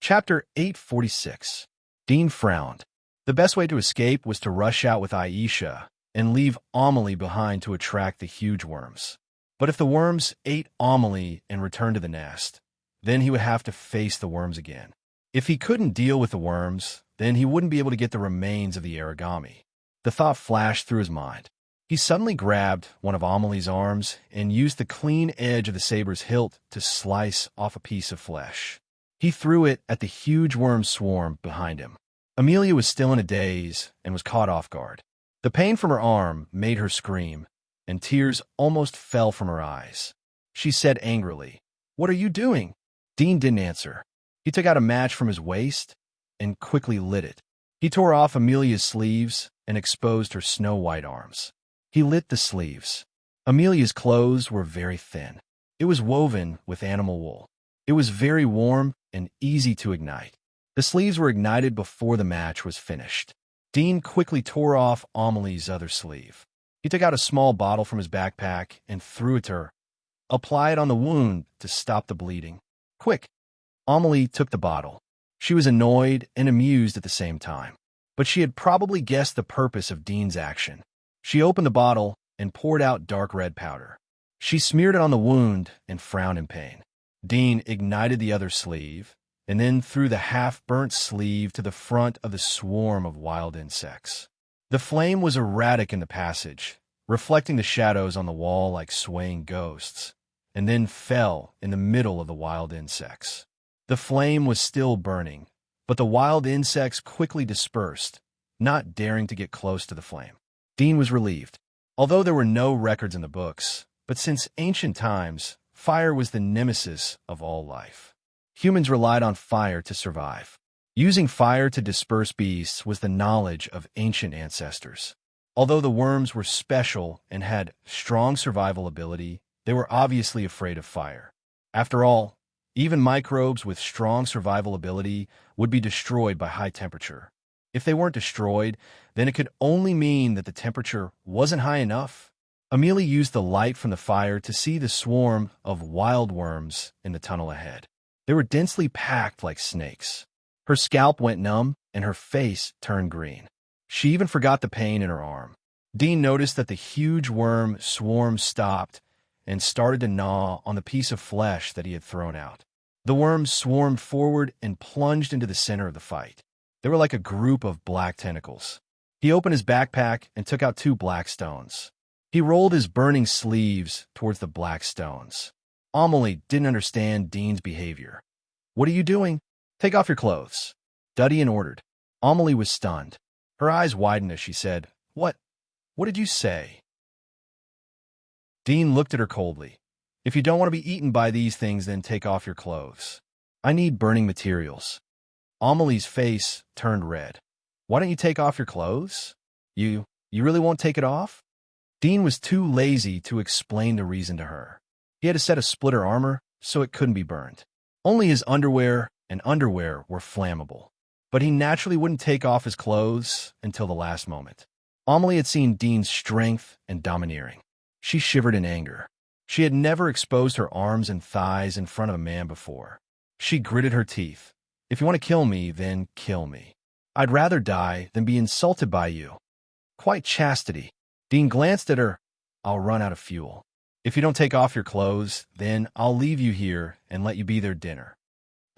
Chapter 846. Dean frowned. The best way to escape was to rush out with Aisha and leave Amelie behind to attract the huge worms. But if the worms ate Amelie and returned to the nest, then he would have to face the worms again. If he couldn't deal with the worms, then he wouldn't be able to get the remains of the origami. The thought flashed through his mind. He suddenly grabbed one of Amelie's arms and used the clean edge of the saber's hilt to slice off a piece of flesh. He threw it at the huge worm swarm behind him. Amelia was still in a daze and was caught off guard. The pain from her arm made her scream, and tears almost fell from her eyes. She said angrily, "What are you doing?" Dean didn't answer. He took out a match from his waist and quickly lit it. He tore off Amelia's sleeves and exposed her snow-white arms. He lit the sleeves. Amelia's clothes were very thin. It was woven with animal wool. It was very warm and easy to ignite. The sleeves were ignited before the match was finished. Dean quickly tore off Amelie's other sleeve. He took out a small bottle from his backpack and threw it to her. "Apply it on the wound to stop the bleeding. Quick!" Amelie took the bottle. She was annoyed and amused at the same time, but she had probably guessed the purpose of Dean's action. She opened the bottle and poured out dark red powder. She smeared it on the wound and frowned in pain. Dean ignited the other sleeve and then threw the half-burnt sleeve to the front of the swarm of wild insects. The flame was erratic in the passage, reflecting the shadows on the wall like swaying ghosts, and then fell in the middle of the wild insects. The flame was still burning, but the wild insects quickly dispersed, not daring to get close to the flame. Dean was relieved. Although there were no records in the books, but since ancient times, fire was the nemesis of all life. Humans relied on fire to survive. Using fire to disperse beasts was the knowledge of ancient ancestors. Although the worms were special and had strong survival ability, they were obviously afraid of fire. After all, even microbes with strong survival ability would be destroyed by high temperature. If they weren't destroyed, then it could only mean that the temperature wasn't high enough. Amelia used the light from the fire to see the swarm of wild worms in the tunnel ahead. They were densely packed like snakes. Her scalp went numb, and her face turned green. She even forgot the pain in her arm. Dean noticed that the huge worm swarm stopped and started to gnaw on the piece of flesh that he had thrown out. The worms swarmed forward and plunged into the center of the fight. They were like a group of black tentacles. He opened his backpack and took out 2 black stones. He rolled his burning sleeves towards the black stones. Amelie didn't understand Dean's behavior. "What are you doing? Take off your clothes," Duddian ordered. Amelie was stunned. Her eyes widened as she said, What did you say?" Dean looked at her coldly. "If you don't want to be eaten by these things, then take off your clothes. I need burning materials." Amelie's face turned red. "Why don't you take off your clothes? You really won't take it off?" Dean was too lazy to explain the reason to her. He had a set of splitter armor, so it couldn't be burned. Only his underwear were flammable. But he naturally wouldn't take off his clothes until the last moment. Amelie had seen Dean's strength and domineering. She shivered in anger. She had never exposed her arms and thighs in front of a man before. She gritted her teeth. "If you want to kill me, then kill me. I'd rather die than be insulted by you." Quite chastity. Dean glanced at her. "I'll run out of fuel. If you don't take off your clothes, then I'll leave you here and let you be their dinner."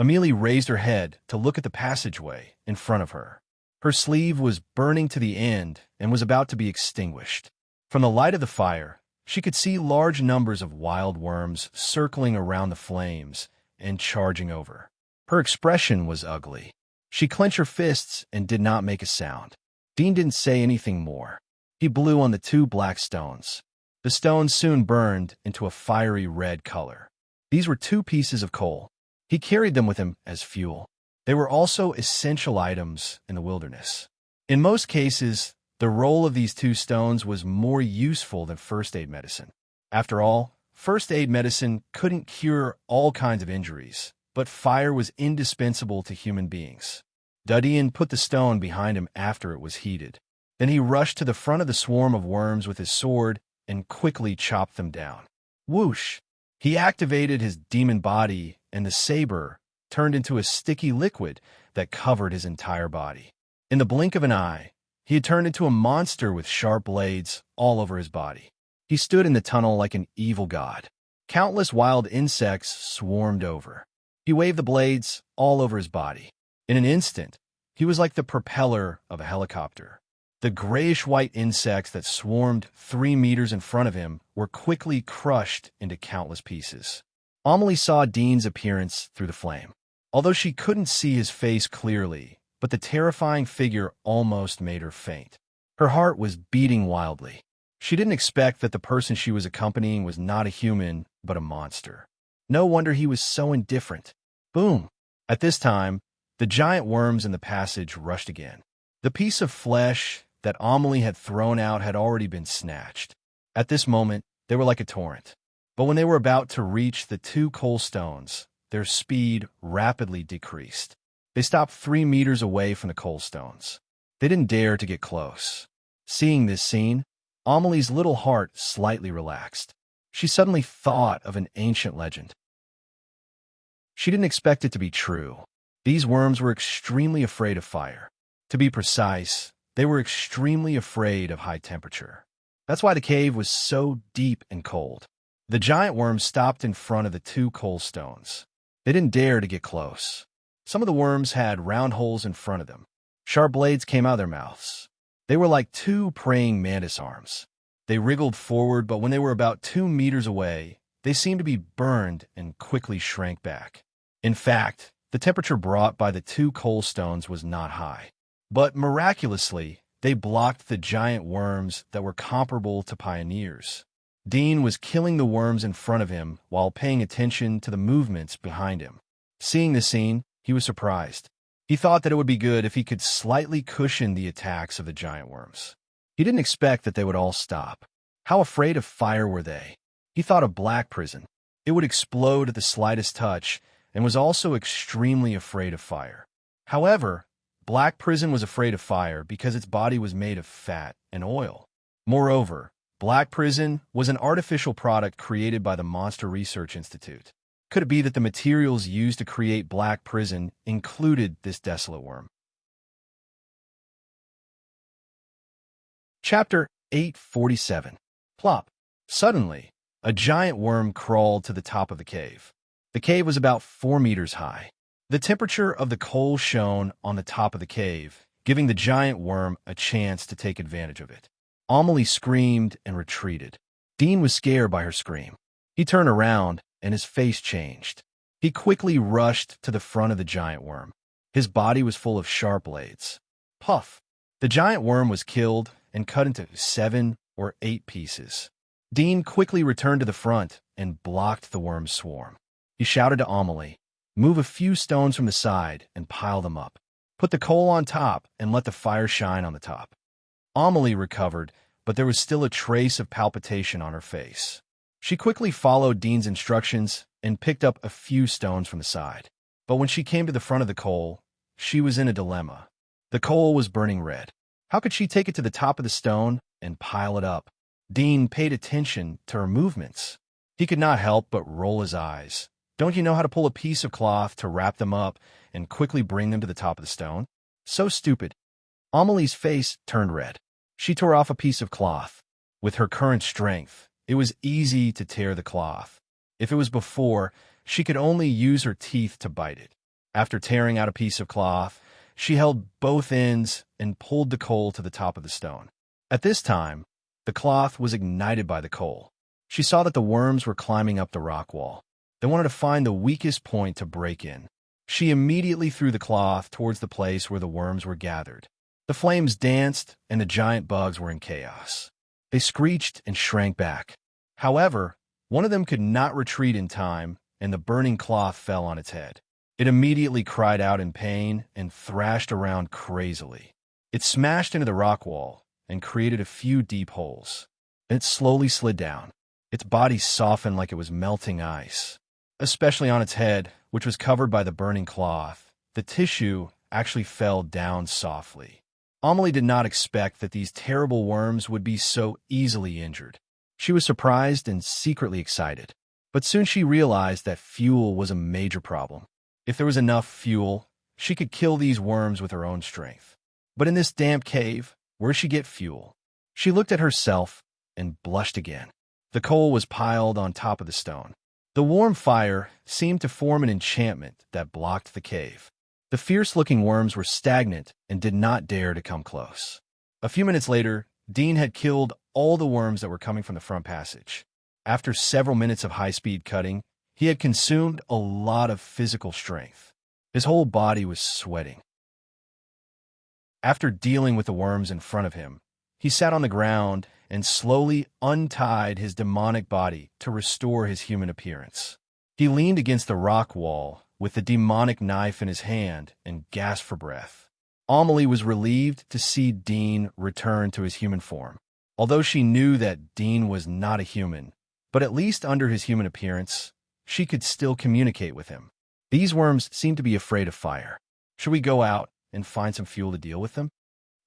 Amelie raised her head to look at the passageway in front of her. Her sleeve was burning to the end and was about to be extinguished. From the light of the fire, she could see large numbers of wild worms circling around the flames and charging over. Her expression was ugly. She clenched her fists and did not make a sound. Dean didn't say anything more. He blew on the 2 black stones. The stones soon burned into a fiery red color. These were 2 pieces of coal. He carried them with him as fuel. They were also essential items in the wilderness. In most cases, the role of these 2 stones was more useful than first aid medicine. After all, first aid medicine couldn't cure all kinds of injuries, but fire was indispensable to human beings. Duddian put the stone behind him after it was heated. Then he rushed to the front of the swarm of worms with his sword and quickly chopped them down. Whoosh! He activated his demon body, and the saber, turned into a sticky liquid that covered his entire body. In the blink of an eye, he had turned into a monster with sharp blades all over his body. He stood in the tunnel like an evil god. Countless wild insects swarmed over. He waved the blades all over his body. In an instant, he was like the propeller of a helicopter. The grayish-white insects that swarmed 3 meters in front of him were quickly crushed into countless pieces. Amelie saw Dean's appearance through the flame. Although she couldn't see his face clearly, but the terrifying figure almost made her faint. Her heart was beating wildly. She didn't expect that the person she was accompanying was not a human, but a monster. No wonder he was so indifferent. Boom! At this time, the giant worms in the passage rushed again. The piece of flesh that Amelie had thrown out had already been snatched. At this moment, they were like a torrent. But when they were about to reach the 2 coal stones, their speed rapidly decreased. They stopped 3 meters away from the coal stones. They didn't dare to get close. Seeing this scene, Amelie's little heart slightly relaxed. She suddenly thought of an ancient legend. She didn't expect it to be true. These worms were extremely afraid of fire. To be precise, they were extremely afraid of high temperature. That's why the cave was so deep and cold. The giant worms stopped in front of the 2 coal stones. They didn't dare to get close. Some of the worms had round holes in front of them. Sharp blades came out of their mouths. They were like 2 praying mantis arms. They wriggled forward, but when they were about 2 meters away, they seemed to be burned and quickly shrank back. In fact, the temperature brought by the 2 coal stones was not high. But miraculously, they blocked the giant worms that were comparable to pioneers. Dean was killing the worms in front of him while paying attention to the movements behind him. Seeing the scene, he was surprised. He thought that it would be good if he could slightly cushion the attacks of the giant worms. He didn't expect that they would all stop. How afraid of fire were they? He thought of black prison. It would explode at the slightest touch, and was also extremely afraid of fire. However, black prison was afraid of fire because its body was made of fat and oil. Moreover, black prison was an artificial product created by the Monster Research Institute. Could it be that the materials used to create black prison included this desolate worm? Chapter 847. Plop. Suddenly, a giant worm crawled to the top of the cave. The cave was about 4 meters high. The temperature of the coal shone on the top of the cave, giving the giant worm a chance to take advantage of it. Amelie screamed and retreated. Dean was scared by her scream. He turned around, and his face changed. He quickly rushed to the front of the giant worm. His body was full of sharp blades. Puff! The giant worm was killed and cut into 7 or 8 pieces. Dean quickly returned to the front and blocked the worm's swarm. He shouted to Amelie, "Move a few stones from the side and pile them up. Put the coal on top and let the fire shine on the top." Amelie recovered, but there was still a trace of palpitation on her face. She quickly followed Dean's instructions and picked up a few stones from the side. But when she came to the front of the coal, she was in a dilemma. The coal was burning red. How could she take it to the top of the stone and pile it up? Dean paid attention to her movements. He could not help but roll his eyes. Don't you know how to pull a piece of cloth to wrap them up and quickly bring them to the top of the stone? So stupid. Amelie's face turned red. She tore off a piece of cloth. With her current strength, it was easy to tear the cloth. If it was before, she could only use her teeth to bite it. After tearing out a piece of cloth, she held both ends and pulled the coal to the top of the stone. At this time, the cloth was ignited by the coal. She saw that the worms were climbing up the rock wall. They wanted to find the weakest point to break in. She immediately threw the cloth towards the place where the worms were gathered. The flames danced, and the giant bugs were in chaos. They screeched and shrank back. However, one of them could not retreat in time, and the burning cloth fell on its head. It immediately cried out in pain and thrashed around crazily. It smashed into the rock wall and created a few deep holes. It slowly slid down. Its body softened like it was melting ice. Especially on its head, which was covered by the burning cloth, the tissue actually fell down softly. Amelie did not expect that these terrible worms would be so easily injured. She was surprised and secretly excited. But soon she realized that fuel was a major problem. If there was enough fuel, she could kill these worms with her own strength. But in this damp cave, where'd she get fuel? She looked at herself and blushed again. The coal was piled on top of the stone. The warm fire seemed to form an enchantment that blocked the cave. The fierce-looking worms were stagnant and did not dare to come close. A few minutes later, Dean had killed all the worms that were coming from the front passage. After several minutes of high-speed cutting, he had consumed a lot of physical strength. His whole body was sweating. After dealing with the worms in front of him, he sat on the ground and slowly untied his demonic body to restore his human appearance. He leaned against the rock wall with the demonic knife in his hand and gasped for breath. Amelie was relieved to see Dean return to his human form. Although she knew that Dean was not a human, but at least under his human appearance, she could still communicate with him. These worms seemed to be afraid of fire. Should we go out and find some fuel to deal with them?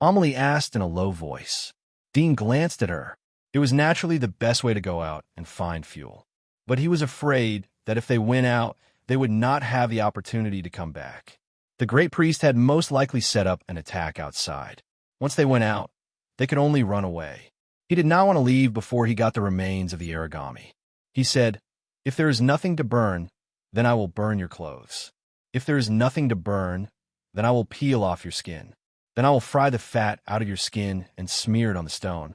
Amelie asked in a low voice. Dean glanced at her. It was naturally the best way to go out and find fuel. But he was afraid that if they went out, they would not have the opportunity to come back. The great priest had most likely set up an attack outside. Once they went out, they could only run away. He did not want to leave before he got the remains of the origami. He said, "If there is nothing to burn, then I will burn your clothes. If there is nothing to burn, then I will peel off your skin. Then I will fry the fat out of your skin and smear it on the stone."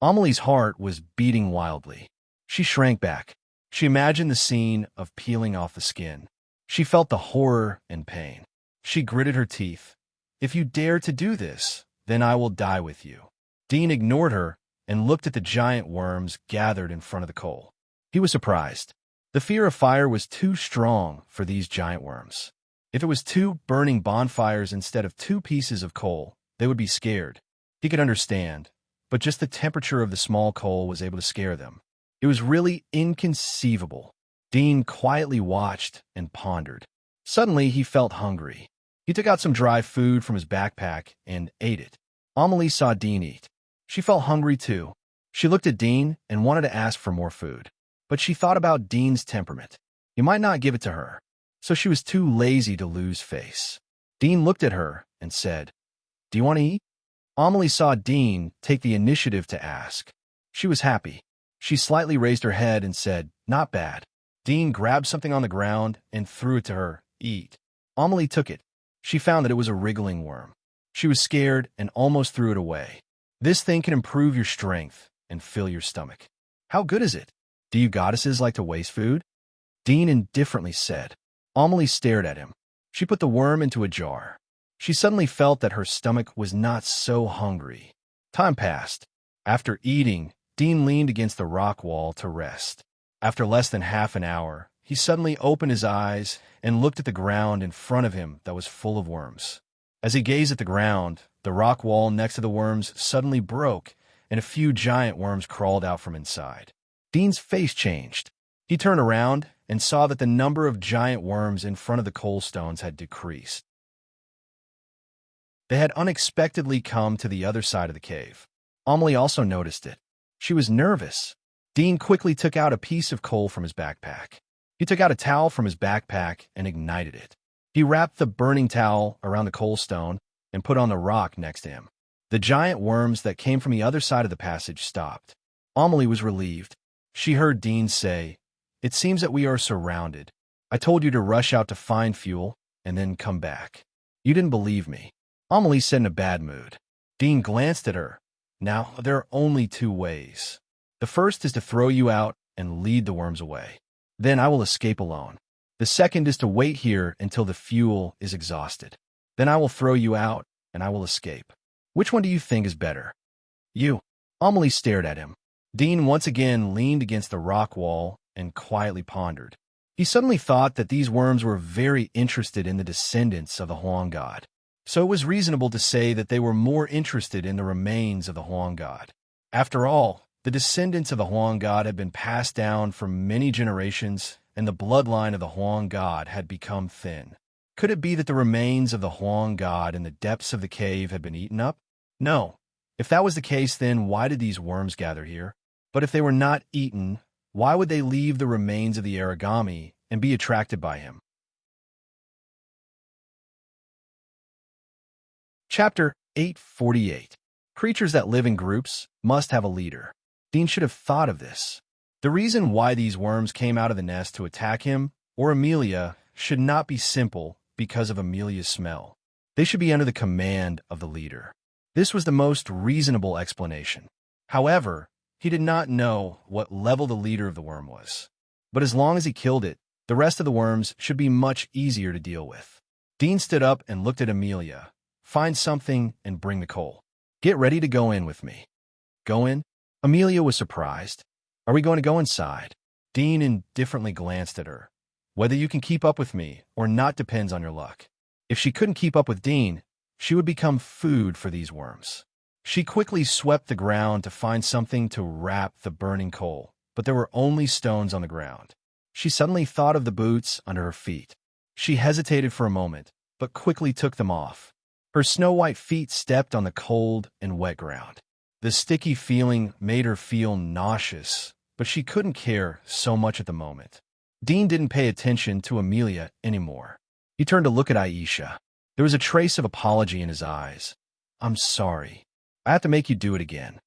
Amelie's heart was beating wildly. She shrank back. She imagined the scene of peeling off the skin. She felt the horror and pain. She gritted her teeth. "If you dare to do this, then I will die with you." Dean ignored her and looked at the giant worms gathered in front of the coal. He was surprised. The fear of fire was too strong for these giant worms. If it was two burning bonfires instead of two pieces of coal, they would be scared. He could understand, but just the temperature of the small coal was able to scare them. It was really inconceivable. Dean quietly watched and pondered. Suddenly, he felt hungry. He took out some dry food from his backpack and ate it. Amelie saw Dean eat. She felt hungry too. She looked at Dean and wanted to ask for more food. But she thought about Dean's temperament. He might not give it to her, so she was too lazy to lose face. Dean looked at her and said, "Do you want to eat?" Amelie saw Dean take the initiative to ask. She was happy. She slightly raised her head and said, "Not bad." Dean grabbed something on the ground and threw it to her. "Eat." Amelie took it. She found that it was a wriggling worm. She was scared and almost threw it away. "This thing can improve your strength and fill your stomach." "How good is it? Do you goddesses like to waste food?" Dean indifferently said. Amelie stared at him. She put the worm into a jar. She suddenly felt that her stomach was not so hungry. Time passed. After eating, Dean leaned against the rock wall to rest. After less than half an hour, he suddenly opened his eyes and looked at the ground in front of him that was full of worms. As he gazed at the ground, the rock wall next to the worms suddenly broke, and a few giant worms crawled out from inside. Dean's face changed. He turned around and saw that the number of giant worms in front of the coal stones had decreased. They had unexpectedly come to the other side of the cave. Amelie also noticed it. She was nervous. Dean quickly took out a piece of coal from his backpack. He took out a towel from his backpack and ignited it. He wrapped the burning towel around the coal stone and put on the rock next to him. The giant worms that came from the other side of the passage stopped. Amelie was relieved. She heard Dean say, "It seems that we are surrounded. I told you to rush out to find fuel and then come back. You didn't believe me." Amelie said in a bad mood. Dean glanced at her. "Now, there are only two ways. The first is to throw you out and lead the worms away. Then I will escape alone. The second is to wait here until the fuel is exhausted. Then I will throw you out and I will escape. Which one do you think is better?" "You." Amelie stared at him. Dean once again leaned against the rock wall and quietly pondered. He suddenly thought that these worms were very interested in the descendants of the Huang god. So it was reasonable to say that they were more interested in the remains of the Huang god. After all, the descendants of the Huang god had been passed down for many generations, and the bloodline of the Huang god had become thin. Could it be that the remains of the Huang god in the depths of the cave had been eaten up? No. If that was the case, then why did these worms gather here? But if they were not eaten, why would they leave the remains of the origami and be attracted by him? Chapter 848. Creatures that live in groups must have a leader. Dean should have thought of this. The reason why these worms came out of the nest to attack him or Amelia should not be simple because of Amelia's smell. They should be under the command of the leader. This was the most reasonable explanation. However, he did not know what level the leader of the worm was. But as long as he killed it, the rest of the worms should be much easier to deal with. Dean stood up and looked at Amelia. Find something and bring the coal. Get ready to go in with me. Go in? Amelia was surprised. Are we going to go inside? Dean indifferently glanced at her. Whether you can keep up with me or not depends on your luck. If she couldn't keep up with Dean, she would become food for these worms. She quickly swept the ground to find something to wrap the burning coal, but there were only stones on the ground. She suddenly thought of the boots under her feet. She hesitated for a moment, but quickly took them off. Her snow-white feet stepped on the cold and wet ground. The sticky feeling made her feel nauseous, but she couldn't care so much at the moment. Dean didn't pay attention to Amelia anymore. He turned to look at Aisha. There was a trace of apology in his eyes. I'm sorry. I have to make you do it again.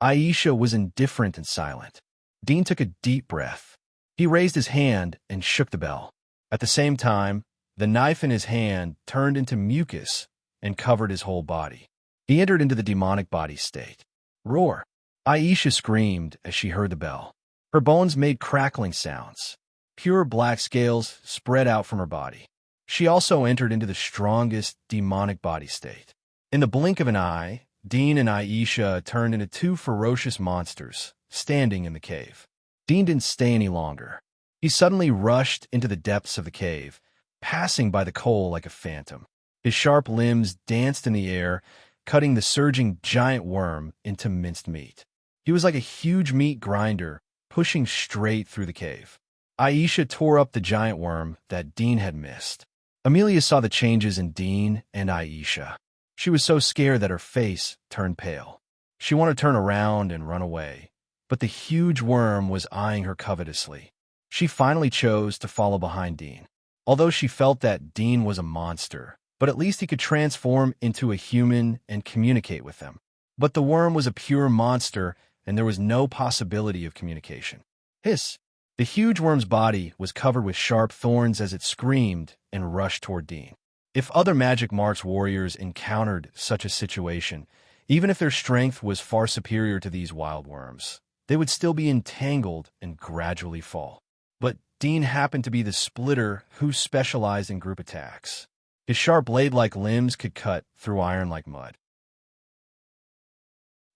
Aisha was indifferent and silent. Dean took a deep breath. He raised his hand and shook the bell. At the same time, the knife in his hand turned into mucus and covered his whole body. He entered into the demonic body state. Roar! Aisha screamed as she heard the bell. Her bones made crackling sounds. Pure black scales spread out from her body. She also entered into the strongest demonic body state. In the blink of an eye, Dean and Aisha turned into two ferocious monsters, standing in the cave. Dean didn't stay any longer. He suddenly rushed into the depths of the cave, passing by the coal like a phantom. His sharp limbs danced in the air, cutting the surging giant worm into minced meat. He was like a huge meat grinder, pushing straight through the cave. Aisha tore up the giant worm that Dean had missed. Amelia saw the changes in Dean and Aisha. She was so scared that her face turned pale. She wanted to turn around and run away, but the huge worm was eyeing her covetously. She finally chose to follow behind Dean. Although she felt that Dean was a monster, but at least he could transform into a human and communicate with them. But the worm was a pure monster, and there was no possibility of communication. Hiss! The huge worm's body was covered with sharp thorns as it screamed and rushed toward Dean. If other magic marks warriors encountered such a situation, even if their strength was far superior to these wild worms, they would still be entangled and gradually fall. But Dean happened to be the splitter who specialized in group attacks. His sharp blade-like limbs could cut through iron like mud.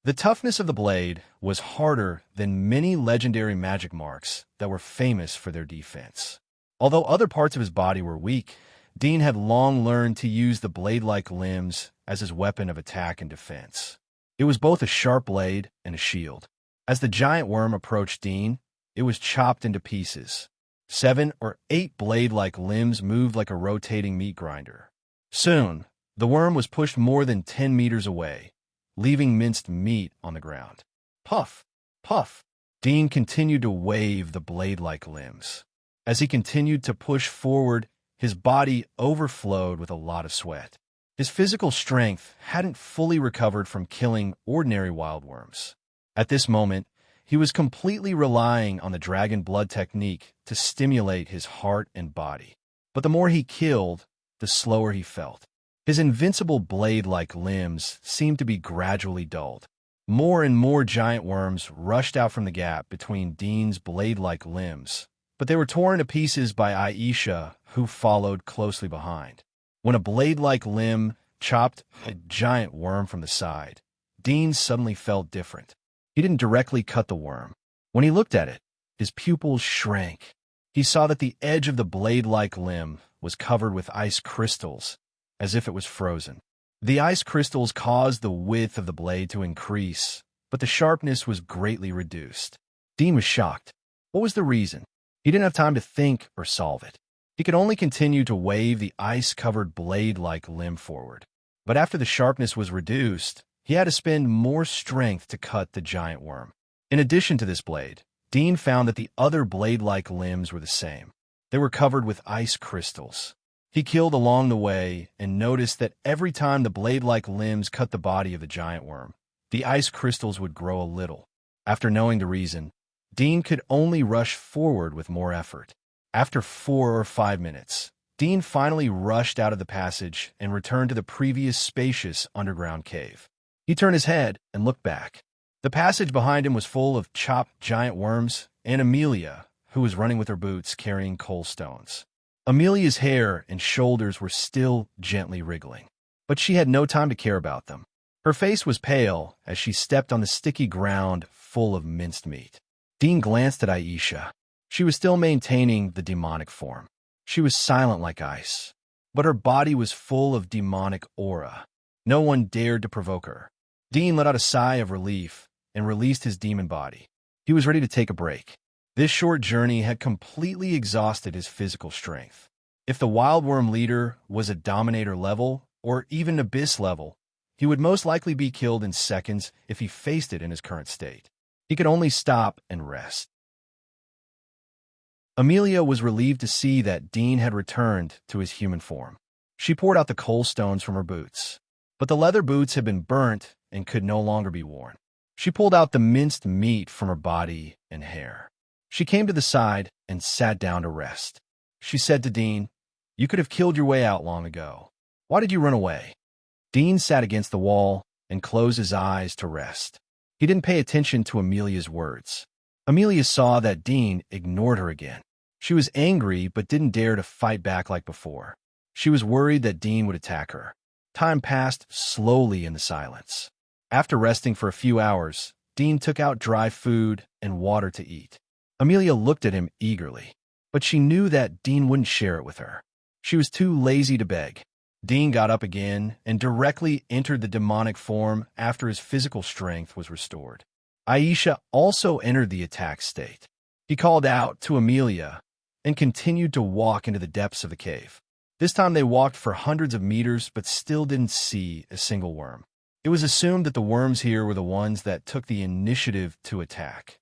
The toughness of the blade was harder than many legendary magic marks that were famous for their defense. Although other parts of his body were weak, Dean had long learned to use the blade-like limbs as his weapon of attack and defense. It was both a sharp blade and a shield. As the giant worm approached Dean, it was chopped into pieces. 7 or 8 blade-like limbs moved like a rotating meat grinder. Soon, the worm was pushed more than 10 meters away, leaving minced meat on the ground. Puff! Puff! Dean continued to wave the blade-like limbs. As he continued to push forward, his body overflowed with a lot of sweat. His physical strength hadn't fully recovered from killing ordinary wild worms. At this moment, he was completely relying on the dragon blood technique to stimulate his heart and body. But the more he killed, the slower he felt. His invincible blade-like limbs seemed to be gradually dulled. More and more giant worms rushed out from the gap between Dean's blade-like limbs, but they were torn to pieces by Aisha, who followed closely behind. When a blade-like limb chopped a giant worm from the side, Dean suddenly felt different. He didn't directly cut the worm. When he looked at it, his pupils shrank. He saw that the edge of the blade-like limb was covered with ice crystals, as if it was frozen. The ice crystals caused the width of the blade to increase, but the sharpness was greatly reduced. Dean was shocked. What was the reason? He didn't have time to think or solve it. He could only continue to wave the ice-covered blade-like limb forward. But after the sharpness was reduced, he had to spend more strength to cut the giant worm. In addition to this blade, Dean found that the other blade-like limbs were the same. They were covered with ice crystals. He killed along the way and noticed that every time the blade-like limbs cut the body of the giant worm, the ice crystals would grow a little. After knowing the reason, Dean could only rush forward with more effort. After 4 or 5 minutes, Dean finally rushed out of the passage and returned to the previous spacious underground cave. He turned his head and looked back. The passage behind him was full of chopped giant worms and Amelia, who was running with her boots carrying coal stones. Amelia's hair and shoulders were still gently wriggling, but she had no time to care about them. Her face was pale as she stepped on the sticky ground full of minced meat. Dean glanced at Aisha. She was still maintaining the demonic form. She was silent like ice, but her body was full of demonic aura. No one dared to provoke her. Dean let out a sigh of relief and released his demon body. He was ready to take a break. This short journey had completely exhausted his physical strength. If the wildworm leader was a dominator level, or even abyss level, he would most likely be killed in seconds if he faced it in his current state. He could only stop and rest. Amelia was relieved to see that Dean had returned to his human form. She poured out the coal stones from her boots, but the leather boots had been burnt and could no longer be worn. She pulled out the minced meat from her body and hair. She came to the side and sat down to rest. She said to Dean, "You could have killed your way out long ago. Why did you run away?" Dean sat against the wall and closed his eyes to rest. He didn't pay attention to Amelia's words. Amelia saw that Dean ignored her again. She was angry but didn't dare to fight back like before. She was worried that Dean would attack her. Time passed slowly in the silence. After resting for a few hours, Dean took out dry food and water to eat. Amelia looked at him eagerly, but she knew that Dean wouldn't share it with her. She was too lazy to beg. Dean got up again and directly entered the demonic form after his physical strength was restored. Aisha also entered the attack state. He called out to Amelia and continued to walk into the depths of the cave. This time they walked for hundreds of meters but still didn't see a single worm. It was assumed that the worms here were the ones that took the initiative to attack.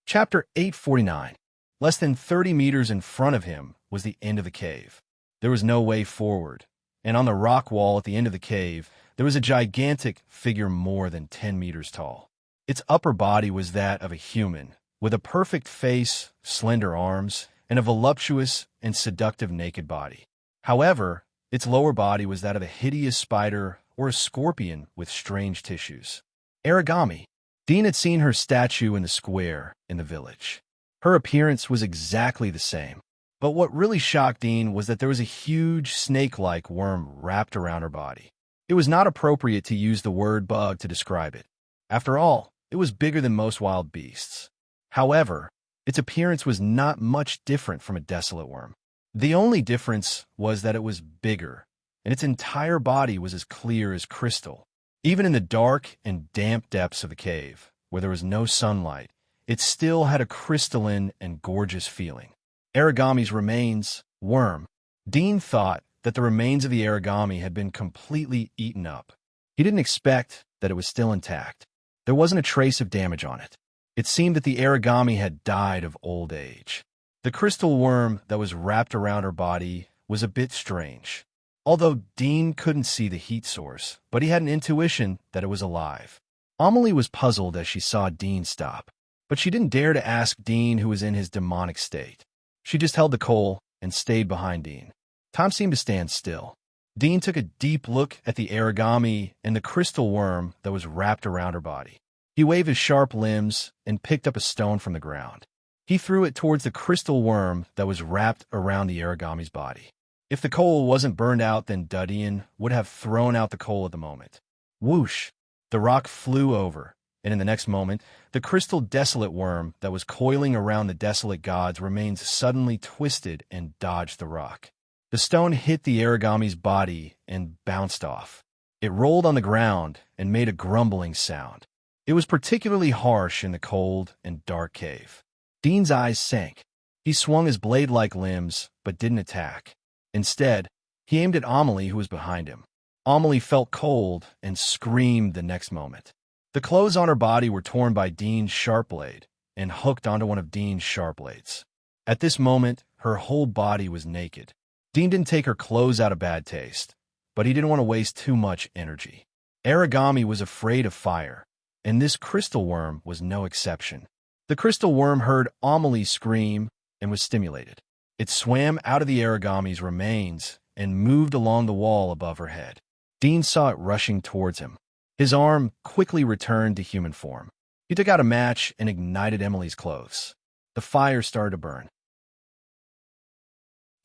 Chapter 849. Less than 30 meters in front of him was the end of the cave. There was no way forward, and on the rock wall at the end of the cave, there was a gigantic figure more than 10 meters tall. Its upper body was that of a human, with a perfect face, slender arms, and a voluptuous and seductive naked body. However, its lower body was that of a hideous spider or a scorpion with strange tissues. Origami. Dean had seen her statue in the square in the village. Her appearance was exactly the same. But what really shocked Dean was that there was a huge snake-like worm wrapped around her body. It was not appropriate to use the word bug to describe it. After all, it was bigger than most wild beasts. However, its appearance was not much different from a desolate worm. The only difference was that it was bigger, and its entire body was as clear as crystal. Even in the dark and damp depths of the cave, where there was no sunlight, it still had a crystalline and gorgeous feeling. Origami's remains, worm. Dean thought that the remains of the origami had been completely eaten up. He didn't expect that it was still intact. There wasn't a trace of damage on it. It seemed that the origami had died of old age. The crystal worm that was wrapped around her body was a bit strange. Although Dean couldn't see the heat source, but he had an intuition that it was alive. Amelie was puzzled as she saw Dean stop, but she didn't dare to ask Dean, who was in his demonic state. She just held the coal and stayed behind Dean. Time seemed to stand still. Dean took a deep look at the origami and the crystal worm that was wrapped around her body. He waved his sharp limbs and picked up a stone from the ground. He threw it towards the crystal worm that was wrapped around the origami's body. If the coal wasn't burned out, then Dudian would have thrown out the coal at the moment. Whoosh! The rock flew over, and in the next moment, the crystal desolate worm that was coiling around the desolate god's remains suddenly twisted and dodged the rock. The stone hit the origami's body and bounced off. It rolled on the ground and made a grumbling sound. It was particularly harsh in the cold and dark cave. Dean's eyes sank. He swung his blade-like limbs, but didn't attack. Instead, he aimed at Amelie, who was behind him. Amelie felt cold and screamed the next moment. The clothes on her body were torn by Dean's sharp blade and hooked onto one of Dean's sharp blades. At this moment, her whole body was naked. Dean didn't take her clothes out of bad taste, but he didn't want to waste too much energy. Origami was afraid of fire, and this crystal worm was no exception. The crystal worm heard Amelie scream and was stimulated. It swam out of the origami's remains and moved along the wall above her head. Dean saw it rushing towards him. His arm quickly returned to human form. He took out a match and ignited Emily's clothes. The fire started to burn.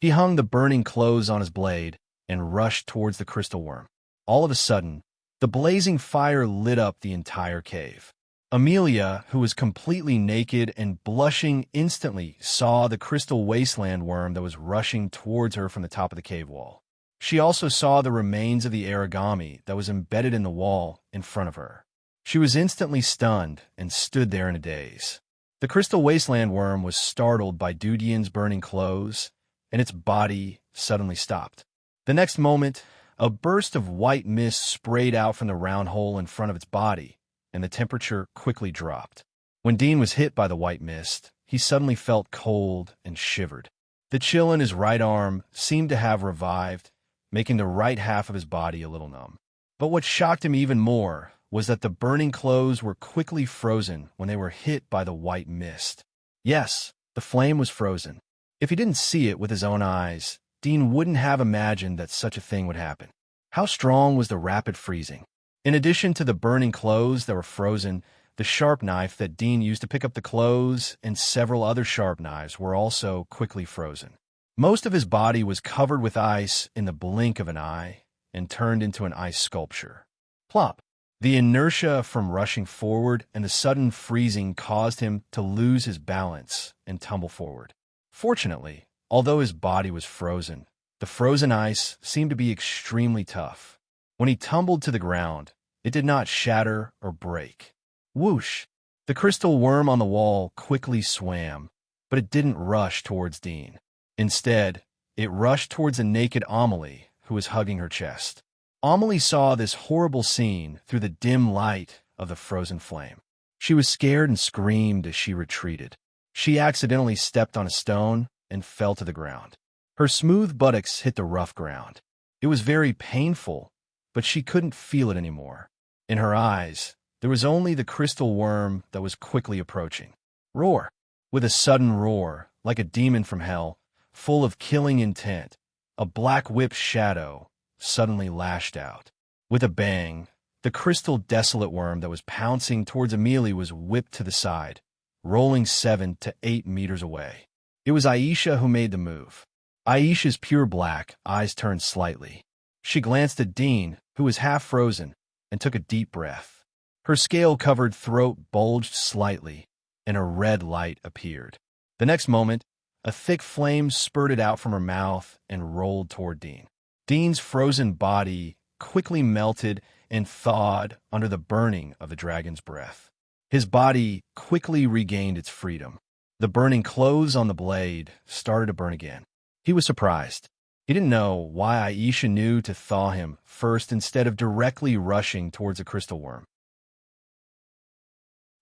He hung the burning clothes on his blade and rushed towards the crystal worm. All of a sudden, the blazing fire lit up the entire cave. Amelia, who was completely naked and blushing instantly, saw the crystal wasteland worm that was rushing towards her from the top of the cave wall. She also saw the remains of the origami that was embedded in the wall in front of her. She was instantly stunned and stood there in a daze. The crystal wasteland worm was startled by Dudian's burning clothes, and its body suddenly stopped. The next moment, a burst of white mist sprayed out from the round hole in front of its body, and the temperature quickly dropped. When Dean was hit by the white mist, he suddenly felt cold and shivered. The chill in his right arm seemed to have revived, making the right half of his body a little numb. But what shocked him even more was that the burning clothes were quickly frozen when they were hit by the white mist. Yes, the flame was frozen. If he didn't see it with his own eyes, Dean wouldn't have imagined that such a thing would happen. How strong was the rapid freezing? In addition to the burning clothes that were frozen, the sharp knife that Dean used to pick up the clothes and several other sharp knives were also quickly frozen. Most of his body was covered with ice in the blink of an eye and turned into an ice sculpture. Plop! The inertia from rushing forward and the sudden freezing caused him to lose his balance and tumble forward. Fortunately, although his body was frozen, the frozen ice seemed to be extremely tough. When he tumbled to the ground, it did not shatter or break. Whoosh! The crystal worm on the wall quickly swam, but it didn't rush towards Dean. Instead, it rushed towards a naked Amelie who was hugging her chest. Amelie saw this horrible scene through the dim light of the frozen flame. She was scared and screamed as she retreated. She accidentally stepped on a stone and fell to the ground. Her smooth buttocks hit the rough ground. It was very painful, but she couldn't feel it anymore. In her eyes, there was only the crystal worm that was quickly approaching. Roar! With a sudden roar, like a demon from hell, full of killing intent, a black whip shadow suddenly lashed out. With a bang, the crystal desolate worm that was pouncing towards Amelie was whipped to the side, rolling 7 to 8 meters away. It was Aisha who made the move. Aisha's pure black eyes turned slightly. She glanced at Dean, who was half frozen, and took a deep breath. Her scale-covered throat bulged slightly, and a red light appeared. The next moment, a thick flame spurted out from her mouth and rolled toward Dean. Dean's frozen body quickly melted and thawed under the burning of the dragon's breath. His body quickly regained its freedom. The burning clothes on the blade started to burn again. He was surprised. He didn't know why Aisha knew to thaw him first instead of directly rushing towards a crystal worm.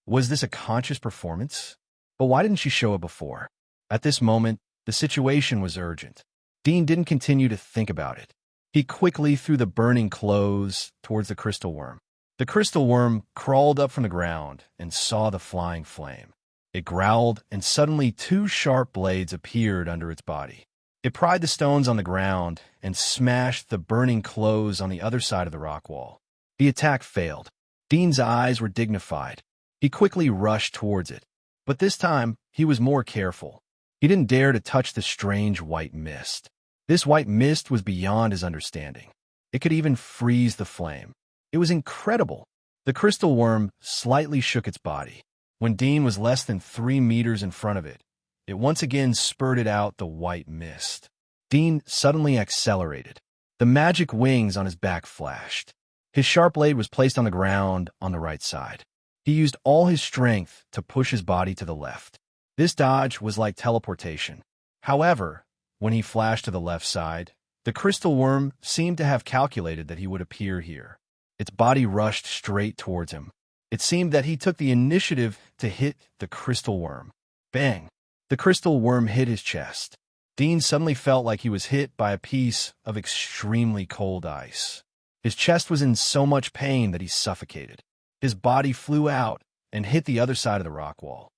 Was this a conscious performance? But why didn't she show it before? At this moment, the situation was urgent. Dean didn't continue to think about it. He quickly threw the burning clothes towards the crystal worm. The crystal worm crawled up from the ground and saw the flying flame. It growled, and suddenly 2 sharp blades appeared under its body. It pried the stones on the ground and smashed the burning clothes on the other side of the rock wall. The attack failed. Dean's eyes were dignified. He quickly rushed towards it, but this time he was more careful. He didn't dare to touch the strange white mist. This white mist was beyond his understanding. It could even freeze the flame. It was incredible. The crystal worm slightly shook its body. When Dean was less than 3 meters in front of it, it once again spurted out the white mist. Dean suddenly accelerated. The magic wings on his back flashed. His sharp blade was placed on the ground on the right side. He used all his strength to push his body to the left. This dodge was like teleportation. However, when he flashed to the left side, the crystal worm seemed to have calculated that he would appear here. Its body rushed straight towards him. It seemed that he took the initiative to hit the crystal worm. Bang! The crystal worm hit his chest. Dean suddenly felt like he was hit by a piece of extremely cold ice. His chest was in so much pain that he suffocated. His body flew out and hit the other side of the rock wall.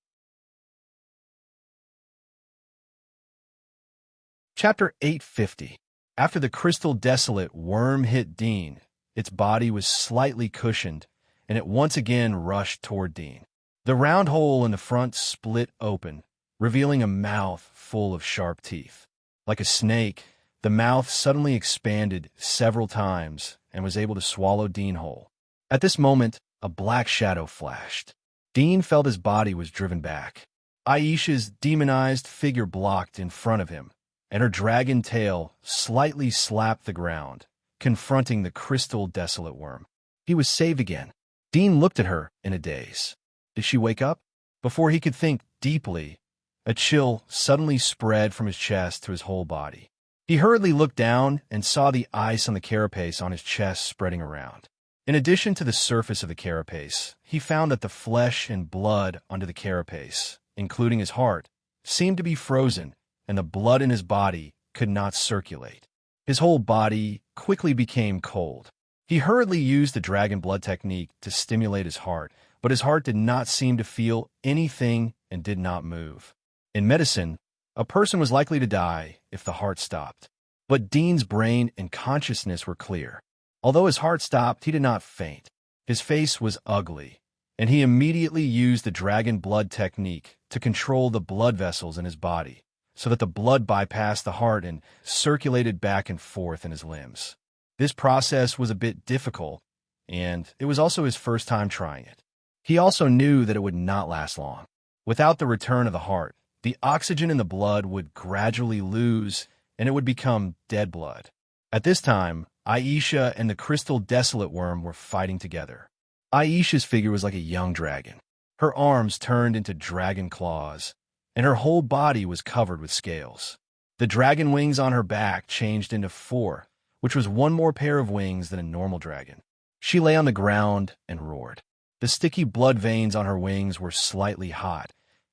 Chapter 850. After the crystal desolate worm hit Dean, its body was slightly cushioned, and it once again rushed toward Dean. The round hole in the front split open, revealing a mouth full of sharp teeth. Like a snake, the mouth suddenly expanded several times and was able to swallow Dean whole. At this moment, a black shadow flashed. Dean felt his body was driven back. Aisha's demonized figure blocked in front of him, and her dragon tail slightly slapped the ground, confronting the crystal desolate worm. He was saved again. Dean looked at her in a daze. Did she wake up? Before he could think deeply, a chill suddenly spread from his chest to his whole body. He hurriedly looked down and saw the ice on the carapace on his chest spreading around. In addition to the surface of the carapace, he found that the flesh and blood under the carapace, including his heart, seemed to be frozen, and the blood in his body could not circulate. His whole body quickly became cold. He hurriedly used the dragon blood technique to stimulate his heart, but his heart did not seem to feel anything and did not move. In medicine, a person was likely to die if the heart stopped. But Dean's brain and consciousness were clear. Although his heart stopped, he did not faint. His face was ugly, and he immediately used the dragon blood technique to control the blood vessels in his body, so that the blood bypassed the heart and circulated back and forth in his limbs. This process was a bit difficult, and it was also his first time trying it. He also knew that it would not last long. Without the return of the heart, the oxygen in the blood would gradually lose, and it would become dead blood. At this time, Aisha and the crystal desolate worm were fighting together. Aisha's figure was like a young dragon. Her arms turned into dragon claws, and her whole body was covered with scales. The dragon wings on her back changed into 4, which was one more pair of wings than a normal dragon. She lay on the ground and roared. The sticky blood veins on her wings were slightly hot,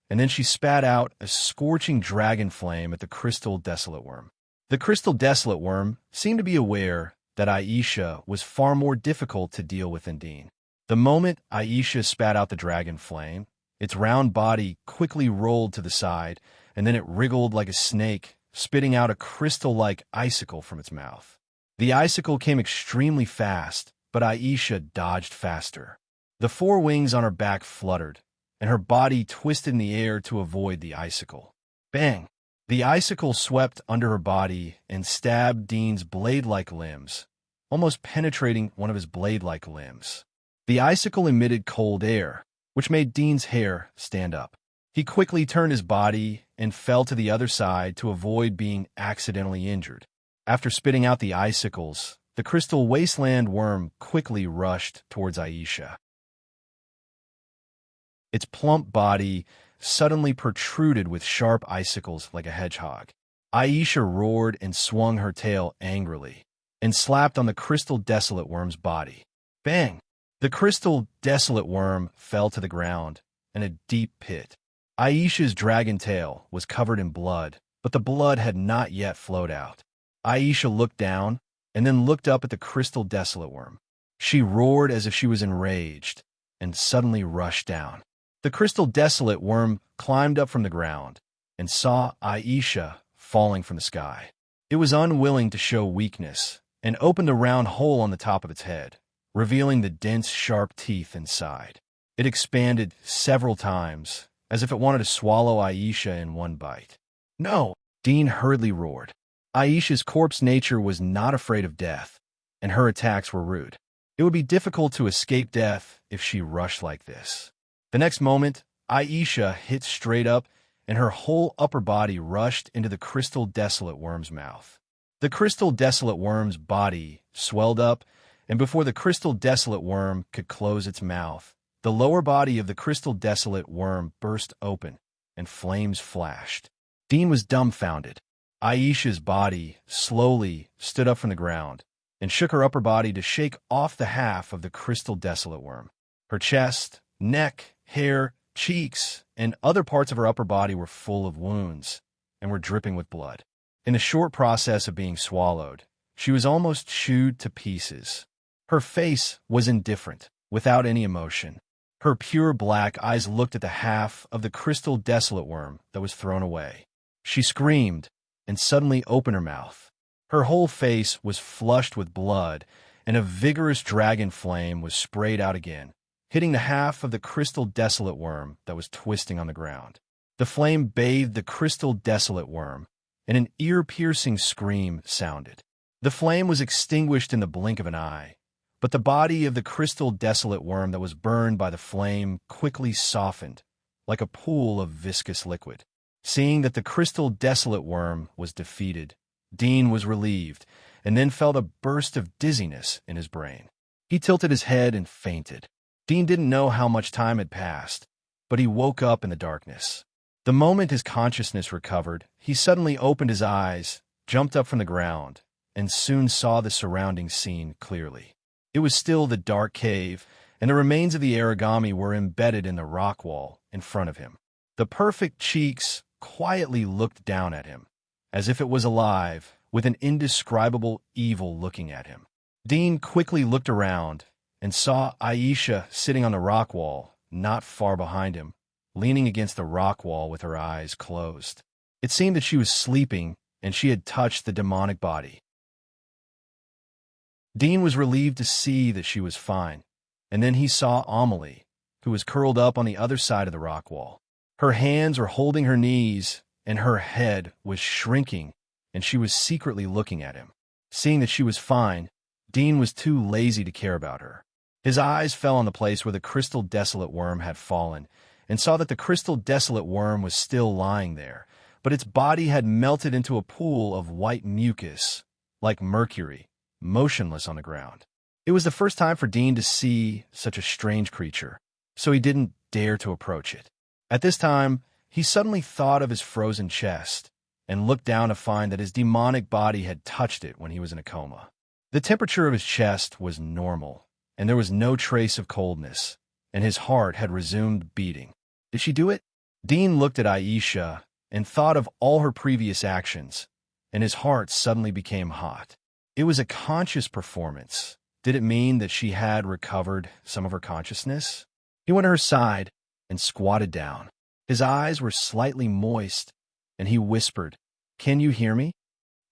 and then she spat out a scorching dragon flame at the crystal desolate worm. The crystal desolate worm seemed to be aware that Aisha was far more difficult to deal with than Dean. The moment Aisha spat out the dragon flame, its round body quickly rolled to the side, and then it wriggled like a snake, spitting out a crystal-like icicle from its mouth. The icicle came extremely fast, but Aisha dodged faster. The 4 wings on her back fluttered, and her body twisted in the air to avoid the icicle. Bang! The icicle swept under her body and stabbed Dean's blade-like limbs, almost penetrating one of his blade-like limbs. The icicle emitted cold air, which made Dean's hair stand up. He quickly turned his body and fell to the other side to avoid being accidentally injured. After spitting out the icicles, the crystal wasteland worm quickly rushed towards Aisha. Its plump body suddenly protruded with sharp icicles like a hedgehog. Aisha roared and swung her tail angrily, and slapped on the crystal desolate worm's body. Bang! The crystal desolate worm fell to the ground in a deep pit. Aisha's dragon tail was covered in blood, but the blood had not yet flowed out. Aisha looked down, and then looked up at the crystal desolate worm. She roared as if she was enraged, and suddenly rushed down. The crystal desolate worm climbed up from the ground and saw Aisha falling from the sky. It was unwilling to show weakness and opened a round hole on the top of its head, revealing the dense, sharp teeth inside. It expanded several times, as if it wanted to swallow Aisha in one bite. No! Dean hurriedly roared. Aisha's corpse nature was not afraid of death, and her attacks were rude. It would be difficult to escape death if she rushed like this. The next moment, Aisha hit straight up, and her whole upper body rushed into the crystal desolate worm's mouth. The crystal desolate worm's body swelled up, and before the crystal desolate worm could close its mouth, the lower body of the crystal desolate worm burst open, and flames flashed. Dean was dumbfounded. Aisha's body slowly stood up from the ground and shook her upper body to shake off the half of the crystal desolate worm. Her chest, neck, hair, cheeks and other parts of her upper body were full of wounds and were dripping with blood. In the short process of being swallowed, she was almost chewed to pieces. Her face was indifferent, without any emotion. Her pure black eyes looked at the half of the crystal desolate worm that was thrown away. She screamed and suddenly opened her mouth. Her whole face was flushed with blood, and a vigorous dragon flame was sprayed out again, hitting the half of the crystal desolate worm that was twisting on the ground. The flame bathed the crystal desolate worm, and an ear-piercing scream sounded. The flame was extinguished in the blink of an eye, but the body of the crystal desolate worm that was burned by the flame quickly softened, like a pool of viscous liquid. Seeing that the crystal desolate worm was defeated, Dean was relieved, and then felt a burst of dizziness in his brain. He tilted his head and fainted. Dean didn't know how much time had passed, but he woke up in the darkness. The moment his consciousness recovered, he suddenly opened his eyes, jumped up from the ground, and soon saw the surrounding scene clearly. It was still the dark cave, and the remains of the origami were embedded in the rock wall in front of him. The perfect cheeks quietly looked down at him, as if it was alive, with an indescribable evil looking at him. Dean quickly looked around and saw Aisha sitting on the rock wall, not far behind him, leaning against the rock wall with her eyes closed. It seemed that she was sleeping, and she had touched the demonic body. Dean was relieved to see that she was fine, and then he saw Amelie, who was curled up on the other side of the rock wall. Her hands were holding her knees, and her head was shrinking, and she was secretly looking at him. Seeing that she was fine, Dean was too lazy to care about her. His eyes fell on the place where the crystal desolate worm had fallen, and saw that the crystal desolate worm was still lying there, but its body had melted into a pool of white mucus, like mercury, motionless on the ground. It was the first time for Dean to see such a strange creature, so he didn't dare to approach it. At this time, he suddenly thought of his frozen chest, and looked down to find that his demonic body had touched it when he was in a coma. The temperature of his chest was normal, and there was no trace of coldness, and his heart had resumed beating. Did she do it? Dean looked at Aisha and thought of all her previous actions, and his heart suddenly became hot. It was a conscious performance. Did it mean that she had recovered some of her consciousness? He went to her side and squatted down. His eyes were slightly moist, and he whispered, "Can you hear me?"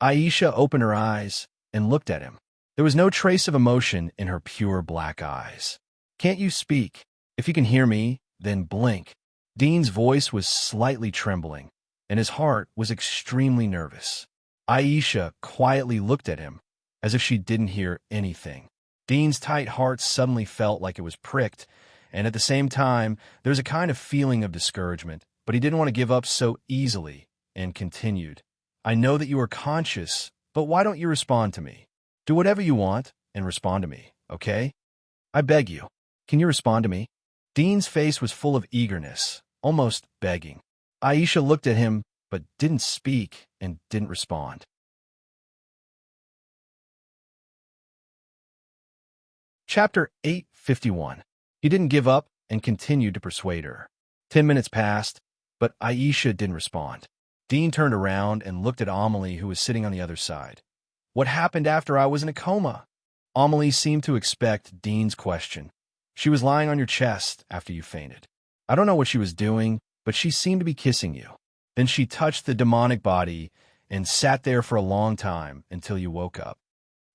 Aisha opened her eyes and looked at him. There was no trace of emotion in her pure black eyes. "Can't you speak? If you can hear me, then blink." Dean's voice was slightly trembling, and his heart was extremely nervous. Aisha quietly looked at him, as if she didn't hear anything. Dean's tight heart suddenly felt like it was pricked, and at the same time, there was a kind of feeling of discouragement, but he didn't want to give up so easily, and continued, "I know that you are conscious, but why don't you respond to me? Do whatever you want and respond to me, okay? I beg you. Can you respond to me?" Dean's face was full of eagerness, almost begging. Aisha looked at him, but didn't speak and didn't respond. Chapter 851. He didn't give up and continued to persuade her. 10 minutes passed, but Aisha didn't respond. Dean turned around and looked at Amelie, who was sitting on the other side. "What happened after I was in a coma?" Amelie seemed to expect Dean's question. "She was lying on your chest after you fainted. I don't know what she was doing, but she seemed to be kissing you. Then she touched the demonic body and sat there for a long time until you woke up.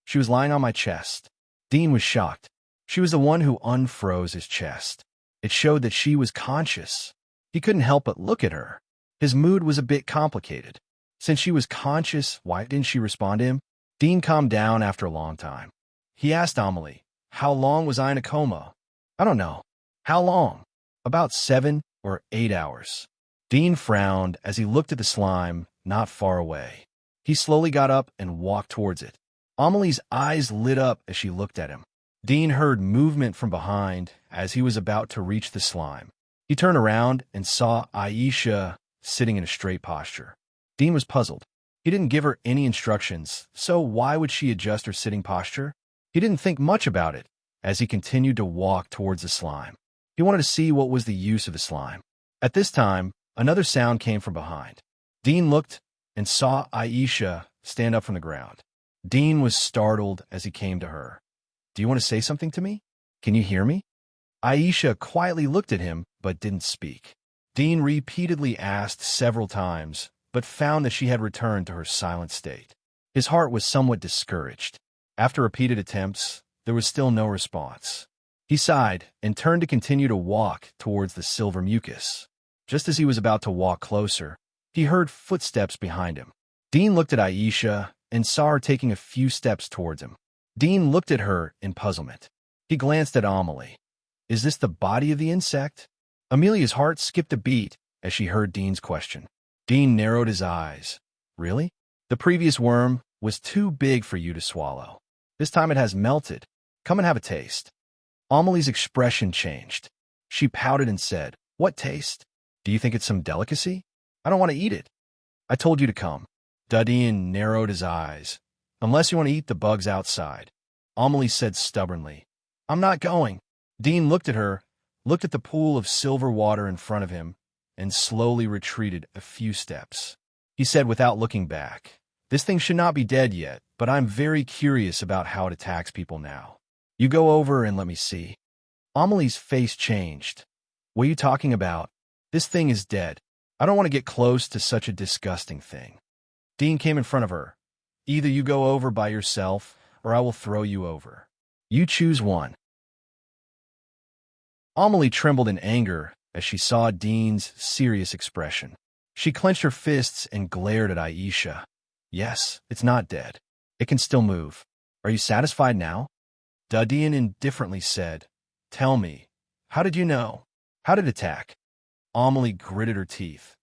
She was lying on my chest." Dean was shocked. She was the one who unfroze his chest. It showed that she was conscious. He couldn't help but look at her. His mood was a bit complicated. Since she was conscious, why didn't she respond to him? Dean calmed down after a long time. He asked Amelie, "How long was I in a coma?" "I don't know." "How long?" "About 7 or 8 hours." Dean frowned as he looked at the slime not far away. He slowly got up and walked towards it. Amelie's eyes lit up as she looked at him. Dean heard movement from behind as he was about to reach the slime. He turned around and saw Aisha sitting in a straight posture. Dean was puzzled. He didn't give her any instructions, so why would she adjust her sitting posture? He didn't think much about it as he continued to walk towards the slime. He wanted to see what was the use of the slime. At this time, another sound came from behind. Dean looked and saw Aisha stand up from the ground. Dean was startled as he came to her. "Do you want to say something to me? Can you hear me?" Aisha quietly looked at him but didn't speak. Dean repeatedly asked several times, but found that she had returned to her silent state. His heart was somewhat discouraged. After repeated attempts, there was still no response. He sighed and turned to continue to walk towards the silver mucus. Just as he was about to walk closer, he heard footsteps behind him. Dean looked at Aisha and saw her taking a few steps towards him. Dean looked at her in puzzlement. He glanced at Amelie. Is this the body of the insect? Amelia's heart skipped a beat as she heard Dean's question. Dean narrowed his eyes. Really? The previous worm was too big for you to swallow. This time it has melted. Come and have a taste. Amelie's expression changed. She pouted and said, What taste? Do you think it's some delicacy? I don't want to eat it. I told you to come. Dean narrowed his eyes. Unless you want to eat the bugs outside. Amelie said stubbornly. I'm not going. Dean looked at her, looked at the pool of silver water in front of him, and slowly retreated a few steps. He said without looking back, This thing should not be dead yet, but I'm very curious about how it attacks people now. You go over and let me see. Amelie's face changed. What are you talking about? This thing is dead. I don't want to get close to such a disgusting thing. Dean came in front of her. Either you go over by yourself, or I will throw you over. You choose one. Amelie trembled in anger as she saw Dean's serious expression. She clenched her fists and glared at Aisha. Yes, it's not dead. It can still move. Are you satisfied now? Dean indifferently said, Tell me, how did you know? How did it attack? Amelie gritted her teeth.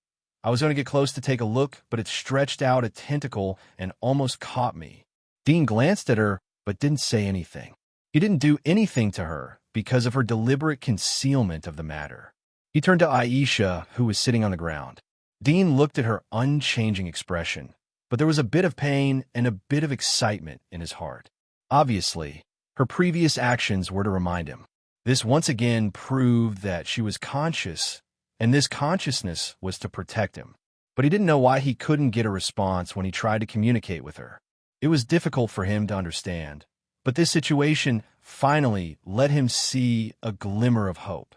I was going to get close to take a look, but it stretched out a tentacle and almost caught me. Dean glanced at her, but didn't say anything. He didn't do anything to her because of her deliberate concealment of the matter. He turned to Aisha, who was sitting on the ground. Dean looked at her unchanging expression, but there was a bit of pain and a bit of excitement in his heart. Obviously, her previous actions were to remind him. This once again proved that she was conscious, and this consciousness was to protect him. But he didn't know why he couldn't get a response when he tried to communicate with her. It was difficult for him to understand, but this situation finally let him see a glimmer of hope.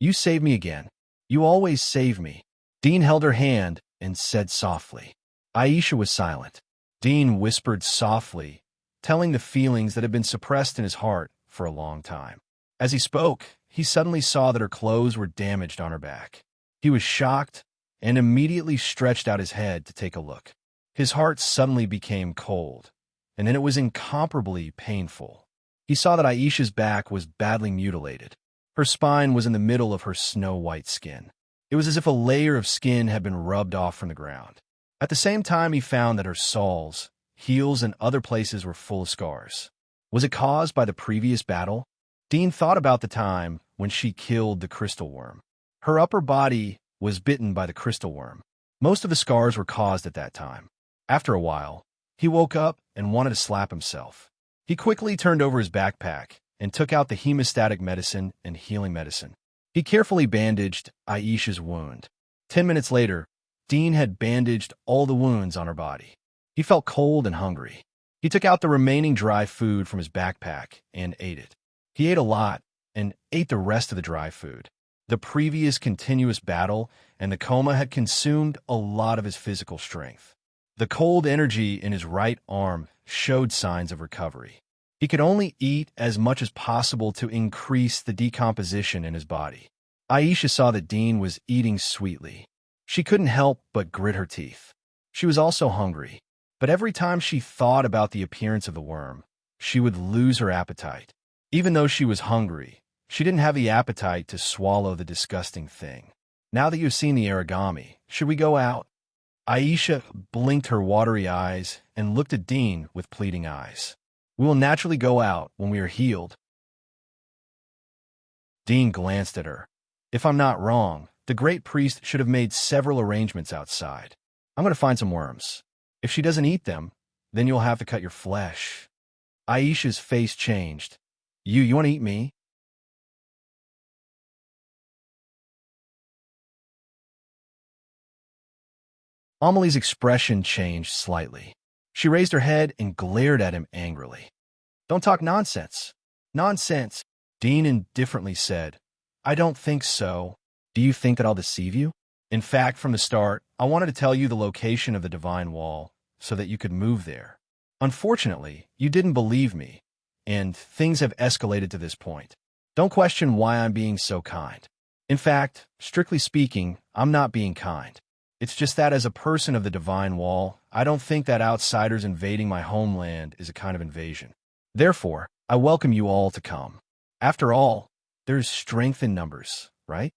You saved me again. You always save me. Dean held her hand and said softly. Aisha was silent. Dean whispered softly, telling the feelings that had been suppressed in his heart for a long time. As he spoke, he suddenly saw that her clothes were damaged on her back. He was shocked and immediately stretched out his head to take a look. His heart suddenly became cold, and then it was incomparably painful. He saw that Aisha's back was badly mutilated. Her spine was in the middle of her snow-white skin. It was as if a layer of skin had been rubbed off from the ground. At the same time, he found that her soles, heels, and other places were full of scars. Was it caused by the previous battle? Dean thought about the time when she killed the crystal worm. Her upper body was bitten by the crystal worm. Most of the scars were caused at that time. After a while, he woke up and wanted to slap himself. He quickly turned over his backpack and took out the hemostatic medicine and healing medicine. He carefully bandaged Aisha's wound. 10 minutes later, Dean had bandaged all the wounds on her body. He felt cold and hungry. He took out the remaining dry food from his backpack and ate it. He ate a lot and ate the rest of the dry food. The previous continuous battle and the coma had consumed a lot of his physical strength. The cold energy in his right arm showed signs of recovery. He could only eat as much as possible to increase the decomposition in his body. Aisha saw that Dean was eating sweetly. She couldn't help but grit her teeth. She was also hungry, but every time she thought about the appearance of the worm, she would lose her appetite. Even though she was hungry, she didn't have the appetite to swallow the disgusting thing. Now that you've seen the origami, should we go out? Aisha blinked her watery eyes and looked at Dean with pleading eyes. We will naturally go out when we are healed. Dean glanced at her. If I'm not wrong, the great priest should have made several arrangements outside. I'm going to find some worms. If she doesn't eat them, then you'll have to cut your flesh. Aisha's face changed. You want to eat me? Amelie's expression changed slightly. She raised her head and glared at him angrily. Don't talk nonsense. Nonsense, Dean indifferently said. I don't think so. Do you think that I'll deceive you? In fact, from the start, I wanted to tell you the location of the divine wall so that you could move there. Unfortunately, you didn't believe me, and things have escalated to this point. Don't question why I'm being so kind. In fact, strictly speaking, I'm not being kind. It's just that as a person of the divine wall, I don't think that outsiders invading my homeland is a kind of invasion. Therefore, I welcome you all to come. After all, there's strength in numbers, right?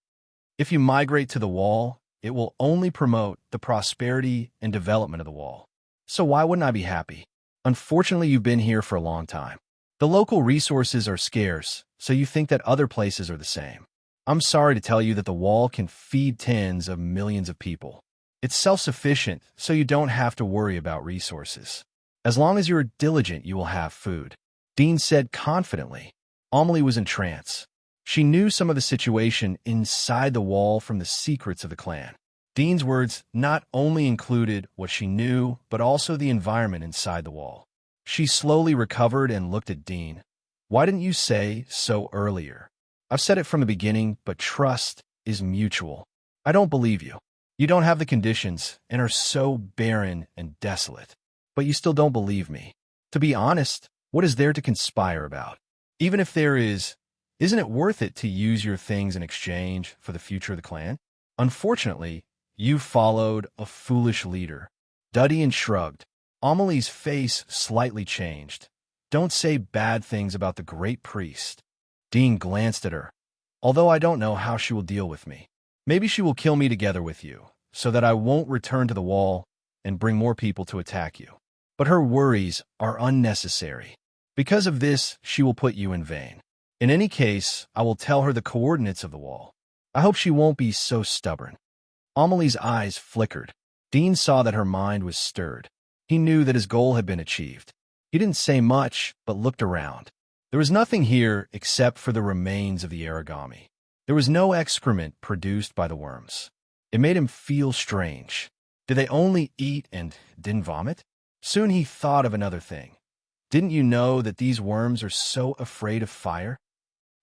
If you migrate to the wall, it will only promote the prosperity and development of the wall. So why wouldn't I be happy? Unfortunately, you've been here for a long time. The local resources are scarce, so you think that other places are the same. I'm sorry to tell you that the wall can feed tens of millions of people. It's self-sufficient, so you don't have to worry about resources. As long as you're diligent, you will have food. Dean said confidently. Amelie was in trance. She knew some of the situation inside the wall from the secrets of the clan. Dean's words not only included what she knew, but also the environment inside the wall. She slowly recovered and looked at Dean. Why didn't you say so earlier? I've said it from the beginning, but trust is mutual. I don't believe you. You don't have the conditions and are so barren and desolate. But you still don't believe me. To be honest, what is there to conspire about? Even if there is, isn't it worth it to use your things in exchange for the future of the clan? Unfortunately, you followed a foolish leader. Duddian shrugged. Amelie's face slightly changed. Don't say bad things about the great priest. Dean glanced at her. Although I don't know how she will deal with me. Maybe she will kill me together with you, so that I won't return to the wall and bring more people to attack you. But her worries are unnecessary. Because of this, she will put you in vain. In any case, I will tell her the coordinates of the wall. I hope she won't be so stubborn. Amelie's eyes flickered. Dean saw that her mind was stirred. He knew that his goal had been achieved. He didn't say much, but looked around. There was nothing here except for the remains of the origami. There was no excrement produced by the worms. It made him feel strange. Did they only eat and didn't vomit? Soon he thought of another thing. Didn't you know that these worms are so afraid of fire?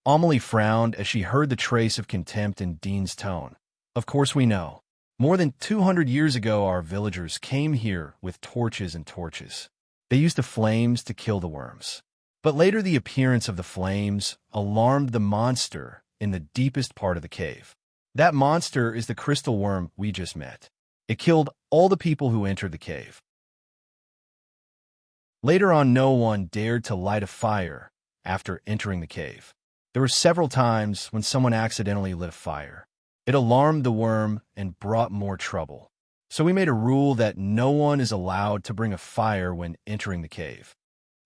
Amelie frowned as she heard the trace of contempt in Dean's tone. Of course we know. More than 200 years ago, our villagers came here with torches and torches. They used the flames to kill the worms. But later the appearance of the flames alarmed the monster in the deepest part of the cave. That monster is the crystal worm we just met. It killed all the people who entered the cave. Later on, no one dared to light a fire after entering the cave. There were several times when someone accidentally lit a fire. It alarmed the worm and brought more trouble. So we made a rule that no one is allowed to bring a fire when entering the cave.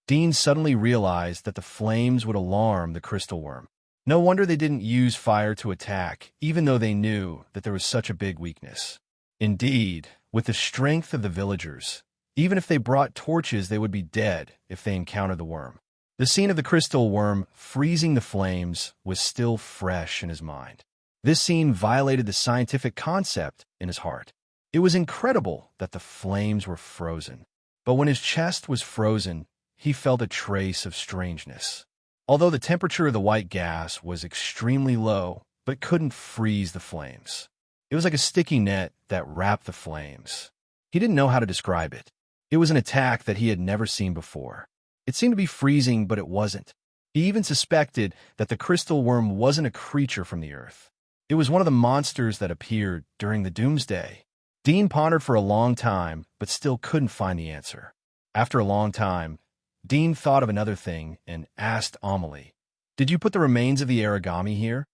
Dean suddenly realized that the flames would alarm the crystal worm. No wonder they didn't use fire to attack, even though they knew that there was such a big weakness. Indeed, with the strength of the villagers, even if they brought torches, they would be dead if they encountered the worm. The scene of the crystal worm freezing the flames was still fresh in his mind. This scene violated the scientific concept in his heart. It was incredible that the flames were frozen. But when his chest was frozen, he felt a trace of strangeness. Although the temperature of the white gas was extremely low, but couldn't freeze the flames. It was like a sticky net that wrapped the flames. He didn't know how to describe it. It was an attack that he had never seen before. It seemed to be freezing, but it wasn't. He even suspected that the crystal worm wasn't a creature from the earth. It was one of the monsters that appeared during the doomsday. Dean pondered for a long time, but still couldn't find the answer. After a long time, Dean thought of another thing and asked Amelie, "Did you put the remains of the origami here?"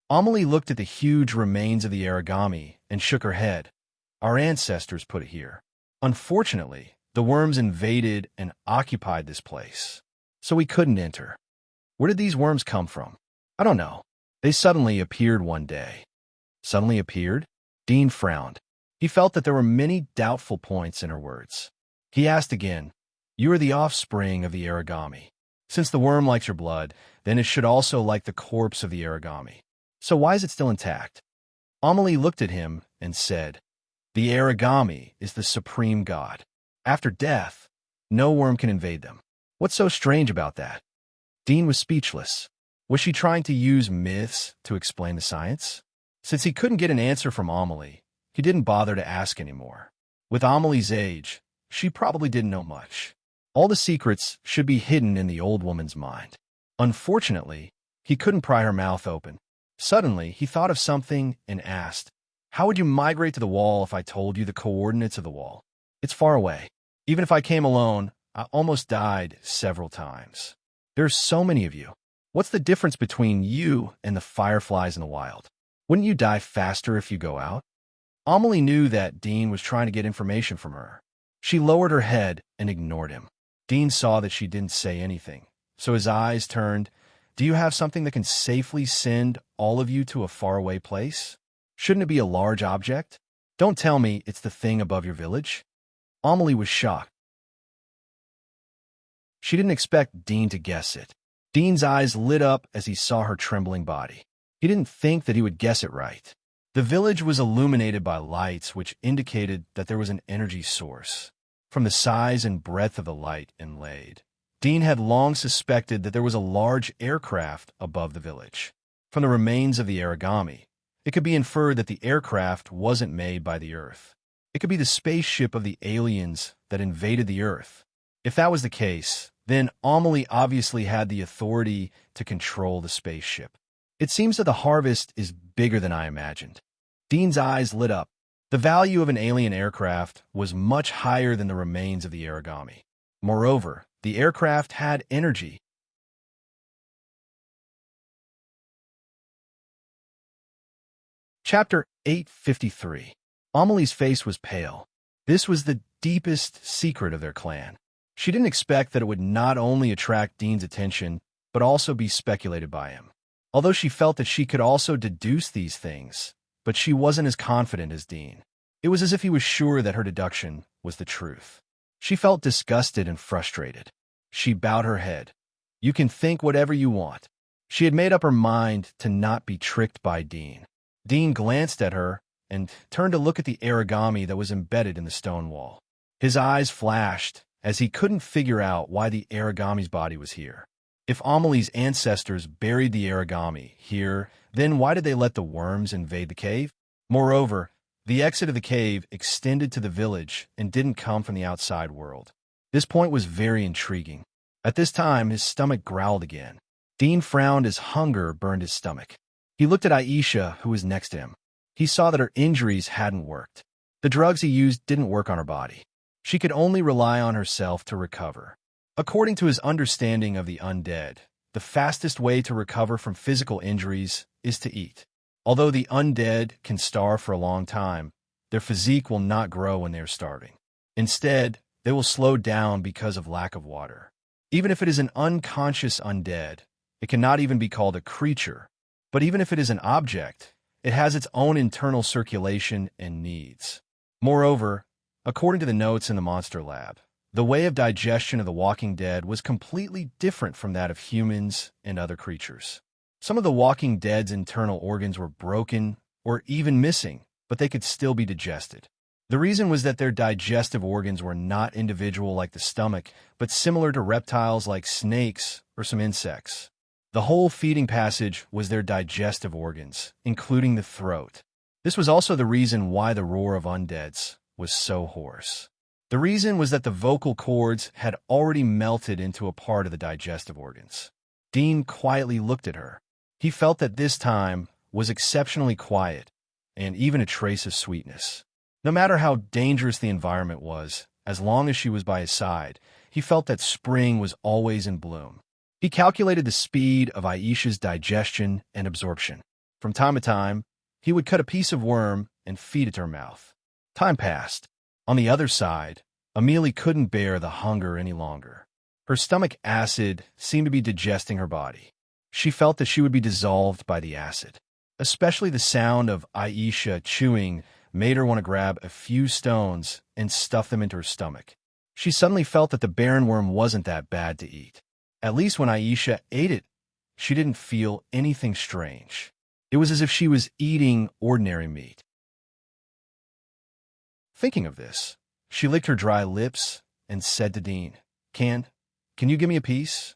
Amelie looked at the huge remains of the origami and shook her head. "Our ancestors put it here. Unfortunately, the worms invaded and occupied this place, so we couldn't enter." "Where did these worms come from?" "I don't know. They suddenly appeared one day." "Suddenly appeared?" Dean frowned. He felt that there were many doubtful points in her words. He asked again, "You are the offspring of the origami. Since the worm likes your blood, then it should also like the corpse of the origami. So why is it still intact?" Amelie looked at him and said, The origami is the supreme god. After death, no worm can invade them. What's so strange about that? Dean was speechless. Was she trying to use myths to explain the science? Since he couldn't get an answer from Amelie, he didn't bother to ask anymore. With Amelie's age, she probably didn't know much. All the secrets should be hidden in the old woman's mind. Unfortunately, he couldn't pry her mouth open. Suddenly, he thought of something and asked, "How would you migrate to the wall if I told you the coordinates of the wall? It's far away. Even if I came alone, I almost died several times. There's so many of you. What's the difference between you and the fireflies in the wild? Wouldn't you die faster if you go out?" Amelie knew that Dean was trying to get information from her. She lowered her head and ignored him. Dean saw that she didn't say anything, so his eyes turned. "Do you have something that can safely send all of you to a faraway place? Shouldn't it be a large object? Don't tell me it's the thing above your village." Amelie was shocked. She didn't expect Dean to guess it. Dean's eyes lit up as he saw her trembling body. He didn't think that he would guess it right. The village was illuminated by lights which indicated that there was an energy source. From the size and breadth of the light inlaid, Dean had long suspected that there was a large aircraft above the village. From the remains of the origami, it could be inferred that the aircraft wasn't made by the Earth. It could be the spaceship of the aliens that invaded the Earth. If that was the case, then Amelie obviously had the authority to control the spaceship. It seems that the harvest is bigger than I imagined. Dean's eyes lit up. The value of an alien aircraft was much higher than the remains of the origami. Moreover, the aircraft had energy. Chapter 853. Amelie's face was pale. This was the deepest secret of their clan. She didn't expect that it would not only attract Dean's attention, but also be speculated by him. Although she felt that she could also deduce these things, but she wasn't as confident as Dean. It was as if he was sure that her deduction was the truth. She felt disgusted and frustrated. She bowed her head. "You can think whatever you want." She had made up her mind to not be tricked by Dean. Dean glanced at her and turned to look at the origami that was embedded in the stone wall. His eyes flashed as he couldn't figure out why the origami's body was here. If Amelie's ancestors buried the origami here, then why did they let the worms invade the cave? Moreover, the exit of the cave extended to the village and didn't come from the outside world. This point was very intriguing. At this time, his stomach growled again. Dean frowned as hunger burned his stomach. He looked at Aisha, who was next to him. He saw that her injuries hadn't worked. The drugs he used didn't work on her body. She could only rely on herself to recover. According to his understanding of the undead, the fastest way to recover from physical injuries is to eat. Although the undead can starve for a long time, their physique will not grow when they are starving. Instead, they will slow down because of lack of water. Even if it is an unconscious undead, it cannot even be called a creature. But even if it is an object, it has its own internal circulation and needs. Moreover, according to the notes in the Monster Lab, the way of digestion of the Walking Dead was completely different from that of humans and other creatures. Some of the Walking Dead's internal organs were broken or even missing, but they could still be digested. The reason was that their digestive organs were not individual like the stomach, but similar to reptiles like snakes or some insects. The whole feeding passage was their digestive organs, including the throat. This was also the reason why the roar of undeads was so hoarse. The reason was that the vocal cords had already melted into a part of the digestive organs. Dean quietly looked at her. He felt that this time was exceptionally quiet and even a trace of sweetness. No matter how dangerous the environment was, as long as she was by his side, he felt that spring was always in bloom. He calculated the speed of Aisha's digestion and absorption. From time to time, he would cut a piece of worm and feed it to her mouth. Time passed. On the other side, Amelie couldn't bear the hunger any longer. Her stomach acid seemed to be digesting her body. She felt that she would be dissolved by the acid. Especially the sound of Aisha chewing made her want to grab a few stones and stuff them into her stomach. She suddenly felt that the barren worm wasn't that bad to eat. At least when Aisha ate it, she didn't feel anything strange. It was as if she was eating ordinary meat. Thinking of this, she licked her dry lips and said to Dean, Can you give me a piece?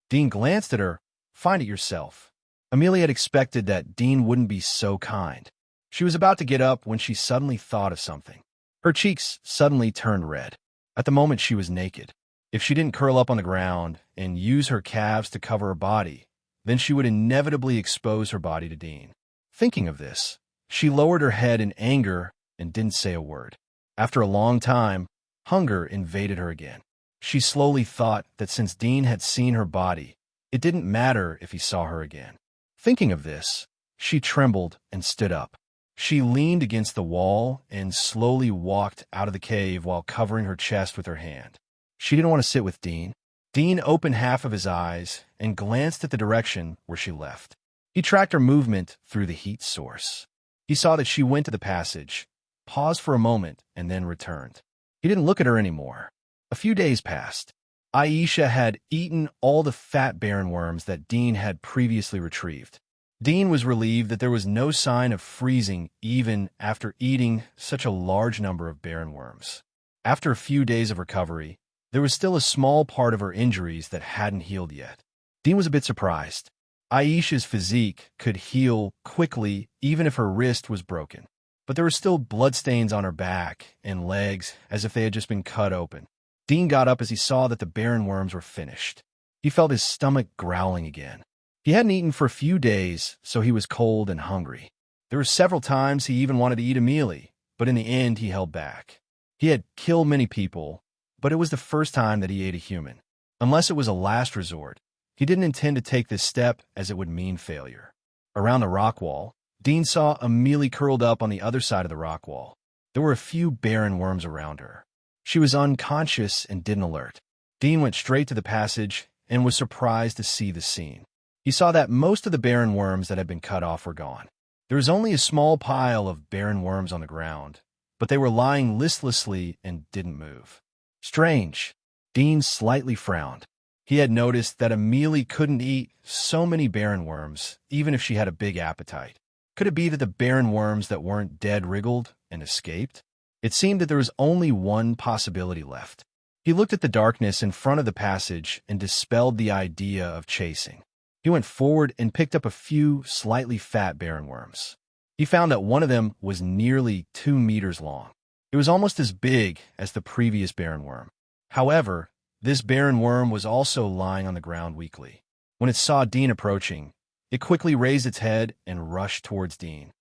Dean glanced at her. Find it yourself. Amelia had expected that Dean wouldn't be so kind. She was about to get up when she suddenly thought of something. Her cheeks suddenly turned red. At the moment, she was naked. If she didn't curl up on the ground and use her calves to cover her body, then she would inevitably expose her body to Dean. Thinking of this, she lowered her head in anger and didn't say a word. After a long time, hunger invaded her again. She slowly thought that since Dean had seen her body, it didn't matter if he saw her again. Thinking of this, she trembled and stood up. She leaned against the wall and slowly walked out of the cave while covering her chest with her hand. She didn't want to sit with Dean. Dean opened half of his eyes and glanced at the direction where she left. He tracked her movement through the heat source. He saw that she went to the passage, paused for a moment, and then returned. He didn't look at her anymore. A few days passed. Aisha had eaten all the fat barren worms that Dean had previously retrieved. Dean was relieved that there was no sign of freezing even after eating such a large number of barren worms. After a few days of recovery, there was still a small part of her injuries that hadn't healed yet. Dean was a bit surprised. Aisha's physique could heal quickly even if her wrist was broken, but there were still bloodstains on her back and legs as if they had just been cut open. Dean got up as he saw that the barren worms were finished. He felt his stomach growling again. He hadn't eaten for a few days, so he was cold and hungry. There were several times he even wanted to eat a mealie, but in the end he held back. He had killed many people, but it was the first time that he ate a human. Unless it was a last resort, he didn't intend to take this step as it would mean failure. Around the rock wall, Dean saw Amelie curled up on the other side of the rock wall. There were a few barren worms around her. She was unconscious and didn't alert. Dean went straight to the passage and was surprised to see the scene. He saw that most of the barren worms that had been cut off were gone. There was only a small pile of barren worms on the ground, but they were lying listlessly and didn't move. Strange. Dean slightly frowned. He had noticed that Amelie couldn't eat so many barren worms, even if she had a big appetite. Could it be that the barren worms that weren't dead wriggled and escaped? It seemed that there was only one possibility left. He looked at the darkness in front of the passage and dispelled the idea of chasing. He went forward and picked up a few slightly fat barren worms. He found that one of them was nearly 2 meters long. It was almost as big as the previous barren worm. However, this barren worm was also lying on the ground weakly. When it saw Dean approaching, it quickly raised its head and rushed towards Dean.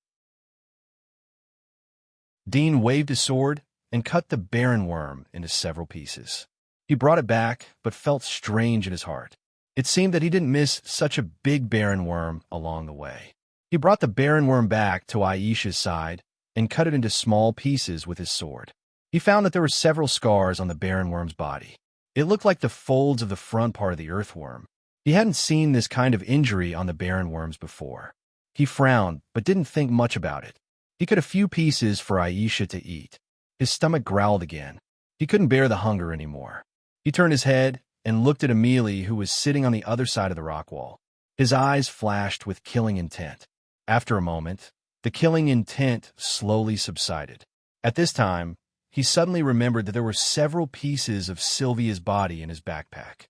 Dean waved his sword and cut the barren worm into several pieces. He brought it back, but felt strange in his heart. It seemed that he didn't miss such a big barren worm along the way. He brought the barren worm back to Aisha's side and cut it into small pieces with his sword. He found that there were several scars on the barren worm's body. It looked like the folds of the front part of the earthworm. He hadn't seen this kind of injury on the barren worms before. He frowned, but didn't think much about it. He cut a few pieces for Aisha to eat. His stomach growled again. He couldn't bear the hunger anymore. He turned his head and looked at Amelie, who was sitting on the other side of the rock wall. His eyes flashed with killing intent. After a moment, the killing intent slowly subsided. At this time, he suddenly remembered that there were several pieces of Sylvia's body in his backpack.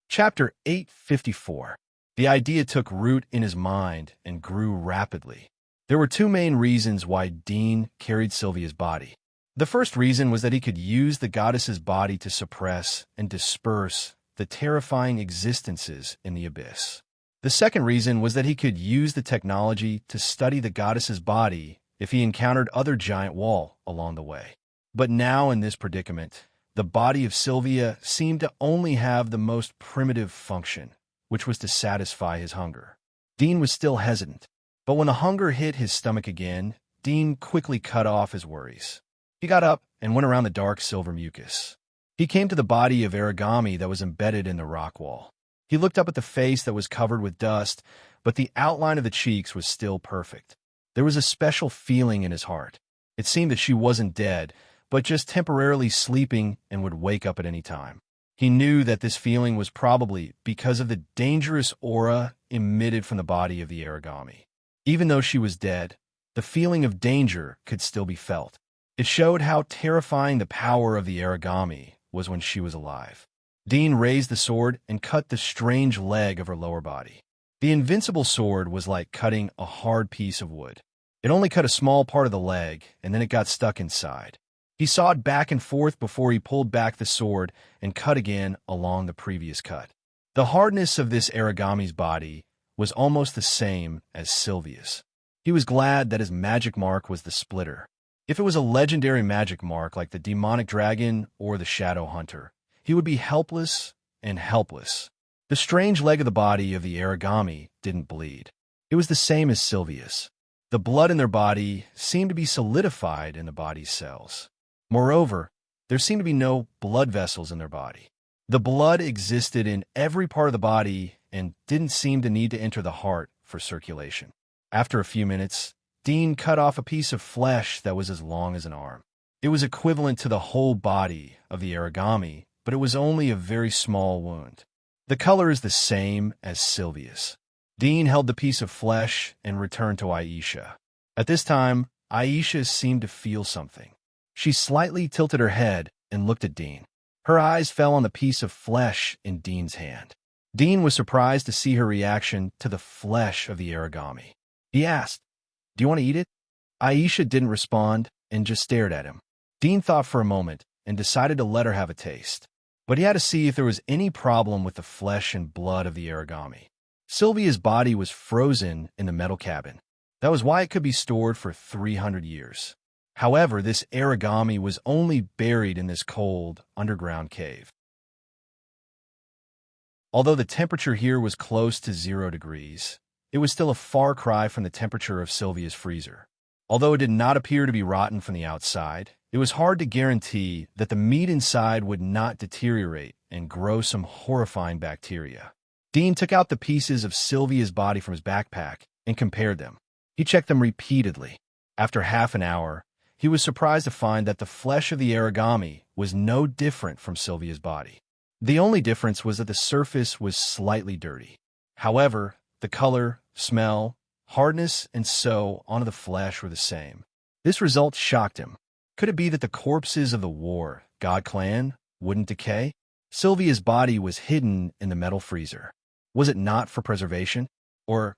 Chapter 854. The idea took root in his mind and grew rapidly. There were two main reasons why Dean carried Sylvia's body. The first reason was that he could use the goddess's body to suppress and disperse the terrifying existences in the abyss. The second reason was that he could use the technology to study the goddess's body if he encountered other giant wall along the way. But now in this predicament, the body of Sylvia seemed to only have the most primitive function, which was to satisfy his hunger. Dean was still hesitant, but when the hunger hit his stomach again, Dean quickly cut off his worries. He got up and went around the dark silver mucus. He came to the body of origami that was embedded in the rock wall. He looked up at the face that was covered with dust, but the outline of the cheeks was still perfect. There was a special feeling in his heart. It seemed that she wasn't dead, but just temporarily sleeping and would wake up at any time. He knew that this feeling was probably because of the dangerous aura emitted from the body of the origami. Even though she was dead, the feeling of danger could still be felt. It showed how terrifying the power of the origami was when she was alive. Dean raised the sword and cut the strange leg of her lower body. The invincible sword was like cutting a hard piece of wood. It only cut a small part of the leg, and then it got stuck inside. He sawed back and forth before he pulled back the sword and cut again along the previous cut. The hardness of this origami's body was almost the same as Sylvia's. He was glad that his magic mark was the splitter. If it was a legendary magic mark like the demonic dragon or the shadow hunter, he would be helpless and helpless. The strange leg of the body of the origami didn't bleed. It was the same as Sylvia's. The blood in their body seemed to be solidified in the body's cells. Moreover, there seemed to be no blood vessels in their body. The blood existed in every part of the body and didn't seem to need to enter the heart for circulation. After a few minutes, Dean cut off a piece of flesh that was as long as an arm. It was equivalent to the whole body of the origami, but it was only a very small wound. The color is the same as Sylvia's. Dean held the piece of flesh and returned to Aisha. At this time, Aisha seemed to feel something. She slightly tilted her head and looked at Dean. Her eyes fell on the piece of flesh in Dean's hand. Dean was surprised to see her reaction to the flesh of the origami. He asked, "Do you want to eat it?" Aisha didn't respond and just stared at him. Dean thought for a moment and decided to let her have a taste. But he had to see if there was any problem with the flesh and blood of the origami. Sylvia's body was frozen in the metal cabin. That was why it could be stored for 300 years. However, this origami was only buried in this cold, underground cave. Although the temperature here was close to 0 degrees, it was still a far cry from the temperature of Sylvia's freezer. Although it did not appear to be rotten from the outside, it was hard to guarantee that the meat inside would not deteriorate and grow some horrifying bacteria. Dean took out the pieces of Sylvia's body from his backpack and compared them. He checked them repeatedly. After half an hour, he was surprised to find that the flesh of the origami was no different from Sylvia's body. The only difference was that the surface was slightly dirty. However, the color, smell, hardness, and so on of the flesh were the same. This result shocked him. Could it be that the corpses of the war god clan wouldn't decay? Sylvia's body was hidden in the metal freezer. Was it not for preservation? Or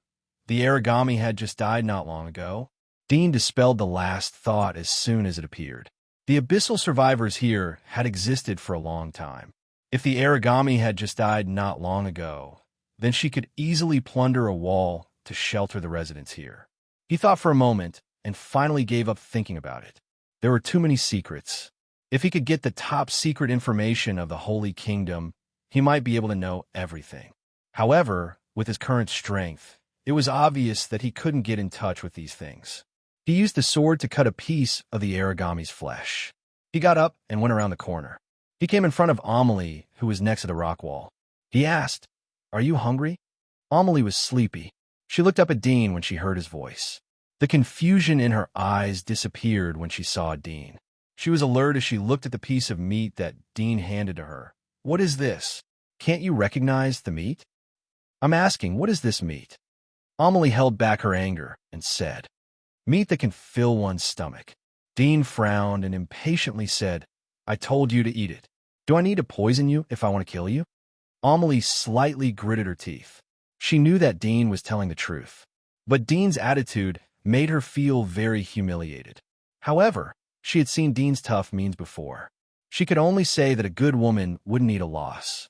the origami had just died not long ago? Dean dispelled the last thought as soon as it appeared. The abyssal survivors here had existed for a long time. If the origami had just died not long ago, then she could easily plunder a wall to shelter the residents here. He thought for a moment and finally gave up thinking about it. There were too many secrets. If he could get the top secret information of the Holy Kingdom, he might be able to know everything. However, with his current strength, it was obvious that he couldn't get in touch with these things. He used the sword to cut a piece of the origami's flesh. He got up and went around the corner. He came in front of Amelie, who was next to the rock wall. He asked, "Are you hungry?" Amelie was sleepy. She looked up at Dean when she heard his voice. The confusion in her eyes disappeared when she saw Dean. She was alert as she looked at the piece of meat that Dean handed to her. "What is this? Can't you recognize the meat?" "I'm asking, what is this meat?" Amelie held back her anger and said, "Meat that can fill one's stomach." Dean frowned and impatiently said, "I told you to eat it. Do I need to poison you if I want to kill you?" Amelie slightly gritted her teeth. She knew that Dean was telling the truth. But Dean's attitude made her feel very humiliated. However, she had seen Dean's tough means before. She could only say that a good woman wouldn't eat a loss.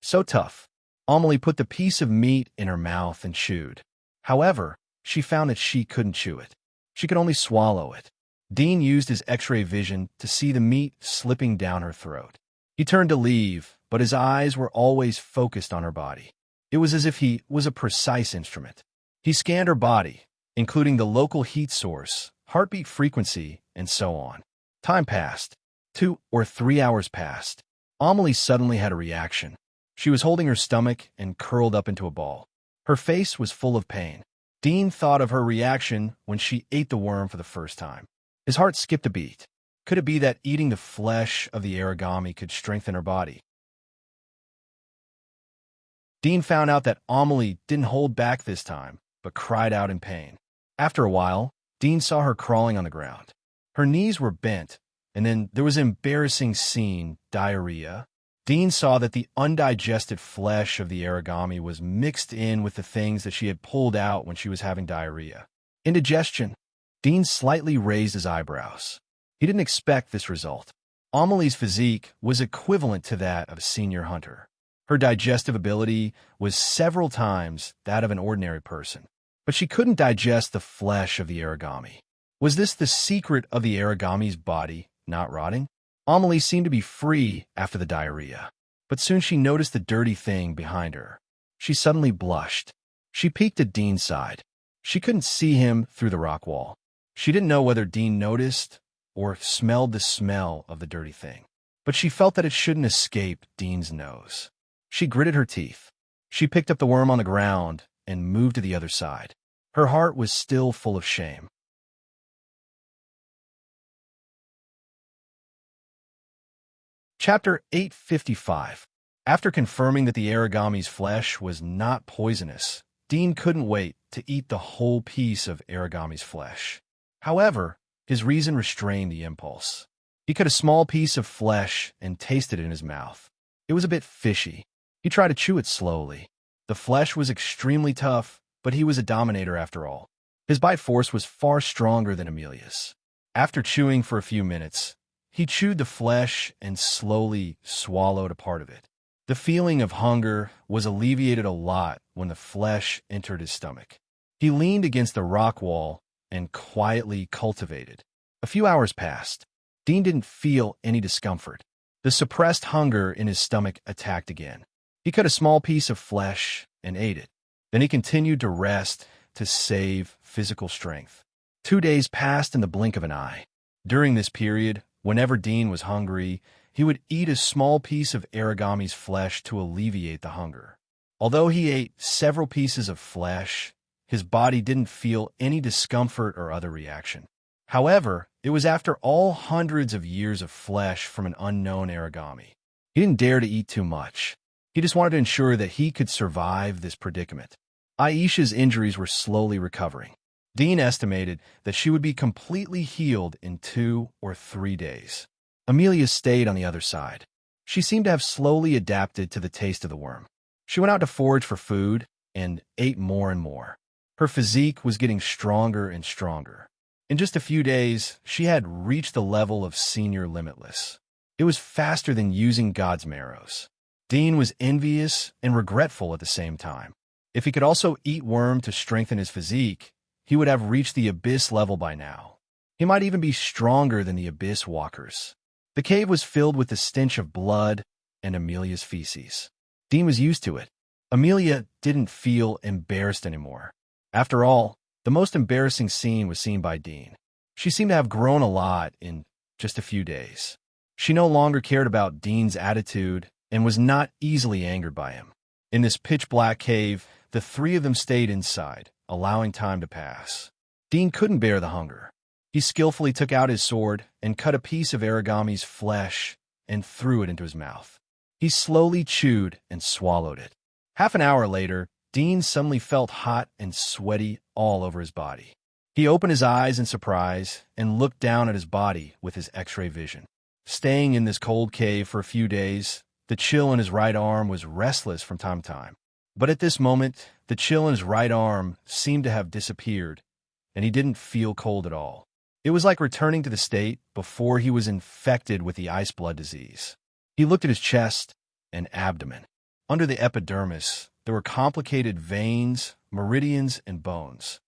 So tough. Amelie put the piece of meat in her mouth and chewed. However, she found that she couldn't chew it. She could only swallow it. Dean used his X-ray vision to see the meat slipping down her throat. He turned to leave, but his eyes were always focused on her body. It was as if he was a precise instrument. He scanned her body, including the local heat source, heartbeat frequency, and so on. Time passed. 2 or 3 hours passed. Amelie suddenly had a reaction. She was holding her stomach and curled up into a ball. Her face was full of pain. Dean thought of her reaction when she ate the worm for the first time. His heart skipped a beat. Could it be that eating the flesh of the origami could strengthen her body? Dean found out that Amelie didn't hold back this time, but cried out in pain. After a while, Dean saw her crawling on the ground. Her knees were bent, and then there was an embarrassing scene, diarrhea. Dean saw that the undigested flesh of the origami was mixed in with the things that she had pulled out when she was having diarrhea. Indigestion. Dean slightly raised his eyebrows. He didn't expect this result. Amelie's physique was equivalent to that of a senior hunter. Her digestive ability was several times that of an ordinary person. But she couldn't digest the flesh of the origami. Was this the secret of the origami's body not rotting? Amelie seemed to be free after the diarrhea, but soon she noticed the dirty thing behind her. She suddenly blushed. She peeked at Dean's side. She couldn't see him through the rock wall. She didn't know whether Dean noticed or smelled the smell of the dirty thing, but she felt that it shouldn't escape Dean's nose. She gritted her teeth. She picked up the worm on the ground and moved to the other side. Her heart was still full of shame. Chapter 855. After confirming that the origami's flesh was not poisonous, Dean couldn't wait to eat the whole piece of origami's flesh. However, his reason restrained the impulse. He cut a small piece of flesh and tasted it in his mouth. It was a bit fishy. He tried to chew it slowly. The flesh was extremely tough, but he was a dominator after all. His bite force was far stronger than Amelia's. After chewing for a few minutes, he chewed the flesh and slowly swallowed a part of it. The feeling of hunger was alleviated a lot when the flesh entered his stomach. He leaned against the rock wall and quietly cultivated. A few hours passed. Dean didn't feel any discomfort. The suppressed hunger in his stomach attacked again. He cut a small piece of flesh and ate it. Then he continued to rest to save physical strength. 2 days passed in the blink of an eye. During this period, whenever Dean was hungry, he would eat a small piece of origami's flesh to alleviate the hunger. Although he ate several pieces of flesh, his body didn't feel any discomfort or other reaction. However, it was after all hundreds of years of flesh from an unknown origami. He didn't dare to eat too much. He just wanted to ensure that he could survive this predicament. Aisha's injuries were slowly recovering. Dean estimated that she would be completely healed in 2 or 3 days. Amelia stayed on the other side. She seemed to have slowly adapted to the taste of the worm. She went out to forage for food and ate more and more. Her physique was getting stronger and stronger. In just a few days, she had reached the level of senior limitless. It was faster than using God's marrows. Dean was envious and regretful at the same time. If he could also eat worm to strengthen his physique, he would have reached the abyss level by now. He might even be stronger than the abyss walkers. The cave was filled with the stench of blood and Amelia's feces. Dean was used to it. Amelia didn't feel embarrassed anymore. After all, the most embarrassing scene was seen by Dean. She seemed to have grown a lot in just a few days. She no longer cared about Dean's attitude and was not easily angered by him. In this pitch-black cave, the 3 of them stayed inside, allowing time to pass. Dean couldn't bear the hunger. He skillfully took out his sword and cut a piece of origami's flesh and threw it into his mouth. He slowly chewed and swallowed it. Half an hour later, Dean suddenly felt hot and sweaty all over his body. He opened his eyes in surprise and looked down at his body with his X-ray vision. Staying in this cold cave for a few days, the chill in his right arm was restless from time to time. But at this moment, the chill in his right arm seemed to have disappeared, and he didn't feel cold at all. It was like returning to the state before he was infected with the ice blood disease. He looked at his chest and abdomen. Under the epidermis, there were complicated veins, meridians, and bones.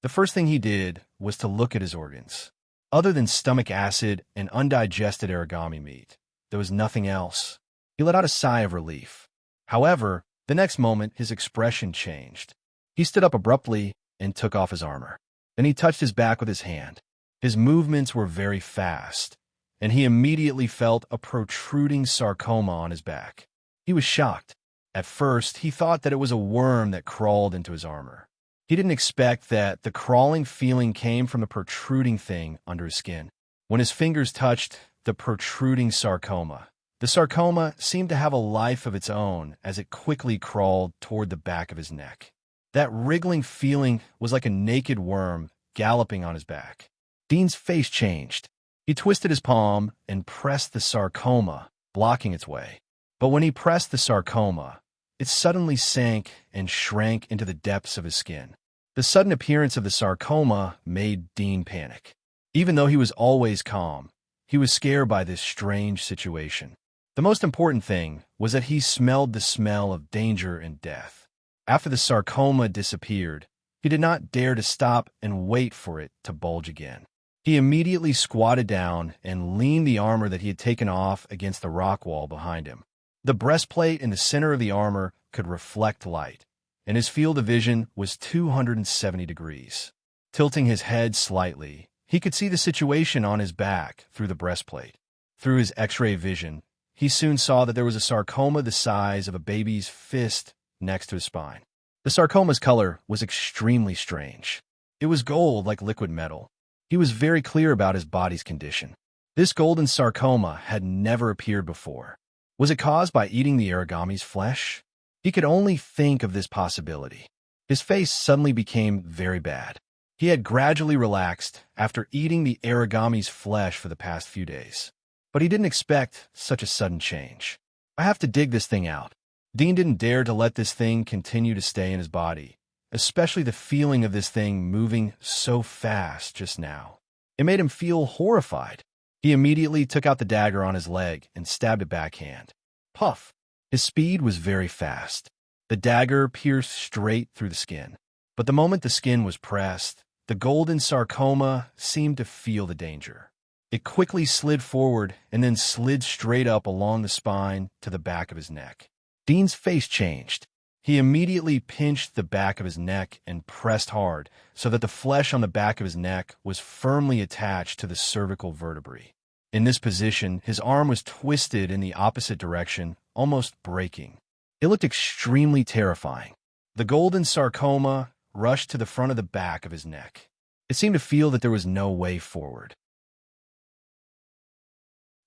The first thing he did was to look at his organs. Other than stomach acid and undigested origami meat, there was nothing else. He let out a sigh of relief. However, the next moment, his expression changed. He stood up abruptly and took off his armor. Then he touched his back with his hand. His movements were very fast, and he immediately felt a protruding sarcoma on his back. He was shocked. At first, he thought that it was a worm that crawled into his armor. He didn't expect that the crawling feeling came from the protruding thing under his skin. When his fingers touched the protruding sarcoma, the sarcoma seemed to have a life of its own as it quickly crawled toward the back of his neck. That wriggling feeling was like a naked worm galloping on his back. Dean's face changed. He twisted his palm and pressed the sarcoma, blocking its way. But when he pressed the sarcoma, it suddenly sank and shrank into the depths of his skin. The sudden appearance of the sarcoma made Dean panic. Even though he was always calm, he was scared by this strange situation. The most important thing was that he smelled the smell of danger and death. After the sarcoma disappeared, he did not dare to stop and wait for it to bulge again. He immediately squatted down and leaned the armor that he had taken off against the rock wall behind him. The breastplate in the center of the armor could reflect light, and his field of vision was 270 degrees. Tilting his head slightly, he could see the situation on his back through the breastplate. Through his X-ray vision, he soon saw that there was a sarcoma the size of a baby's fist next to his spine. The sarcoma's color was extremely strange. It was gold like liquid metal. He was very clear about his body's condition. This golden sarcoma had never appeared before. Was it caused by eating the origami's flesh? He could only think of this possibility. His face suddenly became very bad. He had gradually relaxed after eating the origami's flesh for the past few days. But he didn't expect such a sudden change. I have to dig this thing out. Dean didn't dare to let this thing continue to stay in his body, especially the feeling of this thing moving so fast just now. It made him feel horrified. He immediately took out the dagger on his leg and stabbed it backhand. Puff! His speed was very fast. The dagger pierced straight through the skin. But the moment the skin was pressed, the golden sarcoma seemed to feel the danger. It quickly slid forward and then slid straight up along the spine to the back of his neck. Dean's face changed. He immediately pinched the back of his neck and pressed hard so that the flesh on the back of his neck was firmly attached to the cervical vertebrae. In this position, his arm was twisted in the opposite direction, almost breaking. It looked extremely terrifying. The golden sarcoma rushed to the front of the back of his neck. It seemed to feel that there was no way forward.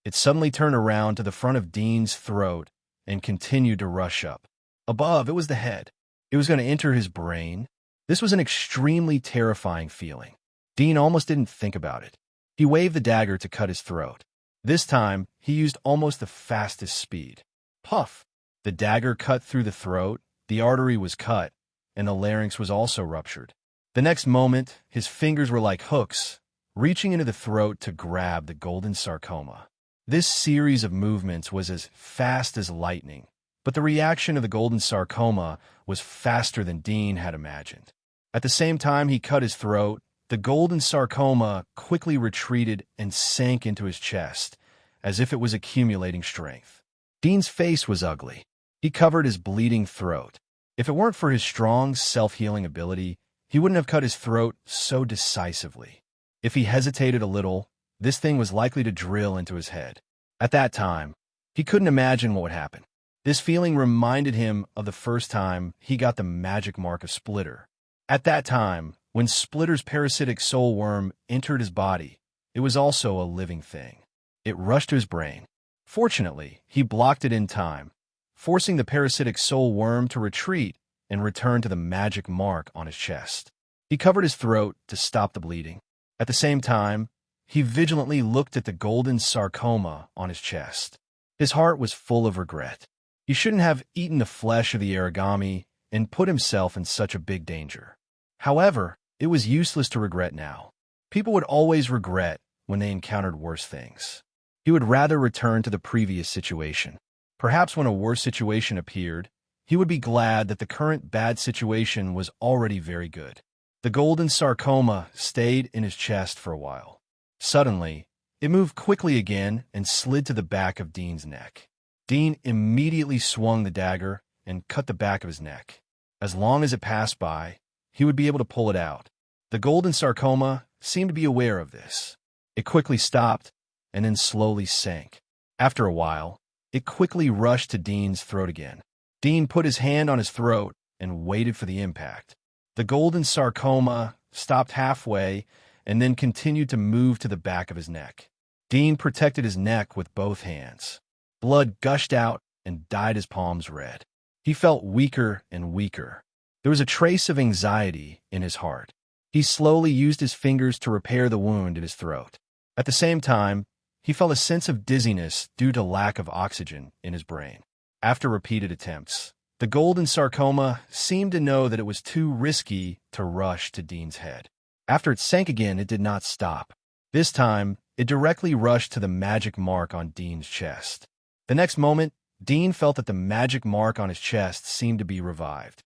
It suddenly turned around to the front of Dean's throat and continued to rush up. Above, it was the head. It was going to enter his brain. This was an extremely terrifying feeling. Dean almost didn't think about it. He waved the dagger to cut his throat. This time, he used almost the fastest speed. Puff! The dagger cut through the throat, the artery was cut, and the larynx was also ruptured. The next moment, his fingers were like hooks, reaching into the throat to grab the golden sarcoma. This series of movements was as fast as lightning, but the reaction of the golden sarcoma was faster than Dean had imagined. At the same time he cut his throat, the golden sarcoma quickly retreated and sank into his chest, as if it was accumulating strength. Dean's face was ugly. He covered his bleeding throat. If it weren't for his strong, self-healing ability, he wouldn't have cut his throat so decisively. If he hesitated a little, this thing was likely to drill into his head. At that time, he couldn't imagine what would happen. This feeling reminded him of the first time he got the magic mark of Splitter. At that time, when Splitter's parasitic soul worm entered his body, it was also a living thing. It rushed to his brain. Fortunately, he blocked it in time, forcing the parasitic soul worm to retreat and return to the magic mark on his chest. He covered his throat to stop the bleeding. At the same time, he vigilantly looked at the golden sarcoma on his chest. His heart was full of regret. He shouldn't have eaten the flesh of the origami and put himself in such a big danger. However, it was useless to regret now. People would always regret when they encountered worse things. He would rather return to the previous situation. Perhaps when a worse situation appeared, he would be glad that the current bad situation was already very good. The golden sarcoma stayed in his chest for a while. Suddenly, it moved quickly again and slid to the back of Dean's neck. Dean immediately swung the dagger and cut the back of his neck. As long as it passed by, he would be able to pull it out. The golden sarcoma seemed to be aware of this. It quickly stopped and then slowly sank. After a while, it quickly rushed to Dean's throat again. Dean put his hand on his throat and waited for the impact. The golden sarcoma stopped halfway and then continued to move to the back of his neck. Dean protected his neck with both hands. Blood gushed out and dyed his palms red. He felt weaker and weaker. There was a trace of anxiety in his heart. He slowly used his fingers to repair the wound in his throat. At the same time, he felt a sense of dizziness due to lack of oxygen in his brain. After repeated attempts, the golden sarcoma seemed to know that it was too risky to rush to Dean's head. After it sank again, it did not stop. This time, it directly rushed to the magic mark on Dean's chest. The next moment, Dean felt that the magic mark on his chest seemed to be revived.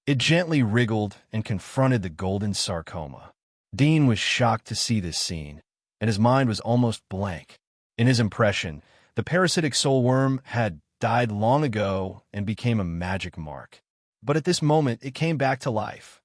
It gently wriggled and confronted the golden sarcoma. Dean was shocked to see this scene, and his mind was almost blank. In his impression, the parasitic soul worm had died long ago and became a magic mark. But at this moment, it came back to life.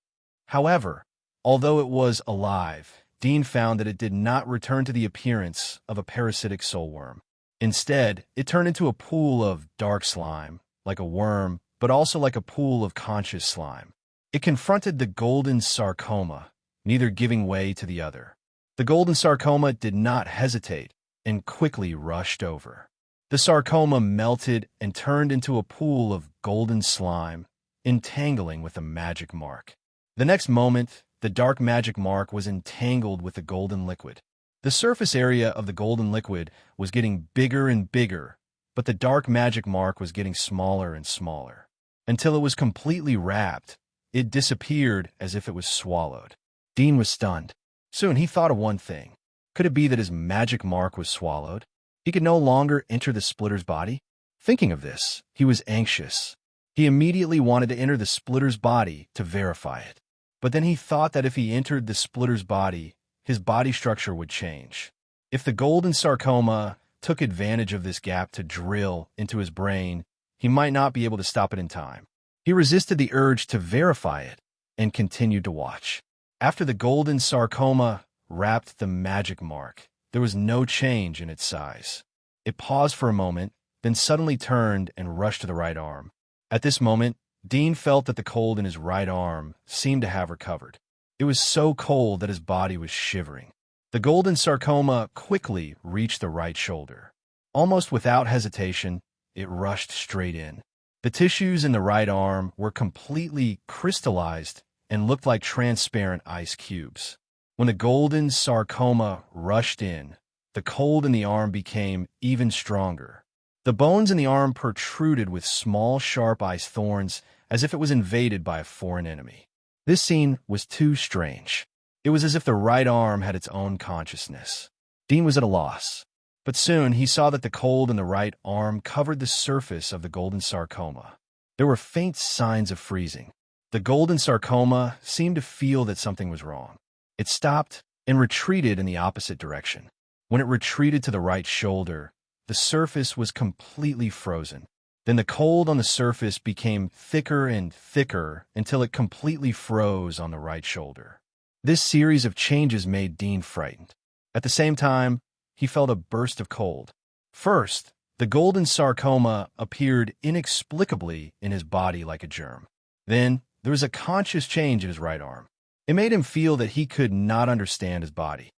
However, although it was alive, Dean found that it did not return to the appearance of a parasitic soul worm. Instead, it turned into a pool of dark slime, like a worm, but also like a pool of conscious slime. It confronted the golden sarcoma, neither giving way to the other. The golden sarcoma did not hesitate and quickly rushed over. The sarcoma melted and turned into a pool of golden slime, entangling with the magic mark. The next moment, the dark magic mark was entangled with the golden liquid. The surface area of the golden liquid was getting bigger and bigger, but the dark magic mark was getting smaller and smaller. Until it was completely wrapped, it disappeared as if it was swallowed. Dean was stunned. Soon he thought of one thing. Could it be that his magic mark was swallowed? He could no longer enter the Splitter's body? Thinking of this, he was anxious. He immediately wanted to enter the Splitter's body to verify it. But then he thought that if he entered the Splitter's body, his body structure would change. If the golden sarcoma took advantage of this gap to drill into his brain, he might not be able to stop it in time. He resisted the urge to verify it and continued to watch. After the golden sarcoma wrapped the magic mark, there was no change in its size. It paused for a moment, then suddenly turned and rushed to the right arm. At this moment, Dean felt that the cold in his right arm seemed to have recovered. It was so cold that his body was shivering. The golden sarcoma quickly reached the right shoulder. Almost without hesitation, it rushed straight in. The tissues in the right arm were completely crystallized and looked like transparent ice cubes. When the golden sarcoma rushed in, the cold in the arm became even stronger. The bones in the arm protruded with small, sharp ice thorns as if it was invaded by a foreign enemy. This scene was too strange. It was as if the right arm had its own consciousness. Dean was at a loss. But soon he saw that the cold in the right arm covered the surface of the golden sarcoma. There were faint signs of freezing. The golden sarcoma seemed to feel that something was wrong. It stopped and retreated in the opposite direction. When it retreated to the right shoulder, the surface was completely frozen. Then the cold on the surface became thicker and thicker until it completely froze on the right shoulder. This series of changes made Dean frightened. At the same time, he felt a burst of cold. First, the golden sarcoma appeared inexplicably in his body like a germ. Then, there was a conscious change in his right arm. It made him feel that he could not understand his body.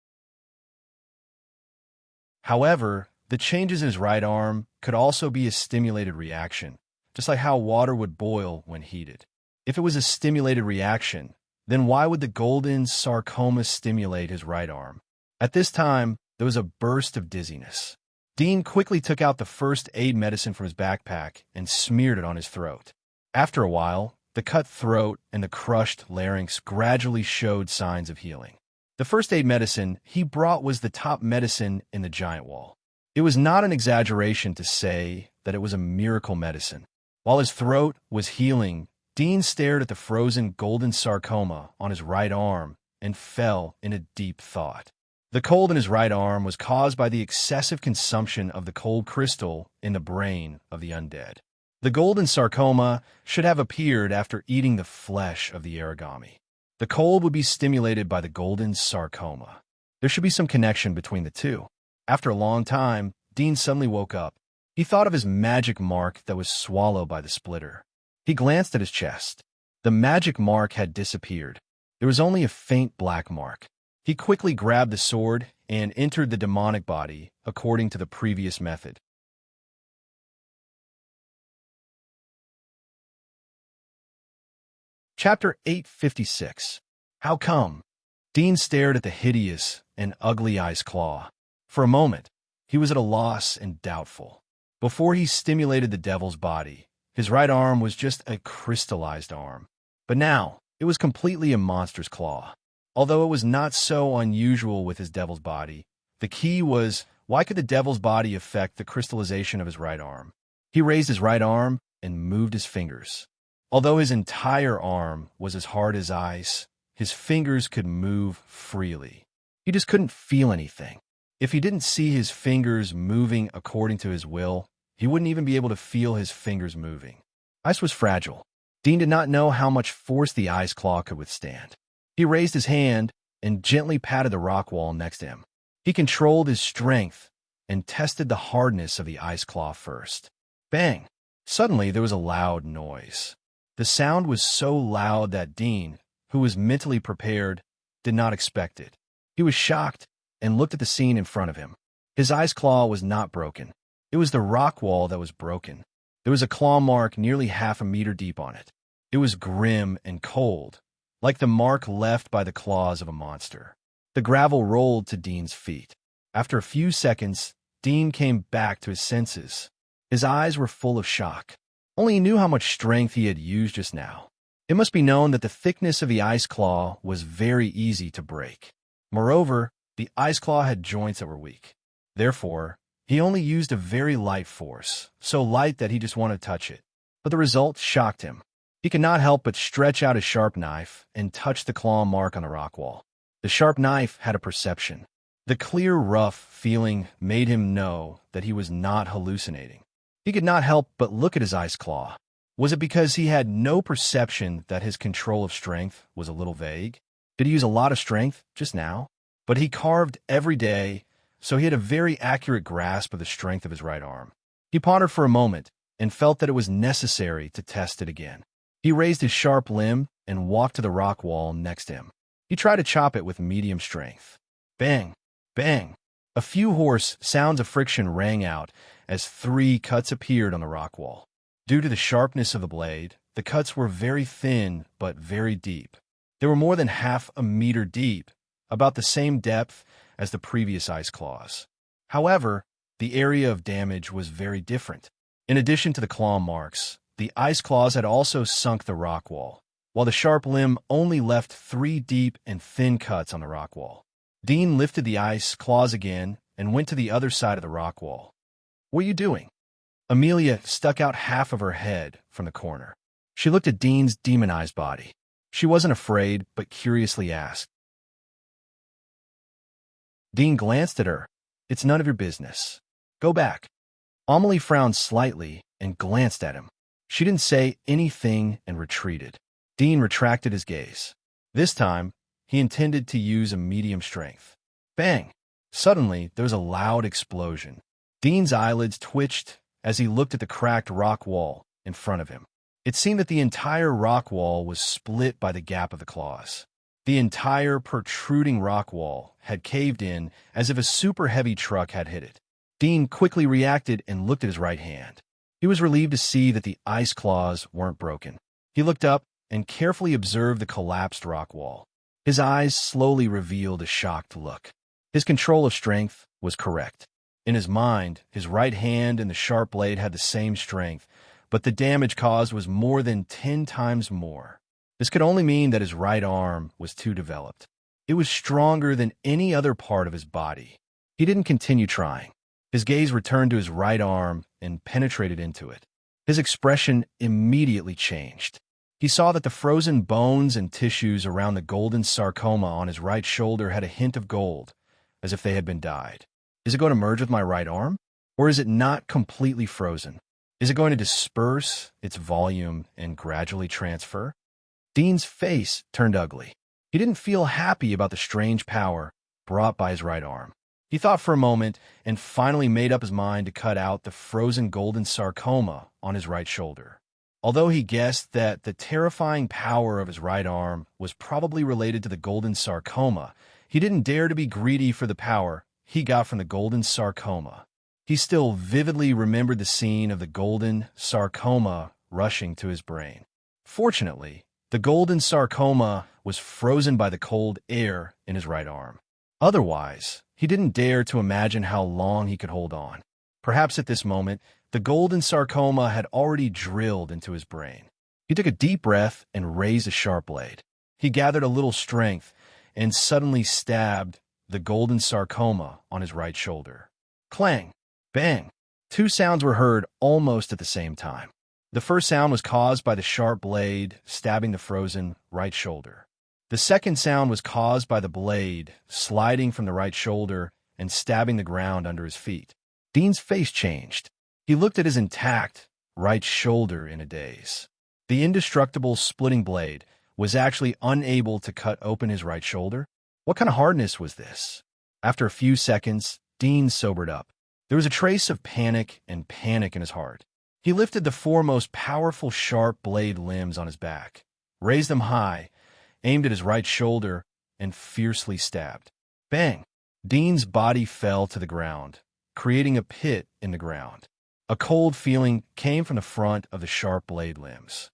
However, the changes in his right arm could also be a stimulated reaction, just like how water would boil when heated. If it was a stimulated reaction, then why would the golden sarcoma stimulate his right arm? At this time, there was a burst of dizziness. Dean quickly took out the first aid medicine from his backpack and smeared it on his throat. After a while, the cut throat and the crushed larynx gradually showed signs of healing. The first aid medicine he brought was the top medicine in the giant wall. It was not an exaggeration to say that it was a miracle medicine. While his throat was healing, Dean stared at the frozen golden sarcoma on his right arm and fell in a deep thought. The cold in his right arm was caused by the excessive consumption of the cold crystal in the brain of the undead. The golden sarcoma should have appeared after eating the flesh of the origami. The cold would be stimulated by the golden sarcoma. There should be some connection between the two. After a long time, Dean suddenly woke up. He thought of his magic mark that was swallowed by the splitter. He glanced at his chest. The magic mark had disappeared. There was only a faint black mark. He quickly grabbed the sword and entered the demonic body according to the previous method. Chapter 856. How come? Dean stared at the hideous and ugly ice claw. For a moment, he was at a loss and doubtful. Before he stimulated the devil's body, his right arm was just a crystallized arm. But now, it was completely a monster's claw. Although it was not so unusual with his devil's body, the key was, why could the devil's body affect the crystallization of his right arm? He raised his right arm and moved his fingers. Although his entire arm was as hard as ice, his fingers could move freely. He just couldn't feel anything. If he didn't see his fingers moving according to his will, he wouldn't even be able to feel his fingers moving. Ice was fragile. Dean did not know how much force the ice claw could withstand. He raised his hand and gently patted the rock wall next to him. He controlled his strength and tested the hardness of the ice claw first. Bang! Suddenly there was a loud noise. The sound was so loud that Dean, who was mentally prepared, did not expect it. He was shocked and looked at the scene in front of him. His ice claw was not broken. It was the rock wall that was broken. There was a claw mark nearly half a meter deep on it. It was grim and cold, like the mark left by the claws of a monster. The gravel rolled to Dean's feet. After a few seconds, Dean came back to his senses. His eyes were full of shock. Only he knew how much strength he had used just now. It must be known that the thickness of the ice claw was very easy to break. Moreover, the ice claw had joints that were weak. Therefore, he only used a very light force, so light that he just wanted to touch it. But the result shocked him. He could not help but stretch out his sharp knife and touch the claw mark on the rock wall. The sharp knife had a perception. The clear, rough feeling made him know that he was not hallucinating. He could not help but look at his ice claw. Was it because he had no perception that his control of strength was a little vague? Did he use a lot of strength just now? But he carved every day, so he had a very accurate grasp of the strength of his right arm. He pondered for a moment and felt that it was necessary to test it again. He raised his sharp limb and walked to the rock wall next to him. He tried to chop it with medium strength. Bang! Bang! A few hoarse sounds of friction rang out as 3 cuts appeared on the rock wall. Due to the sharpness of the blade, the cuts were very thin but very deep. They were more than half a meter deep, about the same depth as the previous ice claws. However, the area of damage was very different. In addition to the claw marks, the ice claws had also sunk the rock wall, while the sharp limb only left 3 deep and thin cuts on the rock wall. Dean lifted the ice claws again and went to the other side of the rock wall. "What are you doing?" Amelia stuck out half of her head from the corner. She looked at Dean's demonized body. She wasn't afraid, but curiously asked. Dean glanced at her. "It's none of your business. Go back." Amelie frowned slightly and glanced at him. She didn't say anything and retreated. Dean retracted his gaze. This time, he intended to use a medium strength. Bang! Suddenly, there was a loud explosion. Dean's eyelids twitched as he looked at the cracked rock wall in front of him. It seemed that the entire rock wall was split by the gap of the claws. The entire protruding rock wall had caved in as if a super heavy truck had hit it. Dean quickly reacted and looked at his right hand. He was relieved to see that the ice claws weren't broken. He looked up and carefully observed the collapsed rock wall. His eyes slowly revealed a shocked look. His control of strength was correct. In his mind, his right hand and the sharp blade had the same strength, but the damage caused was more than 10 times more. This could only mean that his right arm was too developed. It was stronger than any other part of his body. He didn't continue trying. His gaze returned to his right arm and penetrated into it. His expression immediately changed. He saw that the frozen bones and tissues around the golden sarcoma on his right shoulder had a hint of gold, as if they had been dyed. Is it going to merge with my right arm? Or is it not completely frozen? Is it going to disperse its volume and gradually transfer? Dean's face turned ugly. He didn't feel happy about the strange power brought by his right arm. He thought for a moment and finally made up his mind to cut out the frozen golden sarcoma on his right shoulder. Although he guessed that the terrifying power of his right arm was probably related to the golden sarcoma, he didn't dare to be greedy for the power he got from the golden sarcoma. He still vividly remembered the scene of the golden sarcoma rushing to his brain. Fortunately, The golden sarcoma was frozen by the cold air in his right arm. Otherwise, he didn't dare to imagine how long he could hold on. Perhaps at this moment, the golden sarcoma had already drilled into his brain. He took a deep breath and raised a sharp blade. He gathered a little strength and suddenly stabbed the golden sarcoma on his right shoulder. Clang! Bang! Two sounds were heard almost at the same time. The first sound was caused by the sharp blade stabbing the frozen right shoulder. The second sound was caused by the blade sliding from the right shoulder and stabbing the ground under his feet. Dean's face changed. He looked at his intact right shoulder in a daze. The indestructible splitting blade was actually unable to cut open his right shoulder. What kind of hardness was this? After a few seconds, Dean sobered up. There was a trace of panic in his heart. He lifted the four most powerful sharp blade limbs on his back, raised them high, aimed at his right shoulder, and fiercely stabbed. Bang! Dean's body fell to the ground, creating a pit in the ground. A cold feeling came from the front of the sharp blade limbs.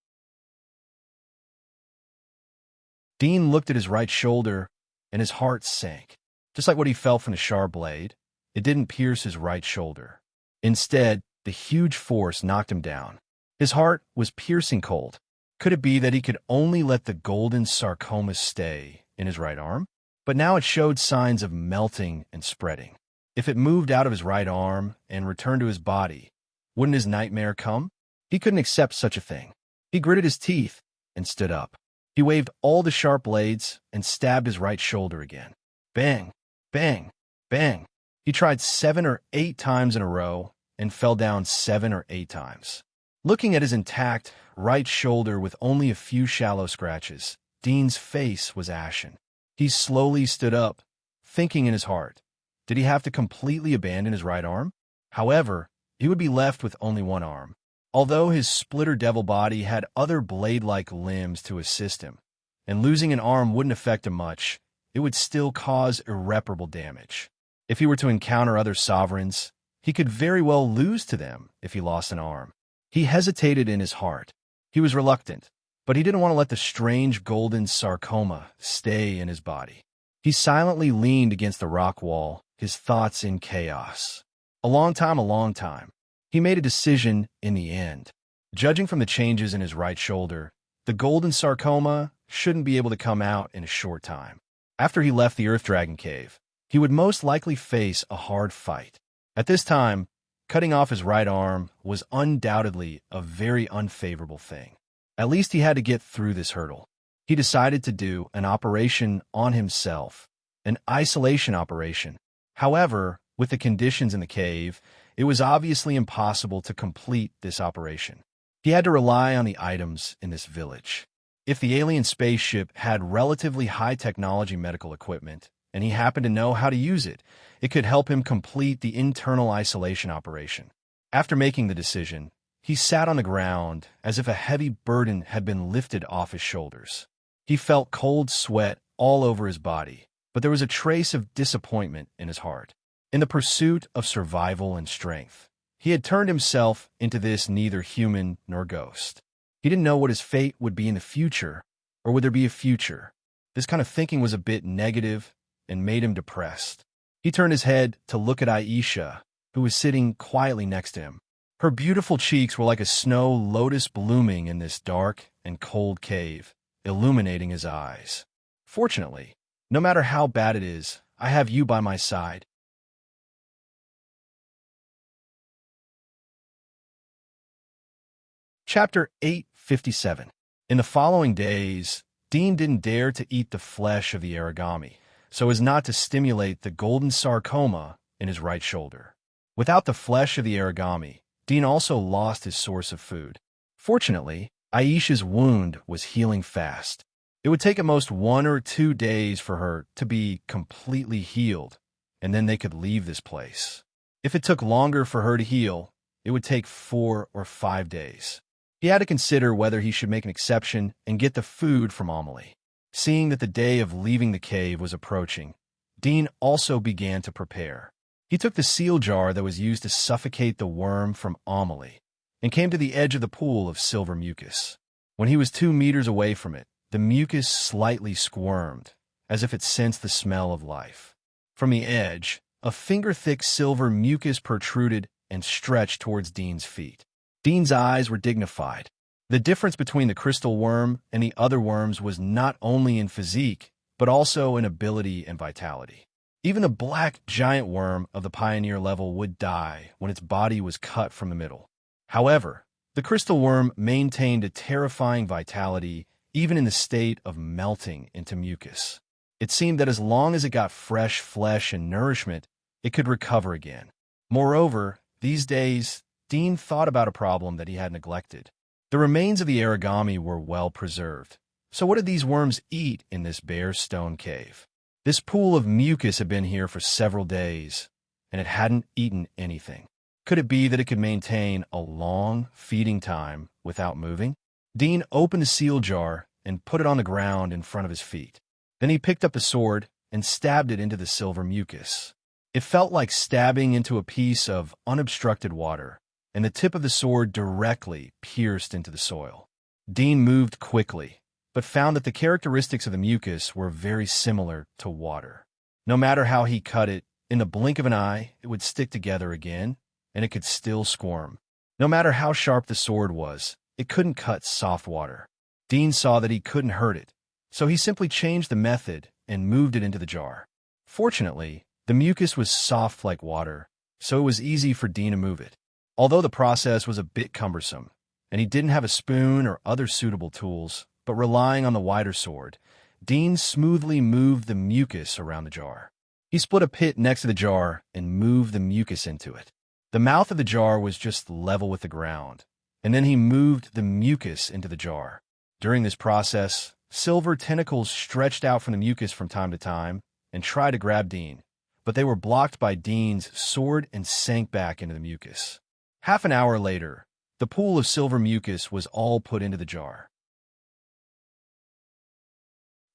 Dean looked at his right shoulder, and his heart sank. Just like what he felt from the sharp blade, it didn't pierce his right shoulder. Instead, the huge force knocked him down. His heart was piercing cold. Could it be that he could only let the golden sarcoma stay in his right arm? But now it showed signs of melting and spreading. If it moved out of his right arm and returned to his body, wouldn't his nightmare come? He couldn't accept such a thing. He gritted his teeth and stood up. He waved all the sharp blades and stabbed his right shoulder again. Bang, bang, bang. He tried 7 or 8 times in a row and fell down 7 or 8 times. Looking at his intact right shoulder with only a few shallow scratches, Dean's face was ashen. He slowly stood up, thinking in his heart, did he have to completely abandon his right arm? However, he would be left with only one arm. Although his splitter devil body had other blade-like limbs to assist him, and losing an arm wouldn't affect him much, it would still cause irreparable damage. If he were to encounter other sovereigns, he could very well lose to them if he lost an arm. He hesitated in his heart. He was reluctant, but he didn't want to let the strange golden sarcoma stay in his body. He silently leaned against the rock wall, his thoughts in chaos. A long time. He made a decision in the end. Judging from the changes in his right shoulder, the golden sarcoma shouldn't be able to come out in a short time. After he left the Earth Dragon Cave, he would most likely face a hard fight. At this time, cutting off his right arm was undoubtedly a very unfavorable thing. At least he had to get through this hurdle. He decided to do an operation on himself, an isolation operation. However, with the conditions in the cave, it was obviously impossible to complete this operation. He had to rely on the items in this village. If the alien spaceship had relatively high-technology medical equipment, and he happened to know how to use it, it could help him complete the internal isolation operation. After making the decision, he sat on the ground as if a heavy burden had been lifted off his shoulders. He felt cold sweat all over his body, but there was a trace of disappointment in his heart. In the pursuit of survival and strength, he had turned himself into this neither human nor ghost. He didn't know what his fate would be in the future, or would there be a future. This kind of thinking was a bit negative and made him depressed. He turned his head to look at Aisha, who was sitting quietly next to him. Her beautiful cheeks were like a snow lotus blooming in this dark and cold cave, illuminating his eyes. Fortunately, no matter how bad it is, I have you by my side. Chapter 857. In the following days, Dean didn't dare to eat the flesh of the origami, so as not to stimulate the golden sarcoma in his right shoulder. Without the flesh of the origami, Dean also lost his source of food. Fortunately, Aisha's wound was healing fast. It would take at most 1 or 2 days for her to be completely healed, and then they could leave this place. If it took longer for her to heal, it would take 4 or 5 days. He had to consider whether he should make an exception and get the food from Amelie. Seeing that the day of leaving the cave was approaching, Dean also began to prepare. He took the seal jar that was used to suffocate the worm from Amelie and came to the edge of the pool of silver mucus. When he was 2 meters away from it, the mucus slightly squirmed, as if it sensed the smell of life. From the edge, a finger-thick silver mucus protruded and stretched towards Dean's feet. Dean's eyes were dignified. The difference between the crystal worm and the other worms was not only in physique, but also in ability and vitality. Even the black giant worm of the pioneer level would die when its body was cut from the middle. However, the crystal worm maintained a terrifying vitality even in the state of melting into mucus. It seemed that as long as it got fresh flesh and nourishment, it could recover again. Moreover, these days, Dean thought about a problem that he had neglected. The remains of the origami were well preserved. So what did these worms eat in this bare stone cave? This pool of mucus had been here for several days, and it hadn't eaten anything. Could it be that it could maintain a long feeding time without moving? Dean opened the seal jar and put it on the ground in front of his feet. Then he picked up the sword and stabbed it into the silver mucus. It felt like stabbing into a piece of unobstructed water, and the tip of the sword directly pierced into the soil. Dean moved quickly, but found that the characteristics of the mucus were very similar to water. No matter how he cut it, in the blink of an eye, it would stick together again, and it could still squirm. No matter how sharp the sword was, it couldn't cut soft water. Dean saw that he couldn't hurt it, so he simply changed the method and moved it into the jar. Fortunately, the mucus was soft like water, so it was easy for Dean to move it. Although the process was a bit cumbersome, and he didn't have a spoon or other suitable tools, but relying on the wider sword, Dean smoothly moved the mucus around the jar. He split a pit next to the jar and moved the mucus into it. The mouth of the jar was just level with the ground, and then he moved the mucus into the jar. During this process, silver tentacles stretched out from the mucus from time to time and tried to grab Dean, but they were blocked by Dean's sword and sank back into the mucus. Half an hour later, the pool of silver mucus was all put into the jar.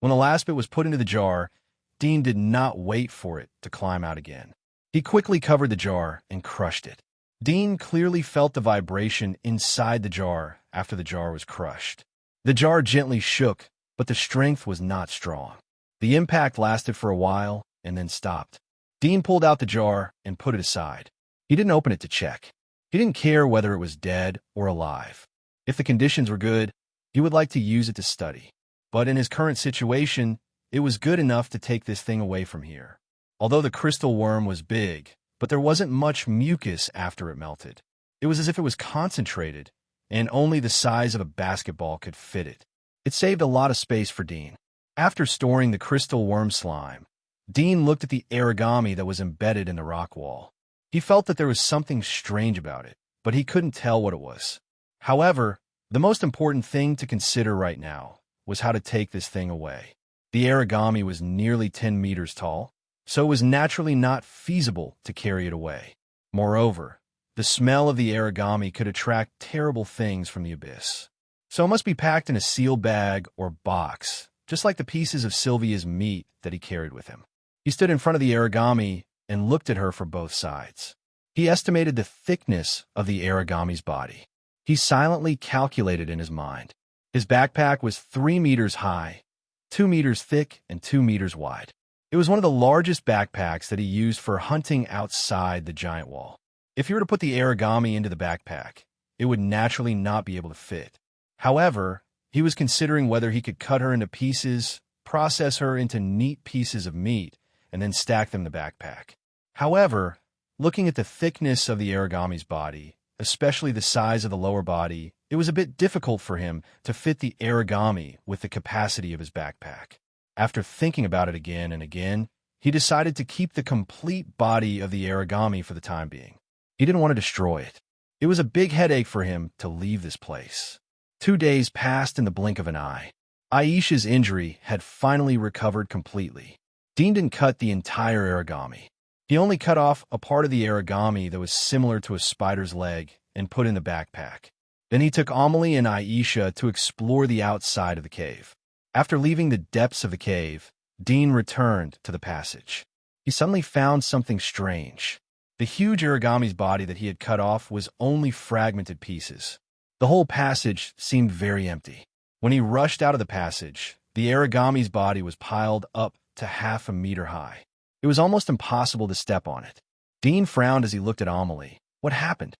When the last bit was put into the jar, Dean did not wait for it to climb out again. He quickly covered the jar and crushed it. Dean clearly felt the vibration inside the jar after the jar was crushed. The jar gently shook, but the strength was not strong. The impact lasted for a while and then stopped. Dean pulled out the jar and put it aside. He didn't open it to check. He didn't care whether it was dead or alive. If the conditions were good, he would like to use it to study. But in his current situation, it was good enough to take this thing away from here. Although the crystal worm was big, but there wasn't much mucus after it melted. It was as if it was concentrated, and only the size of a basketball could fit it. It saved a lot of space for Dean. After storing the crystal worm slime, Dean looked at the origami that was embedded in the rock wall. He felt that there was something strange about it, but he couldn't tell what it was. However, the most important thing to consider right now was how to take this thing away. The origami was nearly 10 meters tall, so it was naturally not feasible to carry it away. Moreover, the smell of the origami could attract terrible things from the abyss. So it must be packed in a sealed bag or box, just like the pieces of Sylvia's meat that he carried with him. He stood in front of the origami and looked at her from both sides. He estimated the thickness of the origami's body. He silently calculated in his mind. His backpack was 3 meters high, 2 meters thick, and 2 meters wide. It was one of the largest backpacks that he used for hunting outside the giant wall. If you were to put the origami into the backpack, it would naturally not be able to fit. However, he was considering whether he could cut her into pieces, process her into neat pieces of meat, and then stack them in the backpack. However, looking at the thickness of the origami's body, especially the size of the lower body, it was a bit difficult for him to fit the origami with the capacity of his backpack. After thinking about it again and again, he decided to keep the complete body of the origami for the time being. He didn't want to destroy it. It was a big headache for him to leave this place. 2 days passed in the blink of an eye. Aisha's injury had finally recovered completely. Dean didn't cut the entire origami. He only cut off a part of the origami that was similar to a spider's leg and put in the backpack. Then he took Amelie and Aisha to explore the outside of the cave. After leaving the depths of the cave, Dean returned to the passage. He suddenly found something strange. The huge origami's body that he had cut off was only fragmented pieces. The whole passage seemed very empty. When he rushed out of the passage, the origami's body was piled up to half a meter high. It was almost impossible to step on it. Dean frowned as he looked at Amelie. What happened?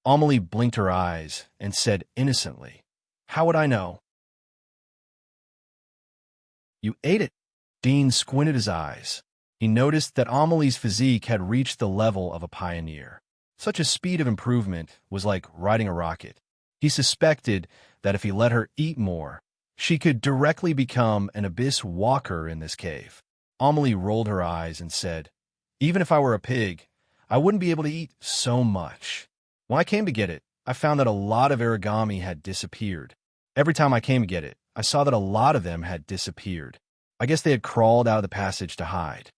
Amelie blinked her eyes and said innocently, "How would I know?" "You ate it." Dean squinted his eyes. He noticed that Amelie's physique had reached the level of a pioneer. Such a speed of improvement was like riding a rocket. He suspected that if he let her eat more, she could directly become an abyss walker in this cave. Amelie rolled her eyes and said, "Even if I were a pig, I wouldn't be able to eat so much. When I came to get it, I found that a lot of origami had disappeared. Every time I came to get it, I saw that a lot of them had disappeared. I guess they had crawled out of the passage to hide."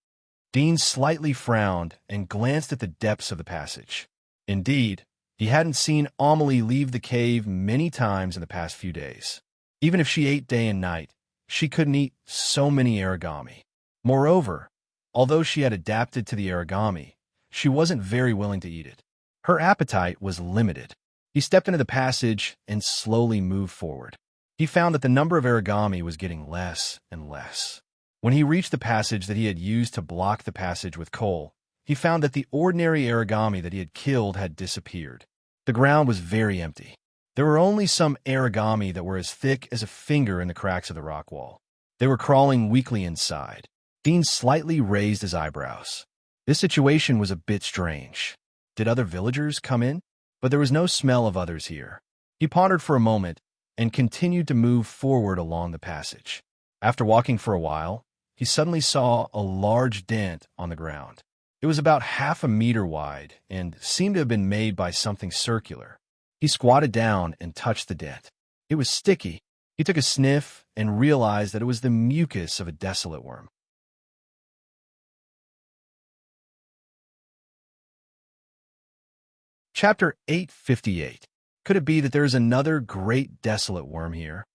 Dean slightly frowned and glanced at the depths of the passage. Indeed, he hadn't seen Amelie leave the cave many times in the past few days. Even if she ate day and night, she couldn't eat so many origami. Moreover, although she had adapted to the origami, she wasn't very willing to eat it. Her appetite was limited. He stepped into the passage and slowly moved forward. He found that the number of origami was getting less and less. When he reached the passage that he had used to block the passage with coal, he found that the ordinary origami that he had killed had disappeared. The ground was very empty. There were only some origami that were as thick as a finger in the cracks of the rock wall. They were crawling weakly inside. Dean slightly raised his eyebrows. This situation was a bit strange. Did other villagers come in? But there was no smell of others here. He pondered for a moment and continued to move forward along the passage. After walking for a while, he suddenly saw a large dent on the ground. It was about half a meter wide and seemed to have been made by something circular. He squatted down and touched the dent. It was sticky. He took a sniff and realized that it was the mucus of a desolate worm. Chapter 858. Could it be that there is another great desolate worm here?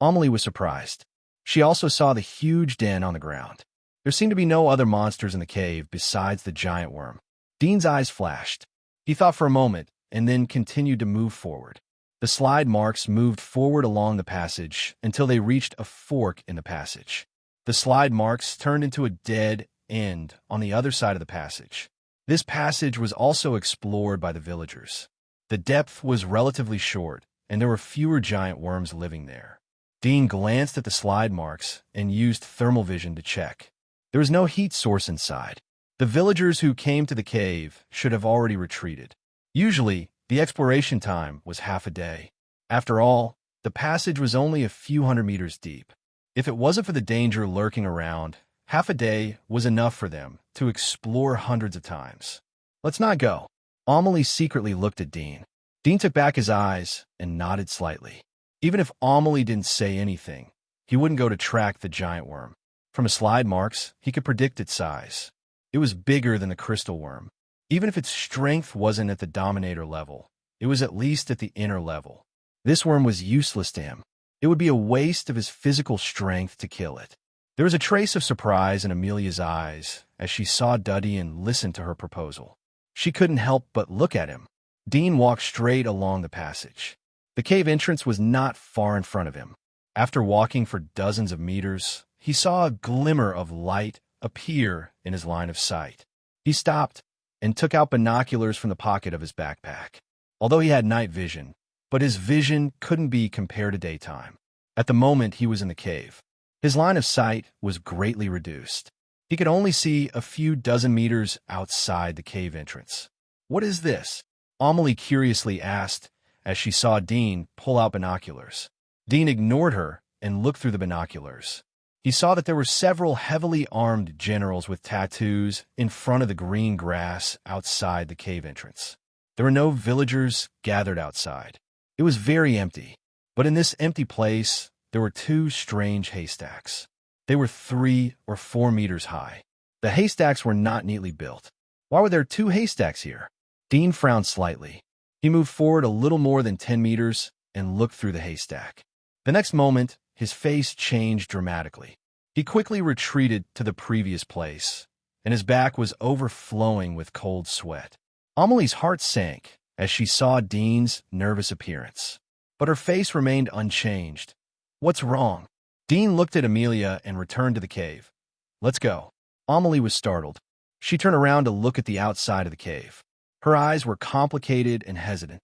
Amelie was surprised. She also saw the huge den on the ground. There seemed to be no other monsters in the cave besides the giant worm. Dean's eyes flashed. He thought for a moment and then continued to move forward. The slide marks moved forward along the passage until they reached a fork in the passage. The slide marks turned into a dead end on the other side of the passage. This passage was also explored by the villagers. The depth was relatively short, and there were fewer giant worms living there. Dean glanced at the slide marks and used thermal vision to check. There was no heat source inside. The villagers who came to the cave should have already retreated. Usually, the exploration time was half a day. After all, the passage was only a few hundred meters deep. If it wasn't for the danger lurking around, half a day was enough for them to explore hundreds of times. "Let's not go." Amelie secretly looked at Dean. Dean took back his eyes and nodded slightly. Even if Amelie didn't say anything, he wouldn't go to track the giant worm. From his slide marks, he could predict its size. It was bigger than the crystal worm. Even if its strength wasn't at the dominator level, it was at least at the inner level. This worm was useless to him. It would be a waste of his physical strength to kill it. There was a trace of surprise in Amelia's eyes as she saw Duddy and listened to her proposal. She couldn't help but look at him. Dean walked straight along the passage. The cave entrance was not far in front of him. After walking for dozens of meters, he saw a glimmer of light appear in his line of sight. He stopped and took out binoculars from the pocket of his backpack. Although he had night vision, but his vision couldn't be compared to daytime. At the moment he was in the cave, his line of sight was greatly reduced. He could only see a few dozen meters outside the cave entrance. "What is this?" Amelie curiously asked as she saw Dean pull out binoculars. Dean ignored her and looked through the binoculars. He saw that there were several heavily armed generals with tattoos in front of the green grass outside the cave entrance. There were no villagers gathered outside. It was very empty, but in this empty place, there were two strange haystacks. They were 3 or 4 meters high. The haystacks were not neatly built. Why were there 2 haystacks here? Dean frowned slightly. He moved forward a little more than 10 meters and looked through the haystack. The next moment, his face changed dramatically. He quickly retreated to the previous place, and his back was overflowing with cold sweat. Amelie's heart sank as she saw Dean's nervous appearance, but her face remained unchanged. What's wrong? Dean looked at Amelia and returned to the cave. Let's go. Amelie was startled. She turned around to look at the outside of the cave. Her eyes were complicated and hesitant.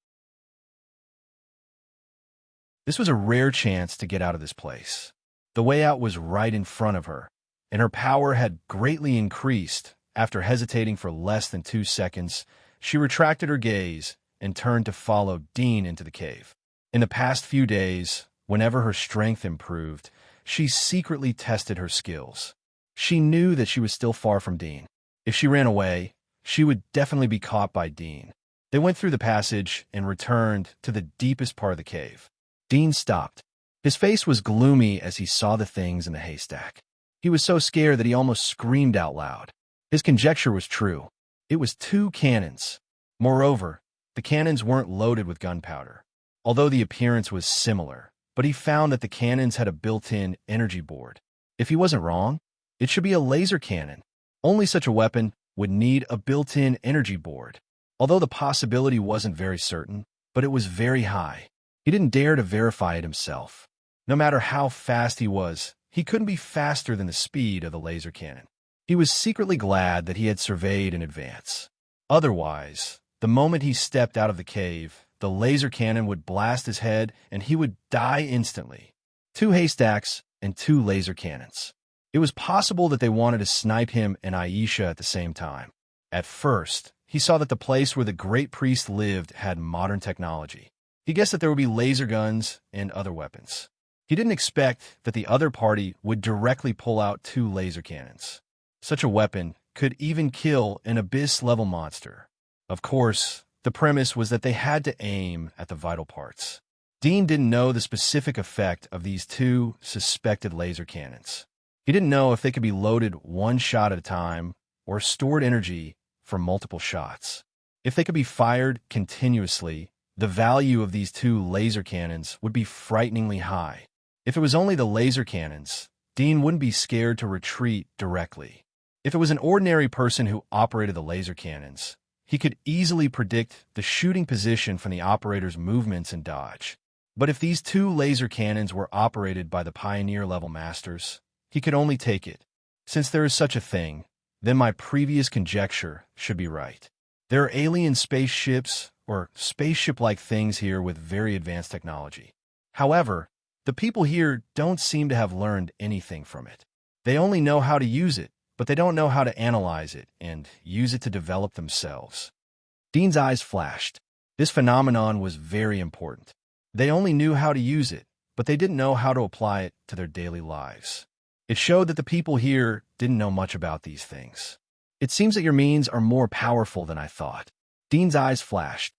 This was a rare chance to get out of this place. The way out was right in front of her, and her power had greatly increased. After hesitating for less than 2 seconds, she retracted her gaze and turned to follow Dean into the cave. In the past few days, whenever her strength improved, she secretly tested her skills. She knew that she was still far from Dean. If she ran away, she would definitely be caught by Dean. They went through the passage and returned to the deepest part of the cave. Dean stopped. His face was gloomy as he saw the things in the haystack. He was so scared that he almost screamed out loud. His conjecture was true. It was 2 cannons. Moreover, the cannons weren't loaded with gunpowder, although the appearance was similar, but he found that the cannons had a built-in energy board. If he wasn't wrong, it should be a laser cannon. Only such a weapon would need a built-in energy board. Although the possibility wasn't very certain, but it was very high. He didn't dare to verify it himself. No matter how fast he was, he couldn't be faster than the speed of the laser cannon. He was secretly glad that he had surveyed in advance. Otherwise, the moment he stepped out of the cave, the laser cannon would blast his head and he would die instantly. 2 haystacks and 2 laser cannons. It was possible that they wanted to snipe him and Aisha at the same time. At first, he saw that the place where the great priest lived had modern technology. He guessed that there would be laser guns and other weapons. He didn't expect that the other party would directly pull out 2 laser cannons. Such a weapon could even kill an abyss-level monster. Of course, the premise was that they had to aim at the vital parts. Dean didn't know the specific effect of these 2 suspected laser cannons. He didn't know if they could be loaded 1 shot at a time or stored energy for multiple shots. If they could be fired continuously, the value of these 2 laser cannons would be frighteningly high. If it was only the laser cannons, Dean wouldn't be scared to retreat directly. If it was an ordinary person who operated the laser cannons, he could easily predict the shooting position from the operator's movements and dodge. But if these 2 laser cannons were operated by the pioneer-level masters, he could only take it. Since there is such a thing, then my previous conjecture should be right. There are alien spaceships or spaceship-like things here with very advanced technology. However, the people here don't seem to have learned anything from it. They only know how to use it, but they don't know how to analyze it and use it to develop themselves. Dean's eyes flashed. This phenomenon was very important. They only knew how to use it, but they didn't know how to apply it to their daily lives. It showed that the people here didn't know much about these things. It seems that your means are more powerful than I thought. Dean's eyes flashed.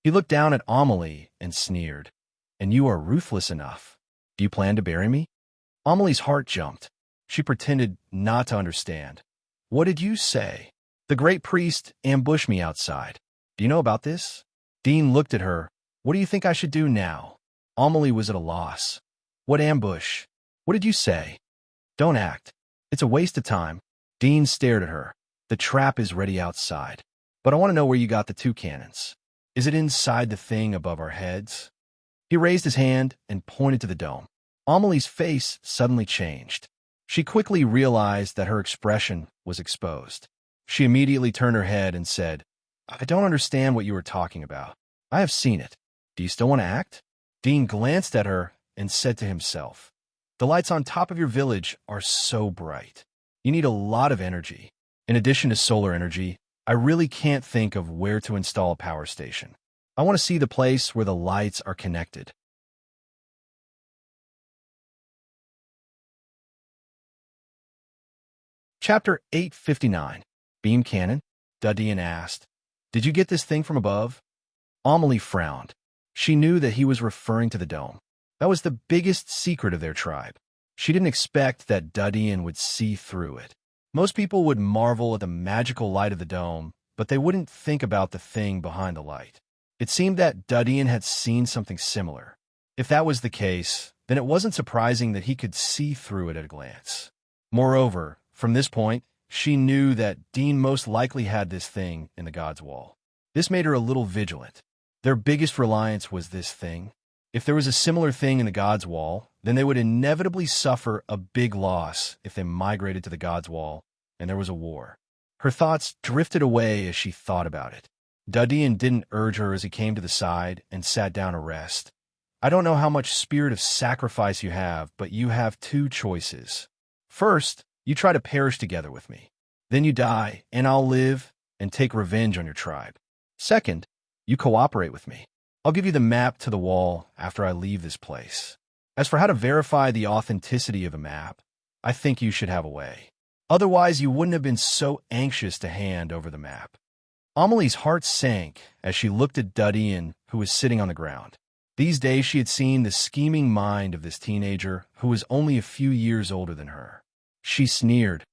He looked down at Amelie and sneered. And you are ruthless enough. Do you plan to bury me? Amelie's heart jumped. She pretended not to understand. What did you say? The great priest ambushed me outside. Do you know about this? Dean looked at her. What do you think I should do now? Amelie was at a loss. What ambush? What did you say? Don't act. It's a waste of time. Dean stared at her. The trap is ready outside. But I want to know where you got the 2 cannons. Is it inside the thing above our heads? He raised his hand and pointed to the dome. Amelie's face suddenly changed. She quickly realized that her expression was exposed. She immediately turned her head and said, I don't understand what you were talking about. I have seen it. Do you still want to act? Dean glanced at her and said to himself, the lights on top of your village are so bright. You need a lot of energy. In addition to solar energy, I really can't think of where to install a power station. I want to see the place where the lights are connected. Chapter 859. Beam Cannon? Dudian asked. Did you get this thing from above? Amelie frowned. She knew that he was referring to the dome. That was the biggest secret of their tribe. She didn't expect that Dudian would see through it. Most people would marvel at the magical light of the dome, but they wouldn't think about the thing behind the light. It seemed that Dudian had seen something similar. If that was the case, then it wasn't surprising that he could see through it at a glance. Moreover, from this point, she knew that Dean most likely had this thing in the God's Wall. This made her a little vigilant. Their biggest reliance was this thing. If there was a similar thing in the God's Wall, then they would inevitably suffer a big loss if they migrated to the God's Wall and there was a war. Her thoughts drifted away as she thought about it. Dadian didn't urge her as he came to the side and sat down to rest. I don't know how much spirit of sacrifice you have, but you have two choices. First, you try to perish together with me. Then you die, and I'll live and take revenge on your tribe. Second, you cooperate with me. I'll give you the map to the wall after I leave this place. As for how to verify the authenticity of a map, I think you should have a way. Otherwise, you wouldn't have been so anxious to hand over the map. Amelie's heart sank as she looked at Dadian, who was sitting on the ground. These days, she had seen the scheming mind of this teenager who was only a few years older than her. She sneered,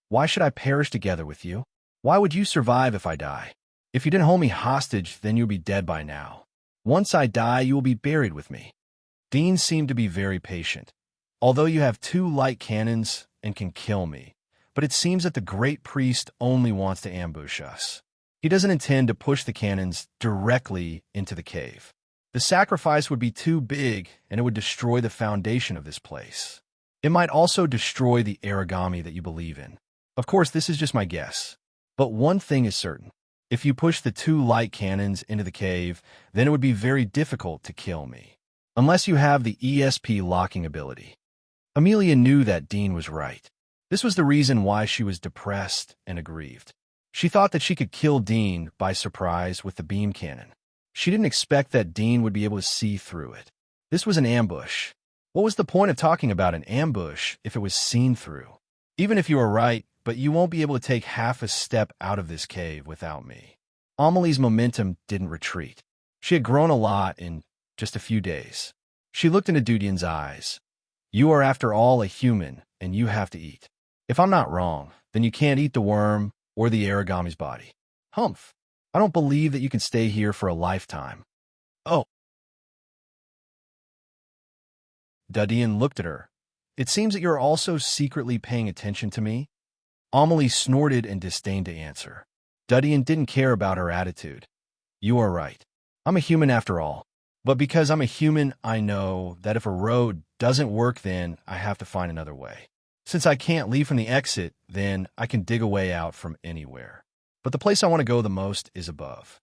"Why should I perish together with you? Why would you survive if I die? If you didn't hold me hostage, then you'll be dead by now. Once I die, you will be buried with me." Dean seemed to be very patient. "Although you have 2 light cannons and can kill me, but it seems that the great priest only wants to ambush us. He doesn't intend to push the cannons directly into the cave. The sacrifice would be too big, and it would destroy the foundation of this place. It might also destroy the origami that you believe in. Of course, this is just my guess. But one thing is certain. If you push the 2 light cannons into the cave, then it would be very difficult to kill me, unless you have the ESP locking ability." Amelia knew that Dean was right. This was the reason why she was depressed and aggrieved. She thought that she could kill Dean by surprise with the beam cannon. She didn't expect that Dean would be able to see through it. This was an ambush. What was the point of talking about an ambush if it was seen through? Even if you are right, but you won't be able to take half a step out of this cave without me. Amelie's momentum didn't retreat. She had grown a lot in just a few days. She looked into Dudian's eyes. "You are after all a human, and you have to eat. If I'm not wrong, then you can't eat the worm or the origami's body." "Humph. I don't believe that you can stay here for a lifetime." "Oh." Dadian looked at her. "It seems that you're also secretly paying attention to me." Amelie snorted and disdained to answer. Dadian didn't care about her attitude. "You are right. I'm a human after all. But because I'm a human, I know that if a road doesn't work, then I have to find another way. Since I can't leave from the exit, then I can dig a way out from anywhere. But the place I want to go the most is above."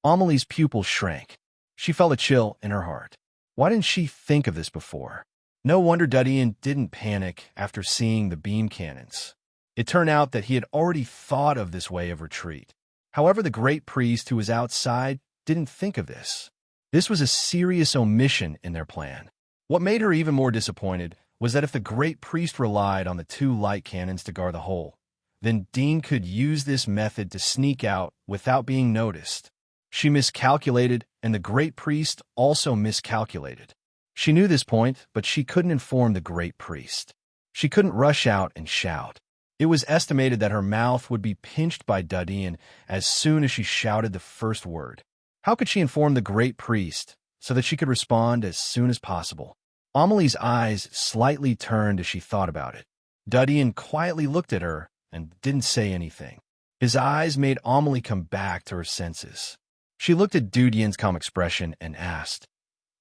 Amelie's pupils shrank. She felt a chill in her heart. Why didn't she think of this before? No wonder Dadian didn't panic after seeing the beam cannons. It turned out that he had already thought of this way of retreat. However, the great priest who was outside didn't think of this. This was a serious omission in their plan. What made her even more disappointed was that if the great priest relied on the 2 light cannons to guard the hole, then Dean could use this method to sneak out without being noticed. She miscalculated, and the great priest also miscalculated. She knew this point, but she couldn't inform the great priest. She couldn't rush out and shout. It was estimated that her mouth would be pinched by Dadian as soon as she shouted the first word. How could she inform the great priest so that she could respond as soon as possible? Amelie's eyes slightly turned as she thought about it. Dadian quietly looked at her and didn't say anything. His eyes made Amelie come back to her senses. She looked at Dudian's calm expression and asked,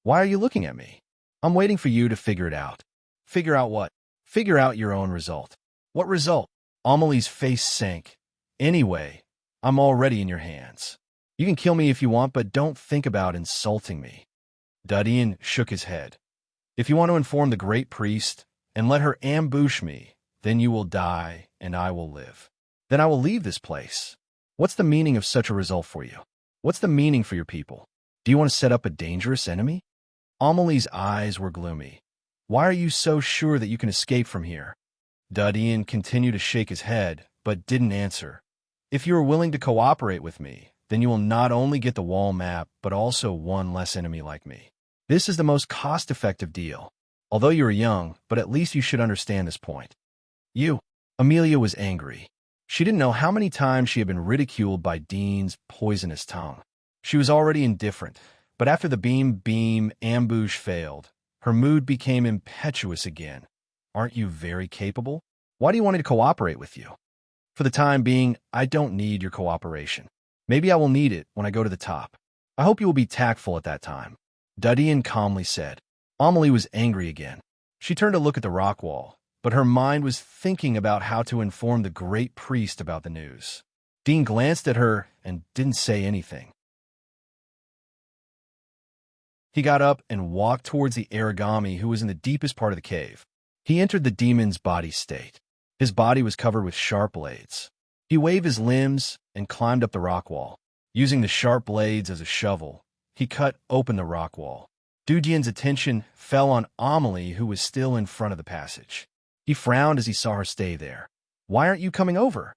"Why are you looking at me?" "I'm waiting for you to figure it out." "Figure out what?" "Figure out your own result." "What result?" Amelie's face sank. "Anyway, I'm already in your hands. You can kill me if you want, but don't think about insulting me." Dadian shook his head. "If you want to inform the great priest and let her ambush me, then you will die and I will live. Then I will leave this place. What's the meaning of such a result for you? What's the meaning for your people? Do you want to set up a dangerous enemy?" Amelie's eyes were gloomy. "Why are you so sure that you can escape from here?" Dadian continued to shake his head, but didn't answer. "If you are willing to cooperate with me, then you will not only get the wall map, but also one less enemy like me. This is the most cost-effective deal. Although you are young, but at least you should understand this point." "You." Amelia was angry. She didn't know how many times she had been ridiculed by Dean's poisonous tongue. She was already indifferent, but after the beam ambush failed, her mood became impetuous again. "Aren't you very capable? Why do you want me to cooperate with you?" "For the time being, I don't need your cooperation. Maybe I will need it when I go to the top. I hope you will be tactful at that time." Dudian calmly said. Amelie was angry again. She turned to look at the rock wall, but her mind was thinking about how to inform the great priest about the news. Dean glanced at her and didn't say anything. He got up and walked towards the origami who was in the deepest part of the cave. He entered the demon's body state. His body was covered with sharp blades. He waved his limbs and climbed up the rock wall. Using the sharp blades as a shovel, he cut open the rock wall. Dudian's attention fell on Amelie, who was still in front of the passage. He frowned as he saw her stay there. "Why aren't you coming over?"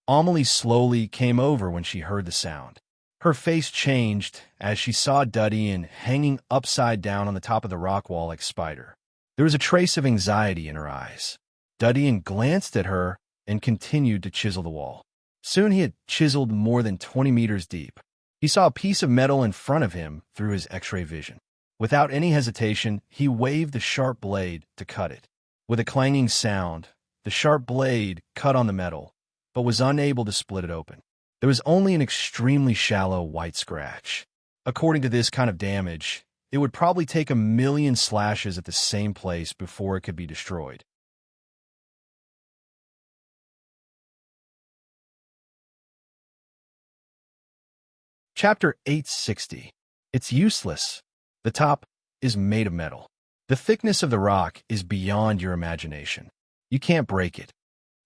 Amelie slowly came over when she heard the sound. Her face changed as she saw Dudian hanging upside down on the top of the rock wall like a spider. There was a trace of anxiety in her eyes. Dudian glanced at her and continued to chisel the wall. Soon he had chiseled more than 20 meters deep. He saw a piece of metal in front of him through his X-ray vision. Without any hesitation, he waved the sharp blade to cut it. With a clanging sound, the sharp blade cut on the metal, but was unable to split it open. There was only an extremely shallow white scratch. According to this kind of damage, it would probably take 1,000,000 slashes at the same place before it could be destroyed. Chapter 860. It's useless. The top is made of metal. The thickness of the rock is beyond your imagination. You can't break it.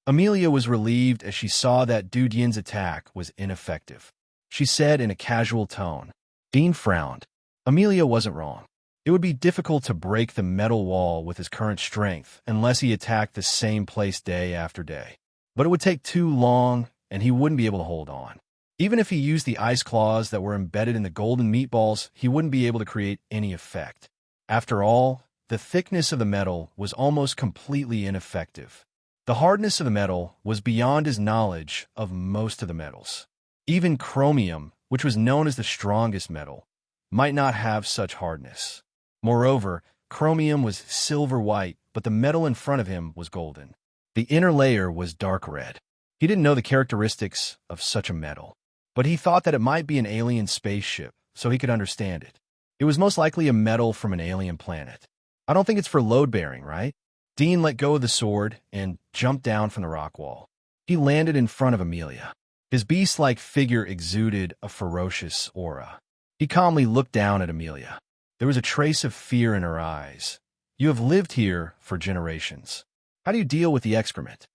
Amelia was relieved as she saw that Dudian's attack was ineffective. She said in a casual tone. Dean frowned. Amelia wasn't wrong. It would be difficult to break the metal wall with his current strength unless he attacked the same place day after day. But it would take too long, and he wouldn't be able to hold on. Even if he used the ice claws that were embedded in the golden meatballs, he wouldn't be able to create any effect. After all, the thickness of the metal was almost completely ineffective. The hardness of the metal was beyond his knowledge of most of the metals. Even chromium, which was known as the strongest metal, might not have such hardness. Moreover, chromium was silver white, but the metal in front of him was golden. The inner layer was dark red. He didn't know the characteristics of such a metal, but he thought that it might be an alien spaceship, so he could understand it. It was most likely a metal from an alien planet. I don't think it's for load-bearing, right? Dean let go of the sword and jumped down from the rock wall. He landed in front of Amelia. His beast-like figure exuded a ferocious aura. He calmly looked down at Amelia. There was a trace of fear in her eyes. You have lived here for generations. How do you deal with the excrement?